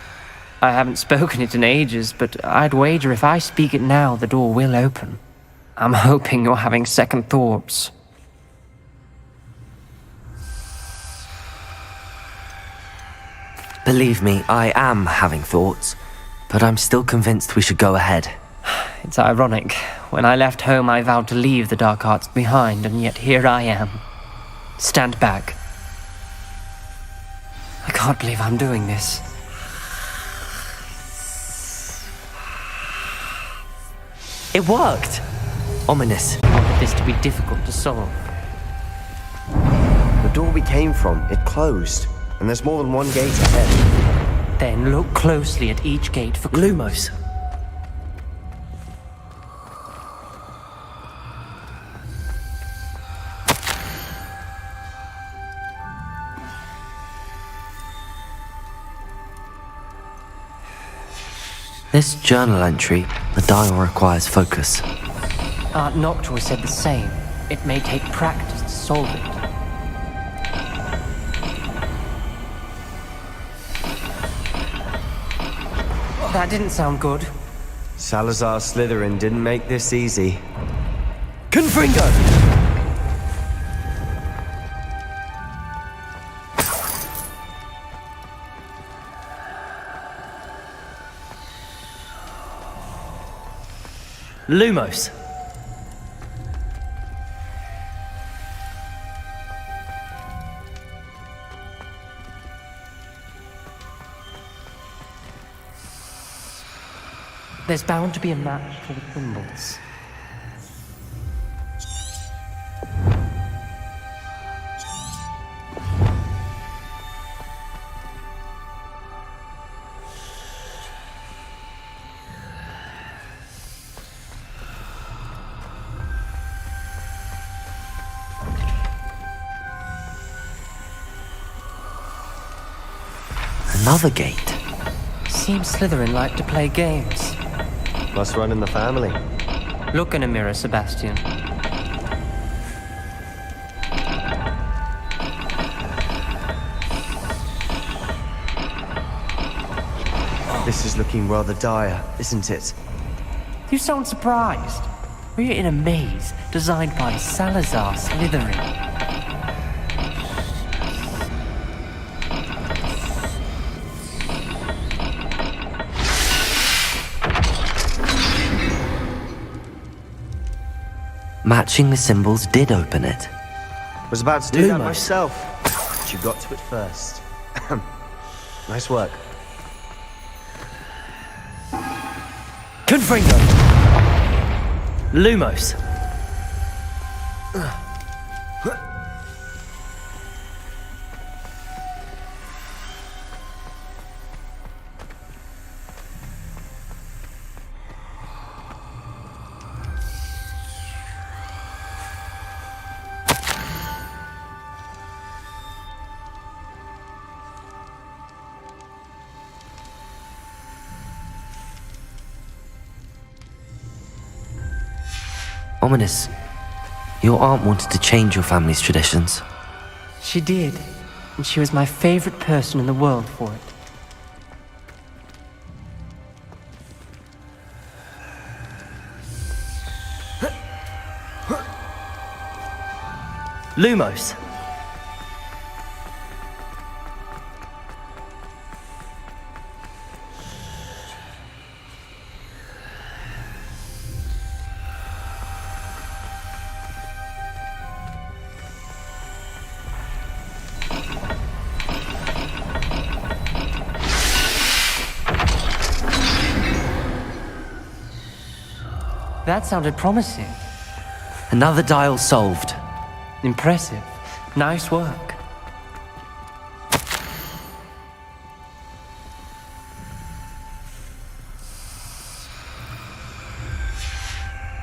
I haven't spoken it in ages, but I'd wager if I speak it now, the door will open. I'm hoping you're having second thoughts. Believe me, I am having thoughts, but I'm still convinced we should go ahead. It's ironic. When I left home, I vowed to leave the dark arts behind, and yet here I am. Stand back. I can't believe I'm doing this. It worked! Ominous. I wanted this to be difficult to solve. The door we came from, it closed. And there's more than one gate ahead. Then look closely at each gate for Lumos. This journal entry, the dial requires focus. Aunt Noctua said the same. It may take practice to solve it. That didn't sound good. Salazar Slytherin didn't make this easy. Confringo! Lumos. There's bound to be a match for the symbols. Another gate. Seems Slytherin like to play games. Must run in the family. Look in a mirror, Sebastian. This is looking rather dire, isn't it? You sound surprised. We're in a maze designed by Salazar Slytherin. Matching the symbols did open it. Was about to do that Lumos. myself, but you got to it first. Nice work. Confringo! Lumos. Ominous. Your aunt wanted to change your family's traditions. She did, and she was my favorite person in the world for it. Lumos. That sounded promising. Another dial solved. Impressive. Nice work.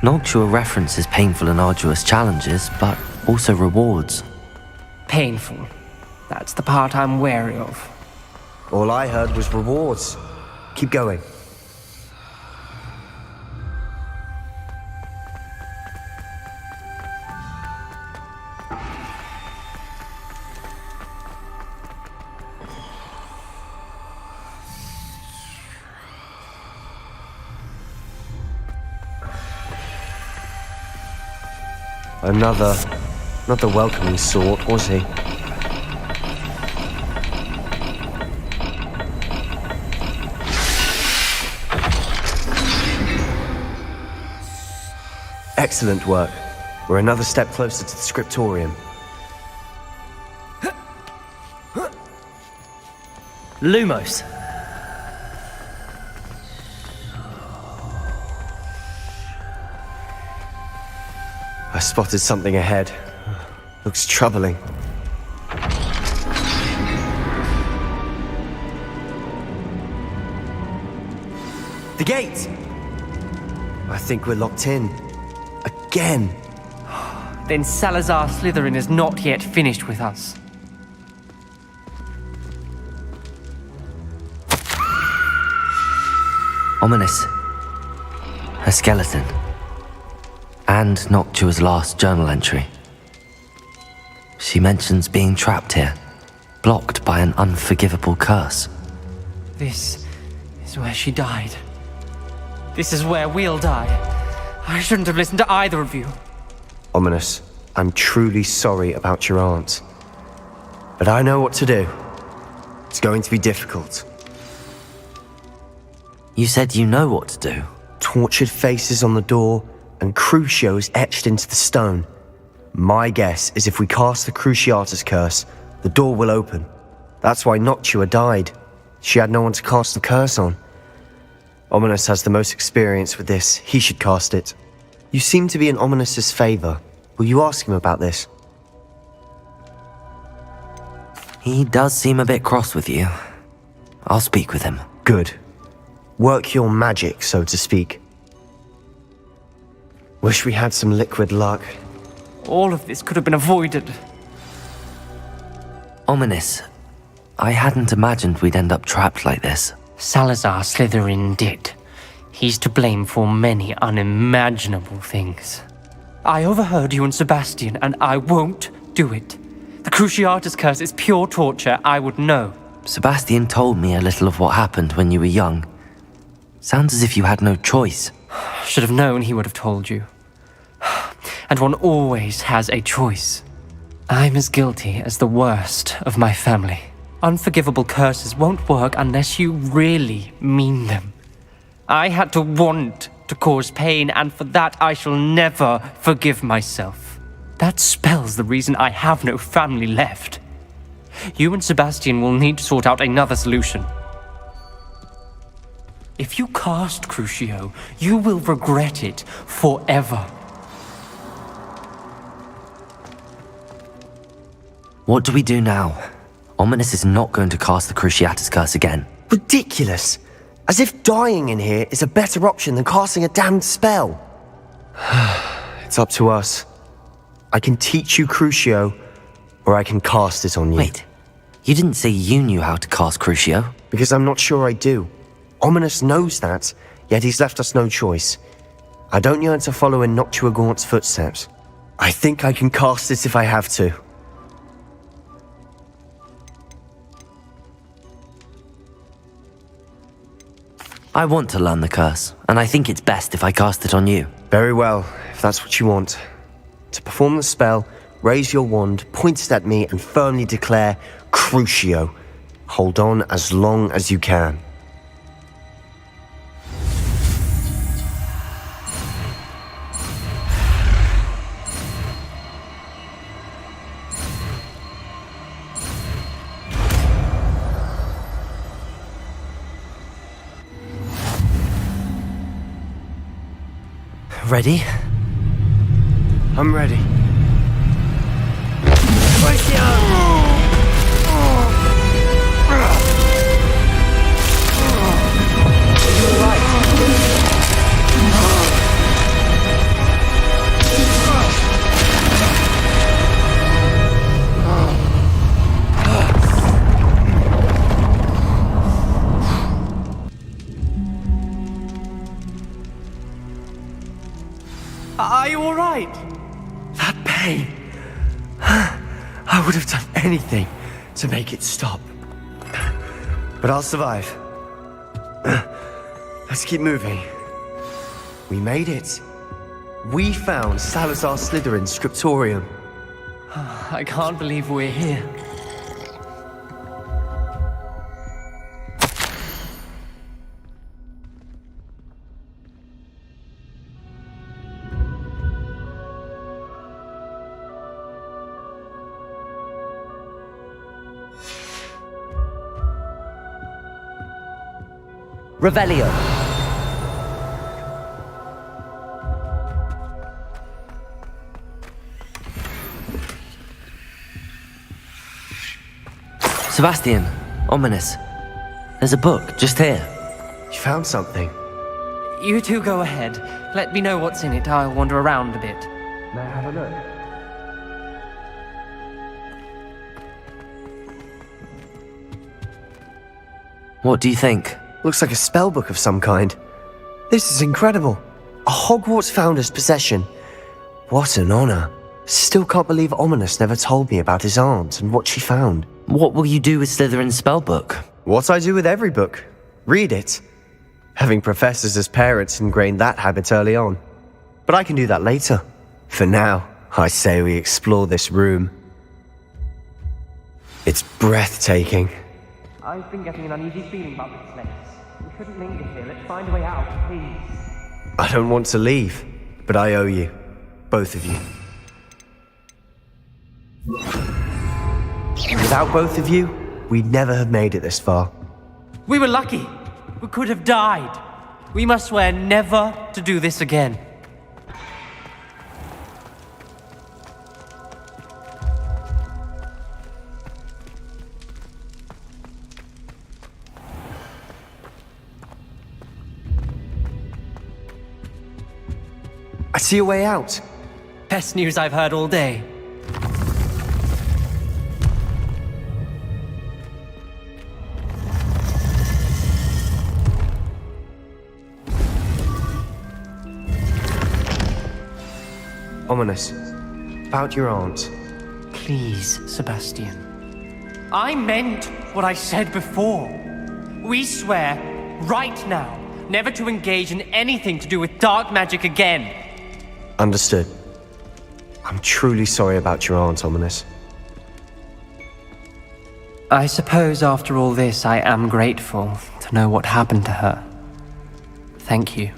Noctua references painful and arduous challenges, but also rewards. Painful. That's the part I'm wary of. All I heard was rewards. Keep going. Another, not the welcoming sort, was he? Excellent work. We're another step closer to the scriptorium. Lumos. I spotted something ahead. Looks troubling. The gate! I think we're locked in. Again. Then Salazar Slytherin is not yet finished with us. Ominous. A skeleton. And Noctua's last journal entry. She mentions being trapped here, blocked by an unforgivable curse. This is where she died. This is where we'll die. I shouldn't have listened to either of you. Ominous, I'm truly sorry about your aunt. But I know what to do. It's going to be difficult. You said you know what to do. Tortured faces on the door, and Crucio is etched into the stone. My guess is if we cast the Cruciatus curse, the door will open. That's why Noctua died. She had no one to cast the curse on. Ominous has the most experience with this. He should cast it. You seem to be in Ominous's favor. Will you ask him about this? He does seem a bit cross with you. I'll speak with him. Good. Work your magic, so to speak. Wish we had some liquid luck. All of this could have been avoided. Ominous. I hadn't imagined we'd end up trapped like this. Salazar Slytherin did. He's to blame for many unimaginable things. I overheard you and Sebastian, and I won't do it. The Cruciatus curse is pure torture, I would know. Sebastian told me a little of what happened when you were young. Sounds as if you had no choice. Should have known he would have told you. And one always has a choice. I'm as guilty as the worst of my family. Unforgivable curses won't work unless you really mean them. I had to want to cause pain, and for that I shall never forgive myself. That spells the reason I have no family left. You and Sebastian will need to sort out another solution. If you cast Crucio, you will regret it forever. What do we do now? Ominous is not going to cast the Cruciatus curse again. Ridiculous! As if dying in here is a better option than casting a damned spell. It's up to us. I can teach you Crucio, or I can cast it on you. Wait, you didn't say you knew how to cast Crucio? Because I'm not sure I do. Ominous knows that, yet he's left us no choice. I don't yearn to follow in Noctua Gaunt's footsteps. I think I can cast it if I have to. I want to learn the curse, and I think it's best if I cast it on you. Very well, if that's what you want. To perform the spell, raise your wand, point it at me, and firmly declare, Crucio. Hold on as long as you can. Ready? I'm ready. Are you all right? That pain. I would have done anything to make it stop. But I'll survive. Let's keep moving. We made it. We found Salazar Slytherin's scriptorium. I can't believe we're here. Revelio. Sebastian, ominous. There's a book just here. You found something? You two go ahead. Let me know what's in it. I'll wander around a bit. May I have a look? What do you think? Looks like a spellbook of some kind. This is incredible. A Hogwarts founder's possession. What an honor. Still can't believe Ominous never told me about his aunt and what she found. What will you do with Slytherin's spellbook? What I do with every book. Read it. Having professors as parents ingrained that habit early on. But I can do that later. For now, I say we explore this room. It's breathtaking. I've been getting an uneasy feeling about this place. We shouldn't linger here. Let's find a way out, please. I don't want to leave, but I owe you. Both of you. Without both of you, we'd never have made it this far. We were lucky. We could have died. We must swear never to do this again. I see a way out. Best news I've heard all day. Ominous. About your aunt. Please, Sebastian. I meant what I said before. We swear, right now, never to engage in anything to do with dark magic again. Understood. I'm truly sorry about your aunt, Ominous. I suppose after all this, I am grateful to know what happened to her. Thank you.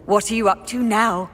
What are you up to now?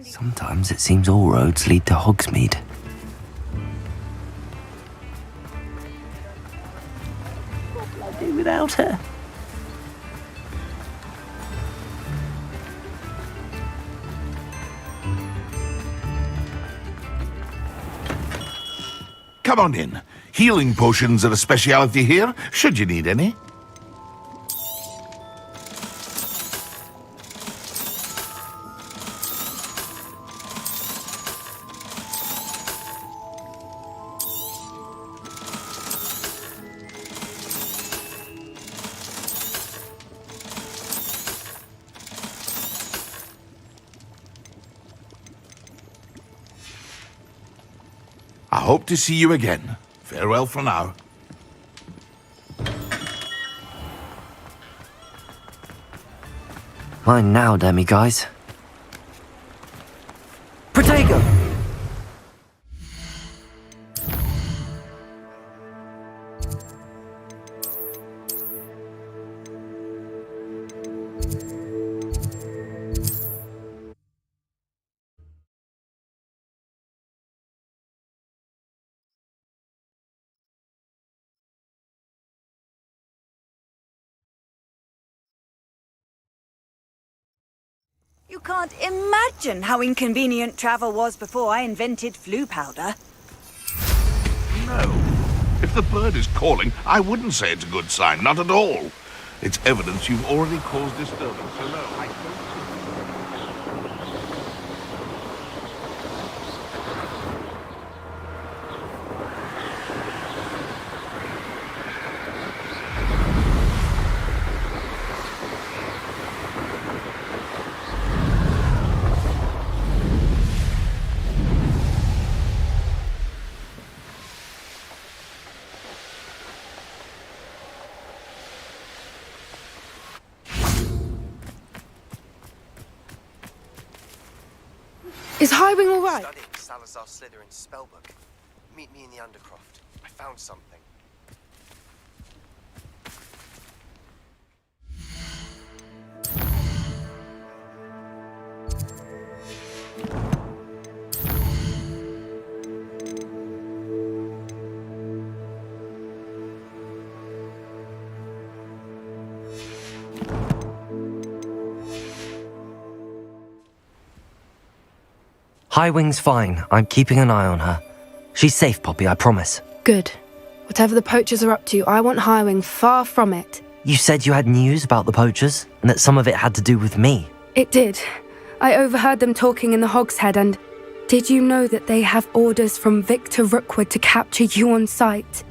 Sometimes it seems all roads lead to Hogsmeade. What will I do without her? Come on in. Healing potions are a speciality here, should you need any. hope to see you again. Farewell for now. Mine now, demiguise. Protego! You can't imagine how inconvenient travel was before I invented flu powder. No. If the bird is calling, I wouldn't say it's a good sign, not at all. It's evidence you've already caused disturbance, so no, I don't... Is Highwing all right? Studying Salazar Slytherin's spellbook. Meet me in the Undercroft. I found something. Highwing's fine. I'm keeping an eye on her. She's safe, Poppy, I promise. Good. Whatever the poachers are up to, I want Highwing far from it. You said you had news about the poachers, and that some of it had to do with me. It did. I overheard them talking in the Hogshead, and did you know that they have orders from Victor Rookwood to capture you on sight?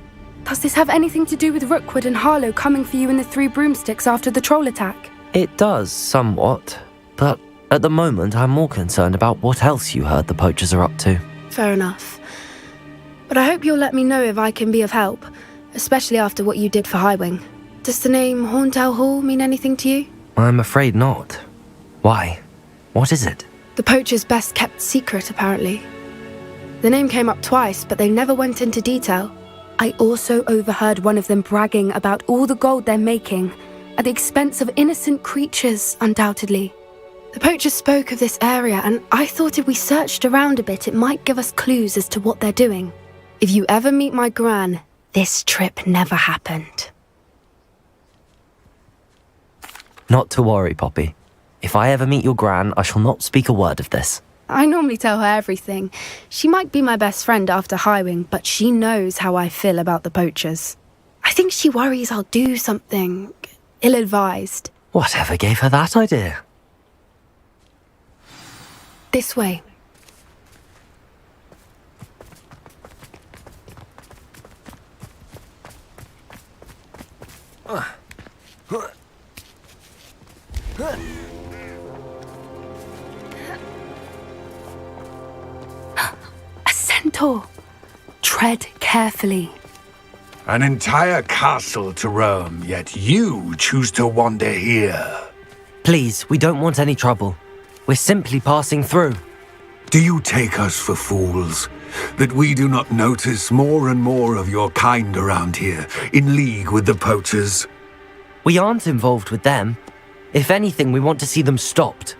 Does this have anything to do with Rookwood and Harlow coming for you in the Three Broomsticks after the troll attack? It does, somewhat. But at the moment, I'm more concerned about what else you heard the poachers are up to. Fair enough. But I hope you'll let me know if I can be of help, especially after what you did for Highwing. Does the name Horntail Hall mean anything to you? I'm afraid not. Why? What is it? The poachers' best kept secret, apparently. The name came up twice, but they never went into detail. I also overheard one of them bragging about all the gold they're making, at the expense of innocent creatures, undoubtedly. The poachers spoke of this area, and I thought if we searched around a bit, it might give us clues as to what they're doing. If you ever meet my gran, this trip never happened. Not to worry, Poppy. If I ever meet your gran, I shall not speak a word of this. I normally tell her everything. She might be my best friend after Highwing, but she knows how I feel about the poachers. I think she worries I'll do something ill-advised. Whatever gave her that idea? This way. A centaur. Tread carefully. An entire castle to roam, yet you choose to wander here. Please, we don't want any trouble. We're simply passing through. Do you take us for fools? That we do not notice more and more of your kind around here, in league with the poachers? We aren't involved with them. If anything, we want to see them stopped.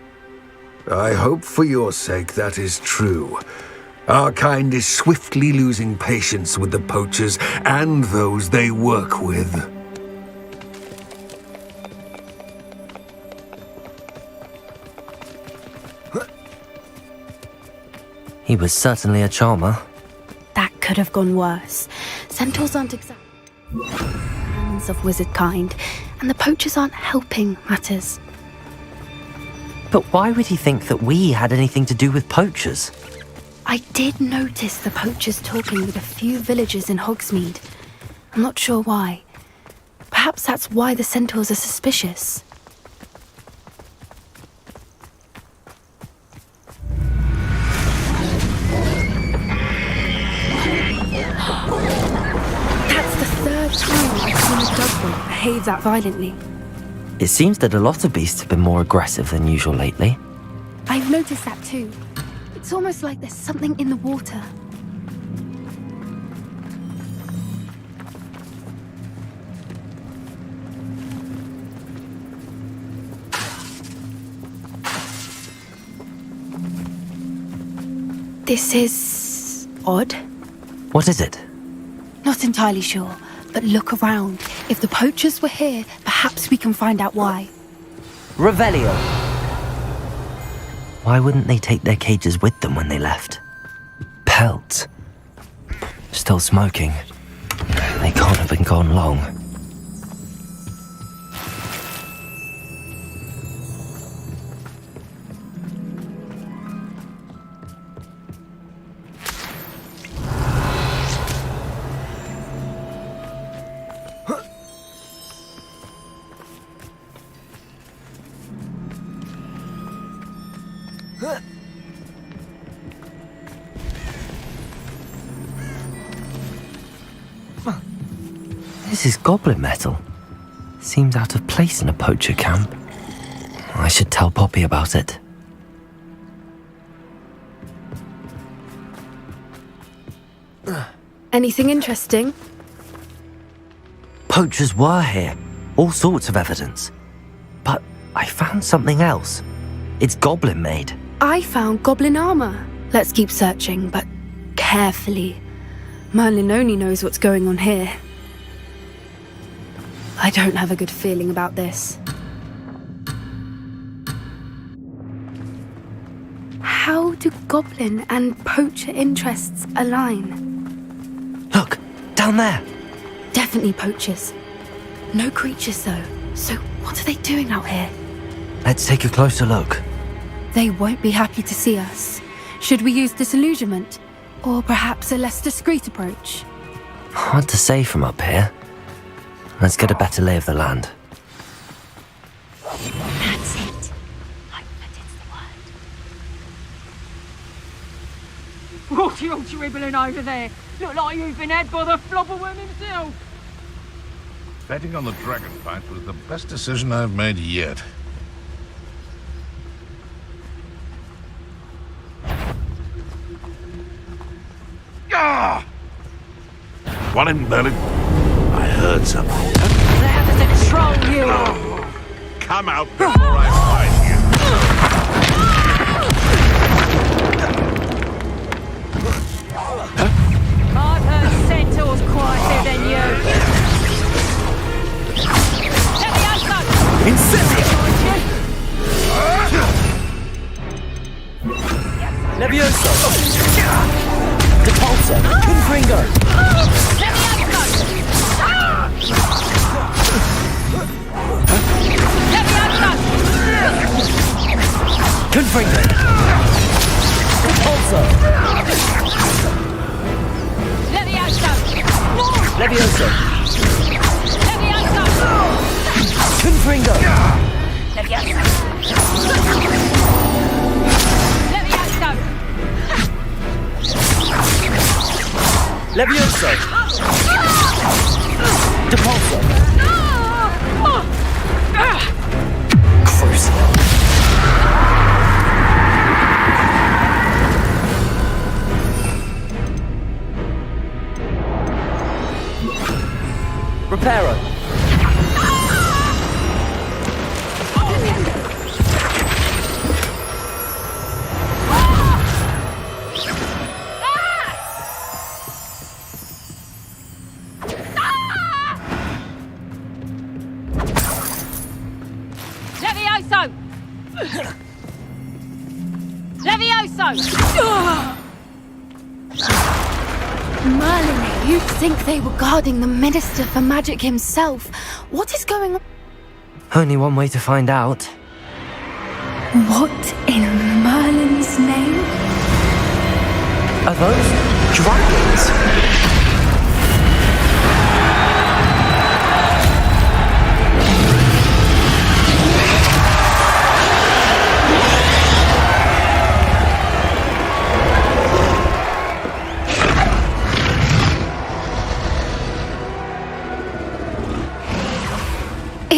I hope for your sake that is true. Our kind is swiftly losing patience with the poachers and those they work with. He was certainly a charmer. That could have gone worse. Centaurs aren't exactly hands of wizard kind, and the poachers aren't helping matters. But why would he think that we had anything to do with poachers? I did notice the poachers talking with a few villagers in Hogsmeade. I'm not sure why. Perhaps that's why the centaurs are suspicious. behave that violently. It seems that a lot of beasts have been more aggressive than usual lately. I've noticed that too. It's almost like there's something in the water. This is odd. What is it? Not entirely sure, but look around. If the poachers were here, perhaps we can find out why. Revelio. Why wouldn't they take their cages with them when they left? Pelts. Still smoking. They can't have been gone long. This is goblin metal. Seems out of place in a poacher camp. I should tell Poppy about it. Anything interesting? Poachers were here. All sorts of evidence. But I found something else. It's goblin made. I found goblin armor. Let's keep searching, but carefully. Merlin only knows what's going on here. I don't have a good feeling about this. How do goblin and poacher interests align? Look, down there. Definitely poachers. No creatures though. So what are they doing out here? Let's take a closer look. They won't be happy to see us. Should we use disillusionment? Or perhaps a less discreet approach? Hard to say from up here. Let's get a better lay of the land. That's it. What are you all dribbling over there? Look like you've been had by the flobberworm himself. Betting on the dragon fight was the best decision I've made yet. Ah! One in Berlin. I heard something. They have to control you. Come out before I find you. I've heard centaurs quieter than you. Let me have some. Incendio! Levioso! Depulso! Confringo! Let me have some. Let me have some. Confringo! Depulso! Let me have some. Levioso! Let me have some. Confringo! Let me have some. Let me have some. Levioso! Depulso! Crucible! Reparo! Levioso! Levioso! Merlin, you'd think they were guarding the Minister for Magic himself. What is going on? Only one way to find out. What in Merlin's name? Are those dragons?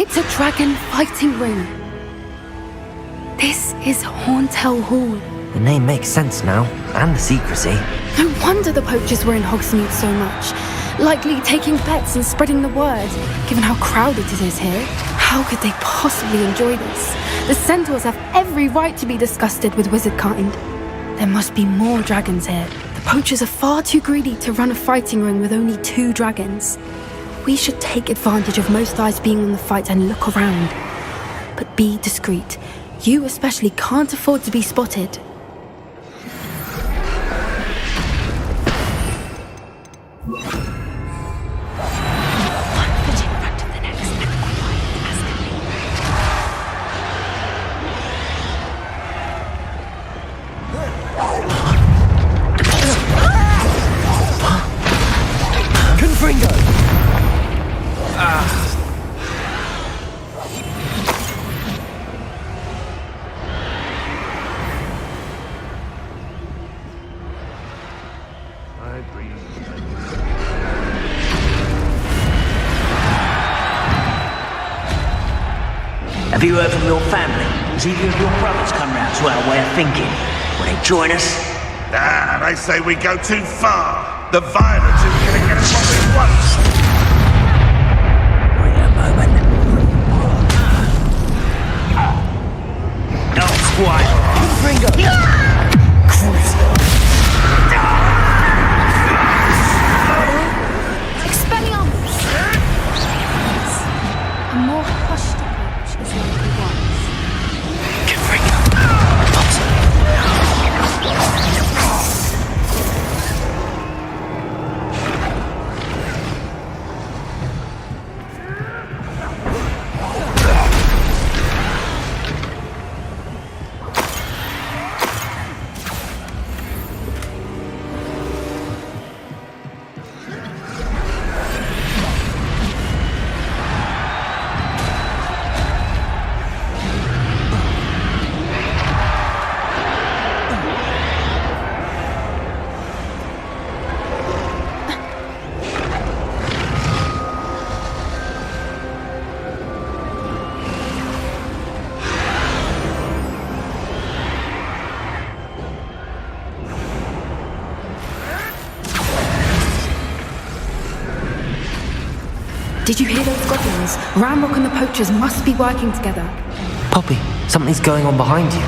It's a dragon fighting ring. This is Horntail Hall. The name makes sense now, and the secrecy. No wonder the poachers were in Hogsmeade so much. Likely taking bets and spreading the word, given how crowded it is here. How could they possibly enjoy this? The centaurs have every right to be disgusted with wizard kind. There must be more dragons here. The poachers are far too greedy to run a fighting ring with only 2 dragons. We should take advantage of most eyes being on the fight and look around. But be discreet. You especially can't afford to be spotted. Have you heard from your family? Has either of your brothers come round to our way of thinking? Will they join us? Ah, they say we go too far. The violence is going to get us what we want. Wait a moment. No, Squire. Ringo! Expelliarmus! A more hushed approach is likely wise. Did you hear those goblins? Ramrock and the poachers must be working together. Poppy, something's going on behind you.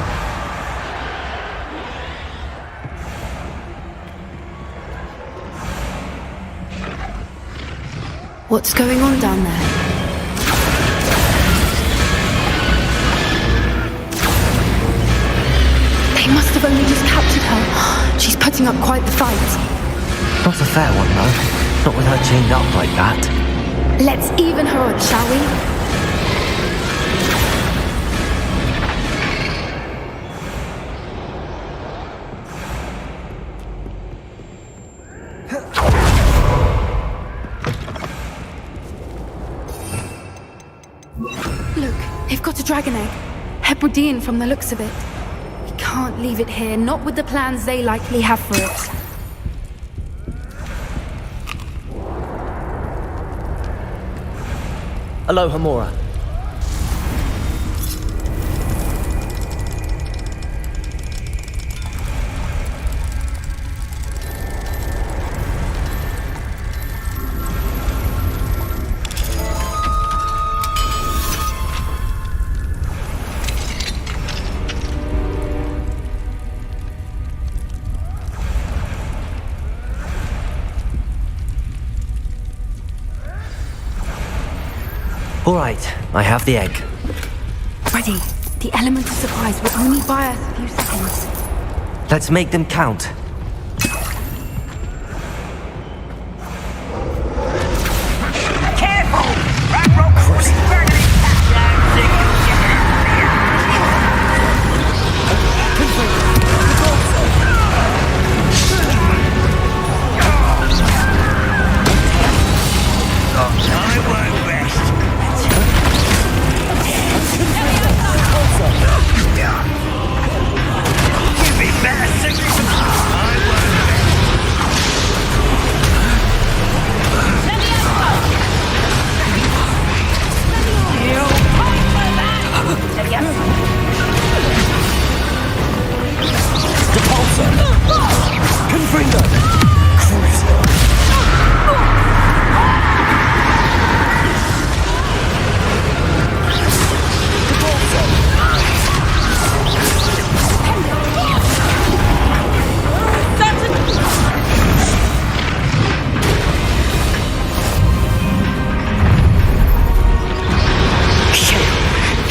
What's going on down there? They must have only just captured her. She's putting up quite the fight. Not a fair one, though. Not with her chained up like that. Let's even her odds, shall we? Look, they've got a dragon egg. Hebridean from the looks of it. We can't leave it here, not with the plans they likely have for it. Hello, Hamura. All right, I have the egg. Ready. The element of surprise will only buy us a few seconds. Let's make them count. Careful! Ramrock will be burning. I won't rest. Give me better signals.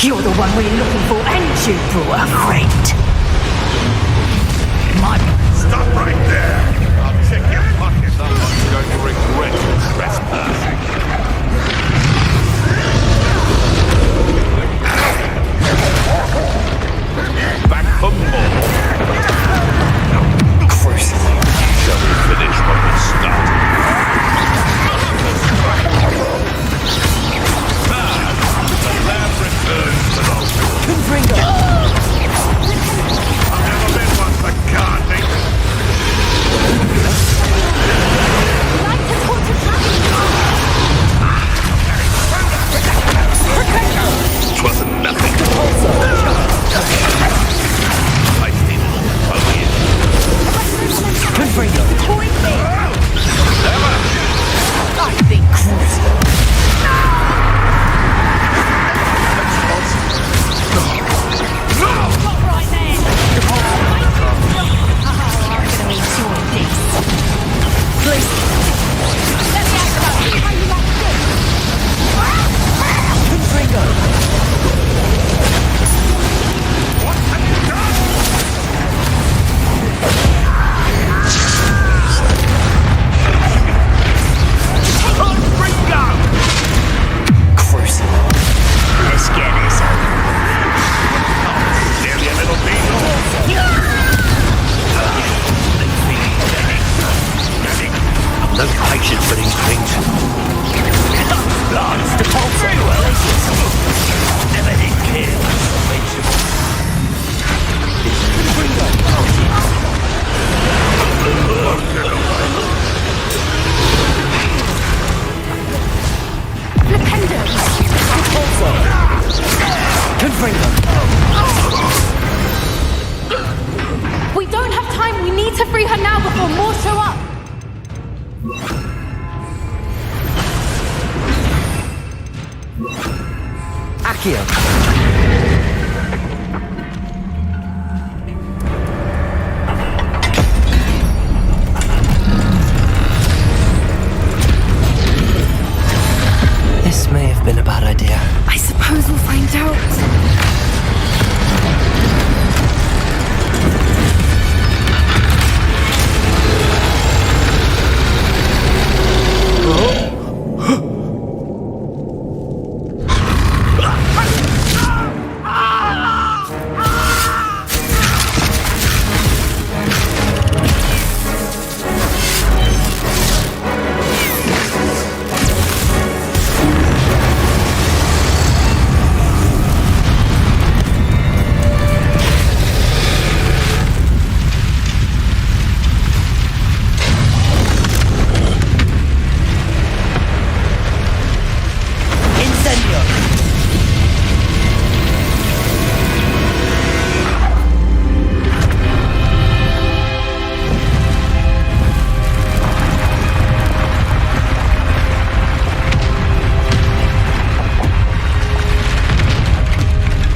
You're the one we're looking for, ain't you, brought a friend? Stop right there! I'll check your pockets. Someone's going to regret trespassing. Back for more. Crucible. Shall we finish what we started? Now, the lab returns to those. I've never been one for gardening. It wasn't nothing. I did it. Oh, yeah. Confringo. Never. I think crucible. Stop right there. Oh, I'm gonna enjoy this. Please. Let me ask you how you like this. Confringo. What have you done? Confringo! Crucible. Let's get this over. Damn you little beetle! I've no patience for these things. Lance, the pulse very well. Never did care much for vegetables. We don't have time. We need to free her now before more show up. Accio. This may have been a bad idea. I suppose we'll find out.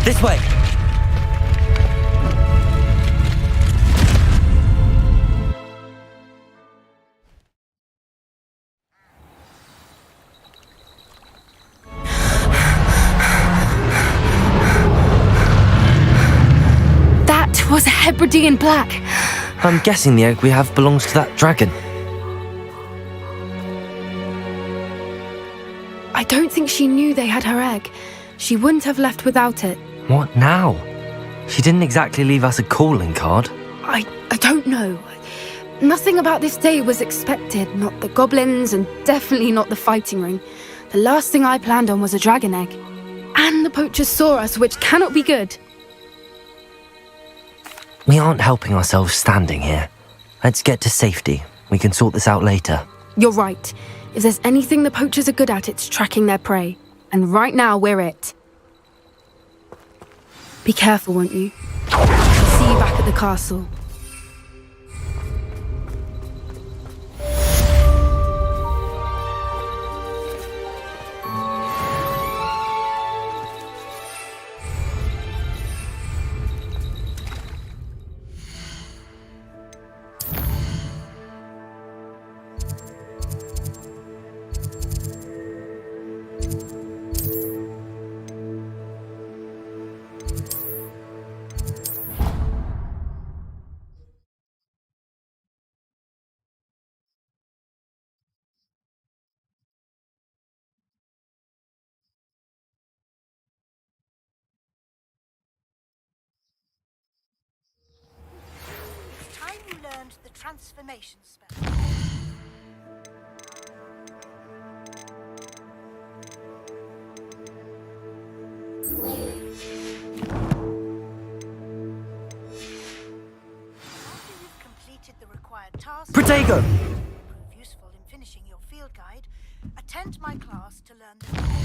This way. That was a Hebridean black. I'm guessing the egg we have belongs to that dragon. I don't think she knew they had her egg. She wouldn't have left without it. What now? She didn't exactly leave us a calling card. I don't know. Nothing about this day was expected. Not the goblins and definitely not the fighting ring. The last thing I planned on was a dragon egg. And the poachers saw us, which cannot be good. We aren't helping ourselves standing here. Let's get to safety. We can sort this out later. You're right. If there's anything the poachers are good at, it's tracking their prey. And right now, we're it. Be careful, won't you? I'll see you back at the castle. learned the transformation spell. After you've completed the required tasks, Protego! prove useful in finishing your field guide, attend my class to learn the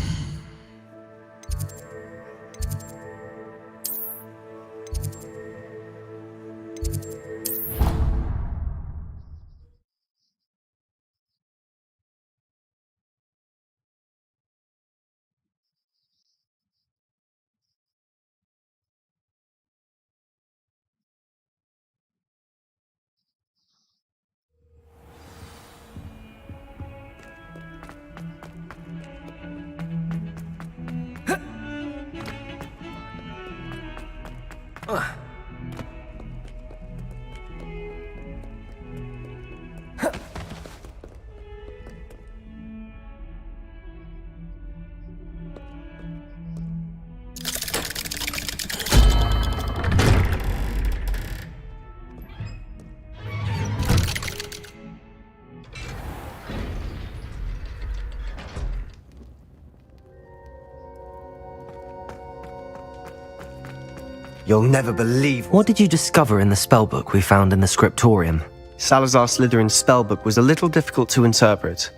You'll never believe... What did you discover in the spellbook we found in the scriptorium? Salazar Slytherin's spellbook was a little difficult to interpret,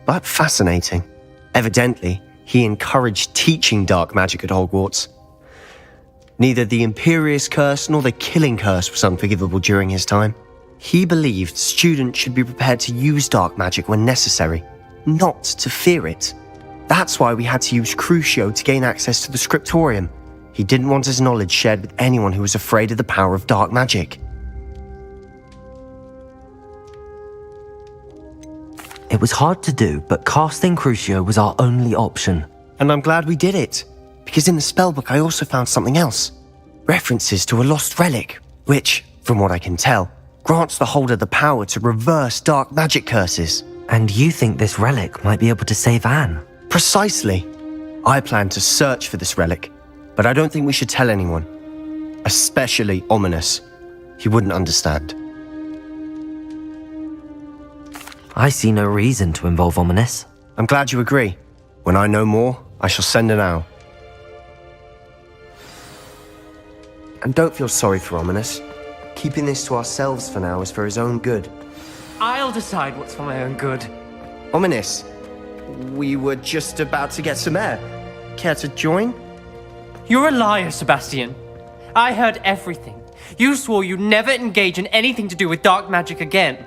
but fascinating. Evidently, he encouraged teaching dark magic at Hogwarts. Neither the Imperious Curse nor the Killing Curse was unforgivable during his time. He believed students should be prepared to use dark magic when necessary, not to fear it. That's why we had to use Crucio to gain access to the scriptorium. He didn't want his knowledge shared with anyone who was afraid of the power of dark magic. It was hard to do, but casting Crucio was our only option. And I'm glad we did it, because in the spellbook I also found something else. References to a lost relic, which, from what I can tell, grants the holder the power to reverse dark magic curses. And you think this relic might be able to save Anne? Precisely. I plan to search for this relic, but I don't think we should tell anyone. Especially Ominous. He wouldn't understand. I see no reason to involve Ominous. I'm glad you agree. When I know more, I shall send an owl. And don't feel sorry for Ominous. Keeping this to ourselves for now is for his own good. I'll decide what's for my own good. Ominous, we were just about to get some air. Care to join? You're a liar, Sebastian. I heard everything. You swore you'd never engage in anything to do with dark magic again.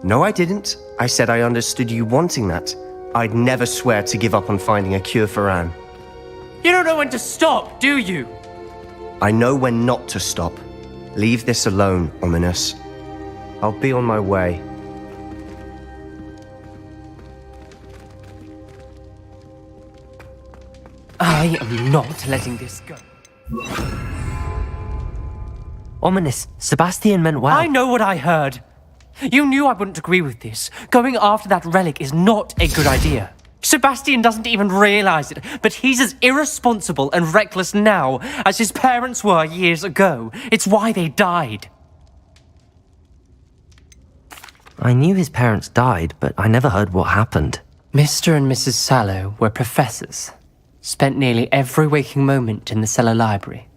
No, I didn't. I said I understood you wanting that. I'd never swear to give up on finding a cure for Anne. You don't know when to stop, do you? I know when not to stop. Leave this alone, Ominous. I'll be on my way. I am not letting this go. Ominous, Sebastian meant well. I know what I heard. You knew I wouldn't agree with this. Going after that relic is not a good idea. Sebastian doesn't even realize it, but he's as irresponsible and reckless now as his parents were years ago. It's why they died. I knew his parents died, but I never heard what happened. Mr. and Mrs. Sallow were professors. Spent nearly every waking moment in the cellar library.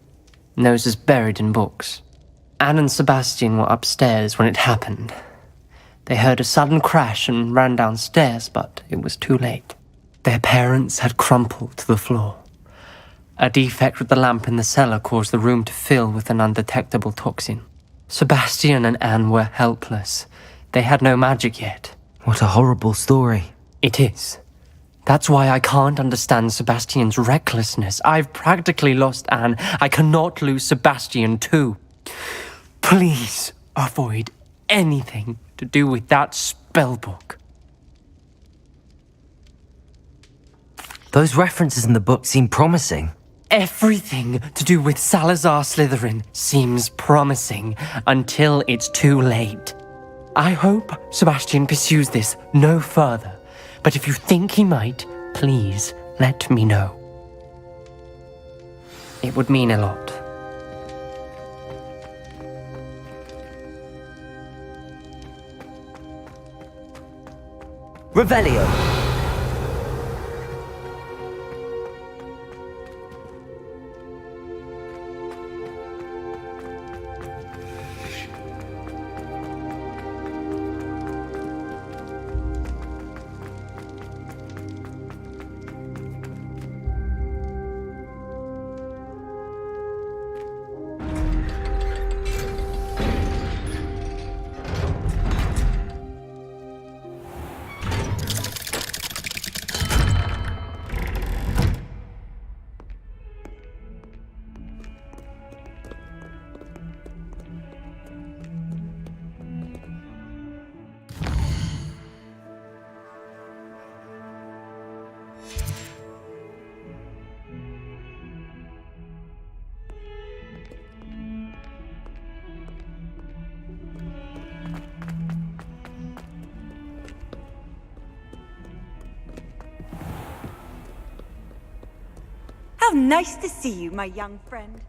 Noses buried in books. Anne and Sebastian were upstairs when it happened. They heard a sudden crash and ran downstairs, but it was too late. Their parents had crumpled to the floor. A defect with the lamp in the cellar caused the room to fill with an undetectable toxin. Sebastian and Anne were helpless. They had no magic yet. What a horrible story. It is. That's why I can't understand Sebastian's recklessness. I've practically lost Anne. I cannot lose Sebastian too. Please avoid anything to do with that spellbook. Those references in the book seem promising. Everything to do with Salazar Slytherin seems promising until it's too late. I hope Sebastian pursues this no further, but if you think he might, please let me know. It would mean a lot. Revelio. How nice to see you, my young friend.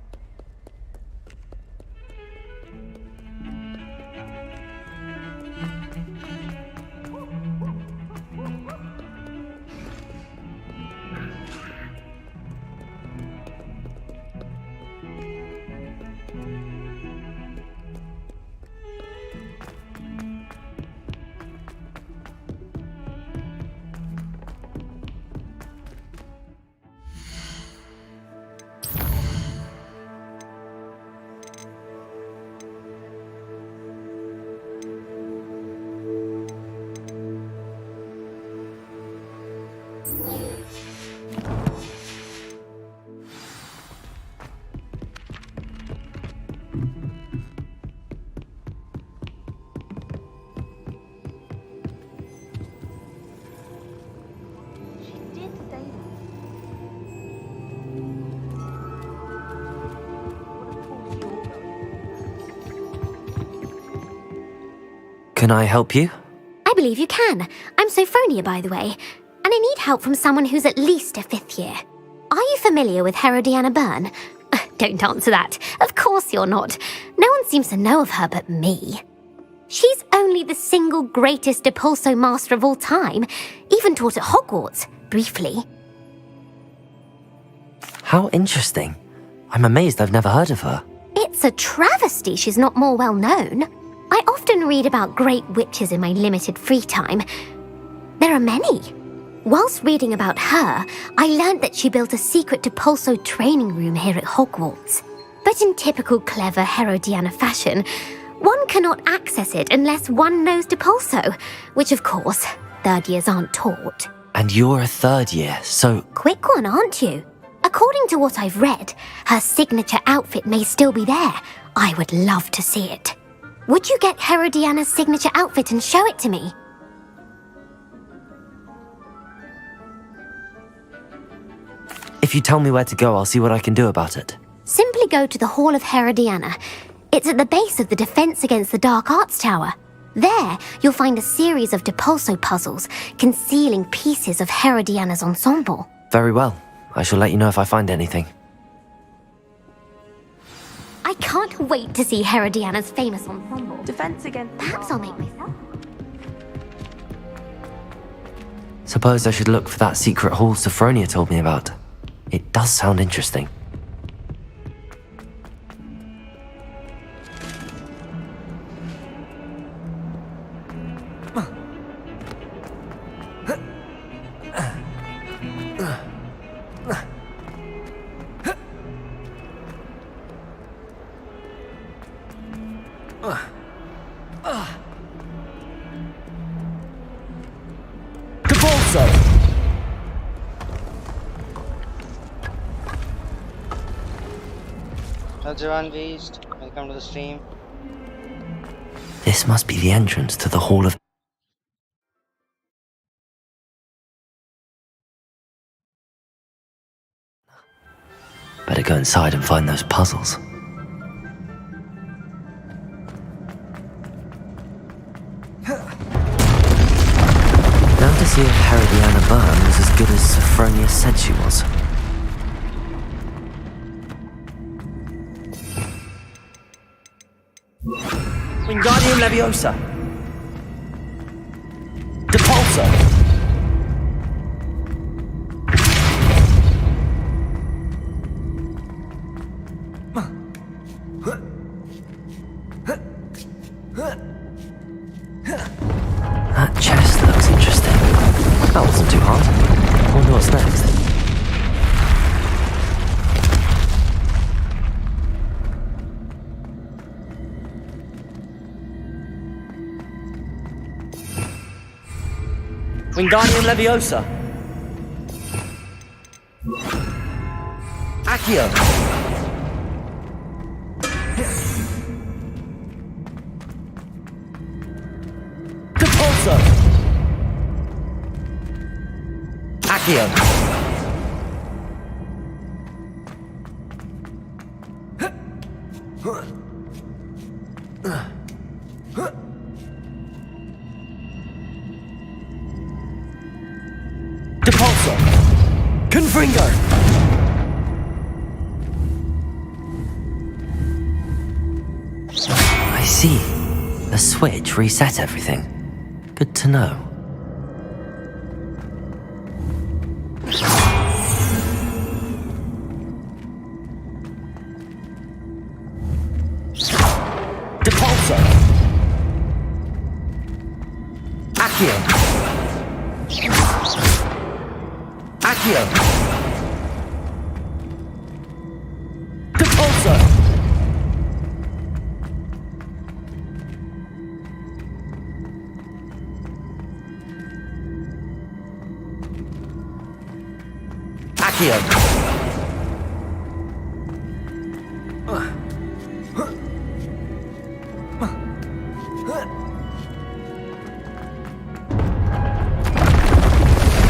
Can I help you? I believe you can. I'm Sophronia, by the way, and I need help from someone who's at least a 5th year. Are you familiar with Herodiana Byrne? Don't answer that. Of course you're not. No one seems to know of her but me. She's only the single greatest Depulso master of all time, even taught at Hogwarts, briefly. How interesting. I'm amazed I've never heard of her. It's a travesty she's not more well known. I often read about great witches in my limited free time. There are many. Whilst reading about her, I learned that she built a secret Depulso training room here at Hogwarts. But in typical clever Herodiana fashion, one cannot access it unless one knows Depulso, which of course, 3rd years aren't taught. And you're a 3rd year, so... Quick one, aren't you? According to what I've read, her signature outfit may still be there. I would love to see it. Would you get Herodiana's signature outfit and show it to me? If you tell me where to go, I'll see what I can do about it. Simply go to the Hall of Herodiana. It's at the base of the Defense Against the Dark Arts Tower. There, you'll find a series of Depulso puzzles concealing pieces of Herodiana's ensemble. Very well. I shall let you know if I find anything. I can't wait to see Herodiana's famous ensemble. Defense against... Perhaps I'll make myself... Suppose I should look for that secret hall Sophronia told me about. It does sound interesting. Hello Javan Beast, welcome to the stream. This must be the entrance to the Hall of... Better go inside and find those puzzles. Now to see if Herodiana Byrne was as good as Sophronia said she was. Wingardium Leviosa! Depulso! wasn't too hard. I wonder what's next. Wingardium Leviosa. Accio. Depulso. Accio. Depulso. Confringo. I see. The switch reset everything. Good to know. Depulso. Accio. Accio. Depulso. Accio.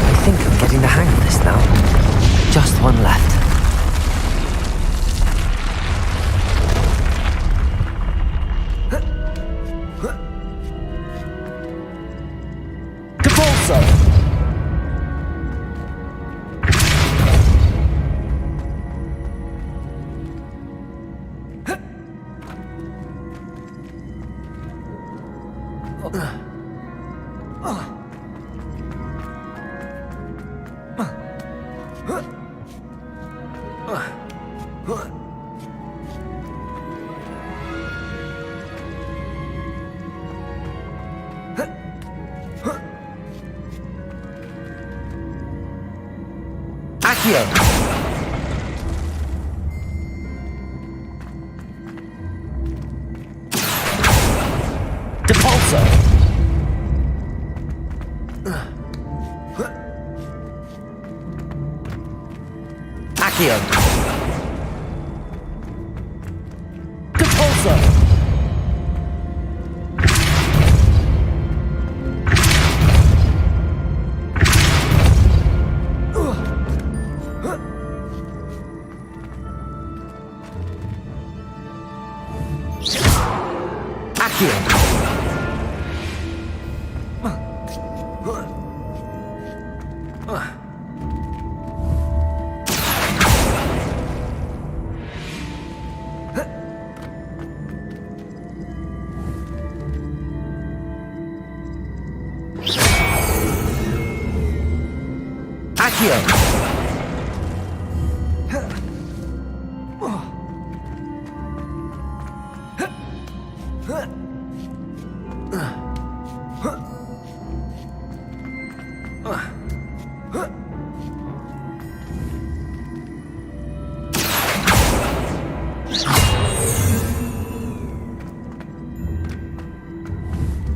I think I'm getting the hang of this now. Just one left. Depulso. Accio. Depulso. Accio. Depulso. Accio. Accio.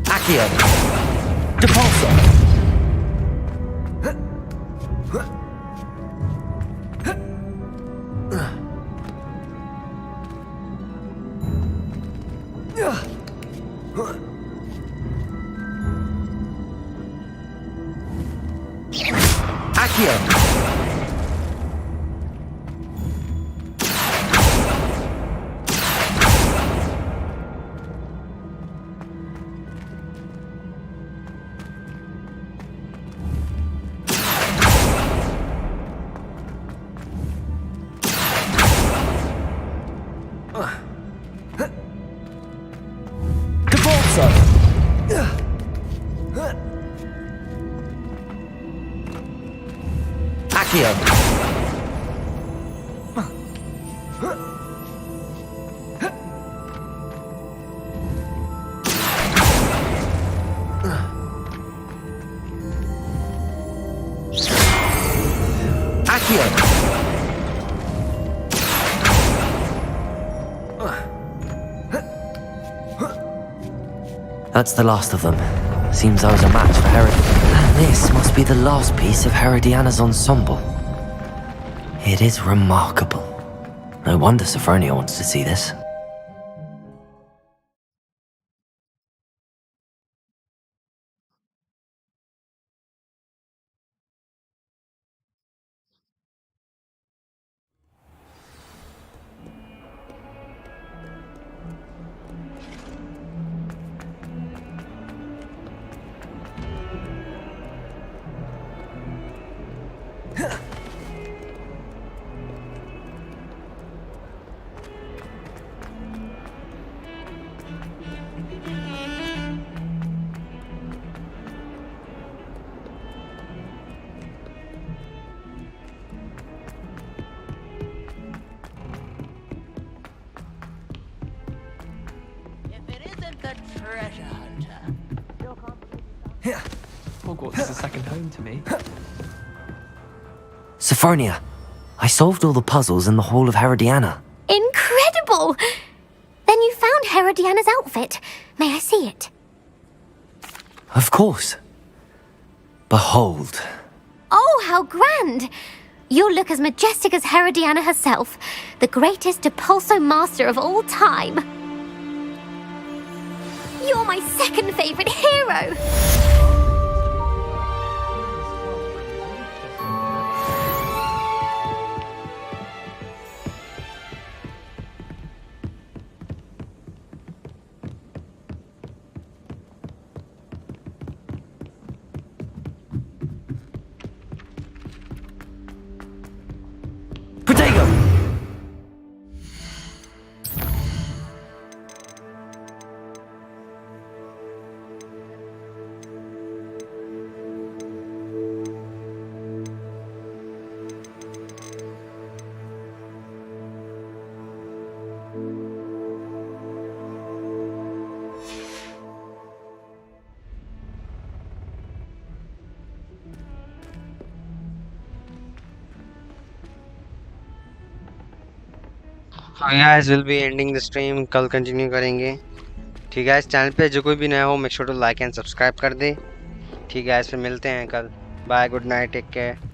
Accio. Depulso. Accio. Depulso. Accio. Accio! That's the last of them. Seems I was a match for Herod. And this must be the last piece of Herodiana's ensemble. It is remarkable. No wonder Sophronia wants to see this. Hogwarts is a second home to me. Sophronia, I solved all the puzzles in the Hall of Herodiana. Incredible! Then you found Herodiana's outfit. May I see it? Of course. Behold. Oh, how grand! You'll look as majestic as Herodiana herself, the greatest Depulso master of all time. You're my second favorite hero! Potato! हाँ guys, will be ending the stream. कल continue करेंगे। ठीक है, इस channel पे जो कोई भी नया हो make sure to like and subscribe कर दे। ठीक है, फिर मिलते हैं कल। Bye, good night, take care.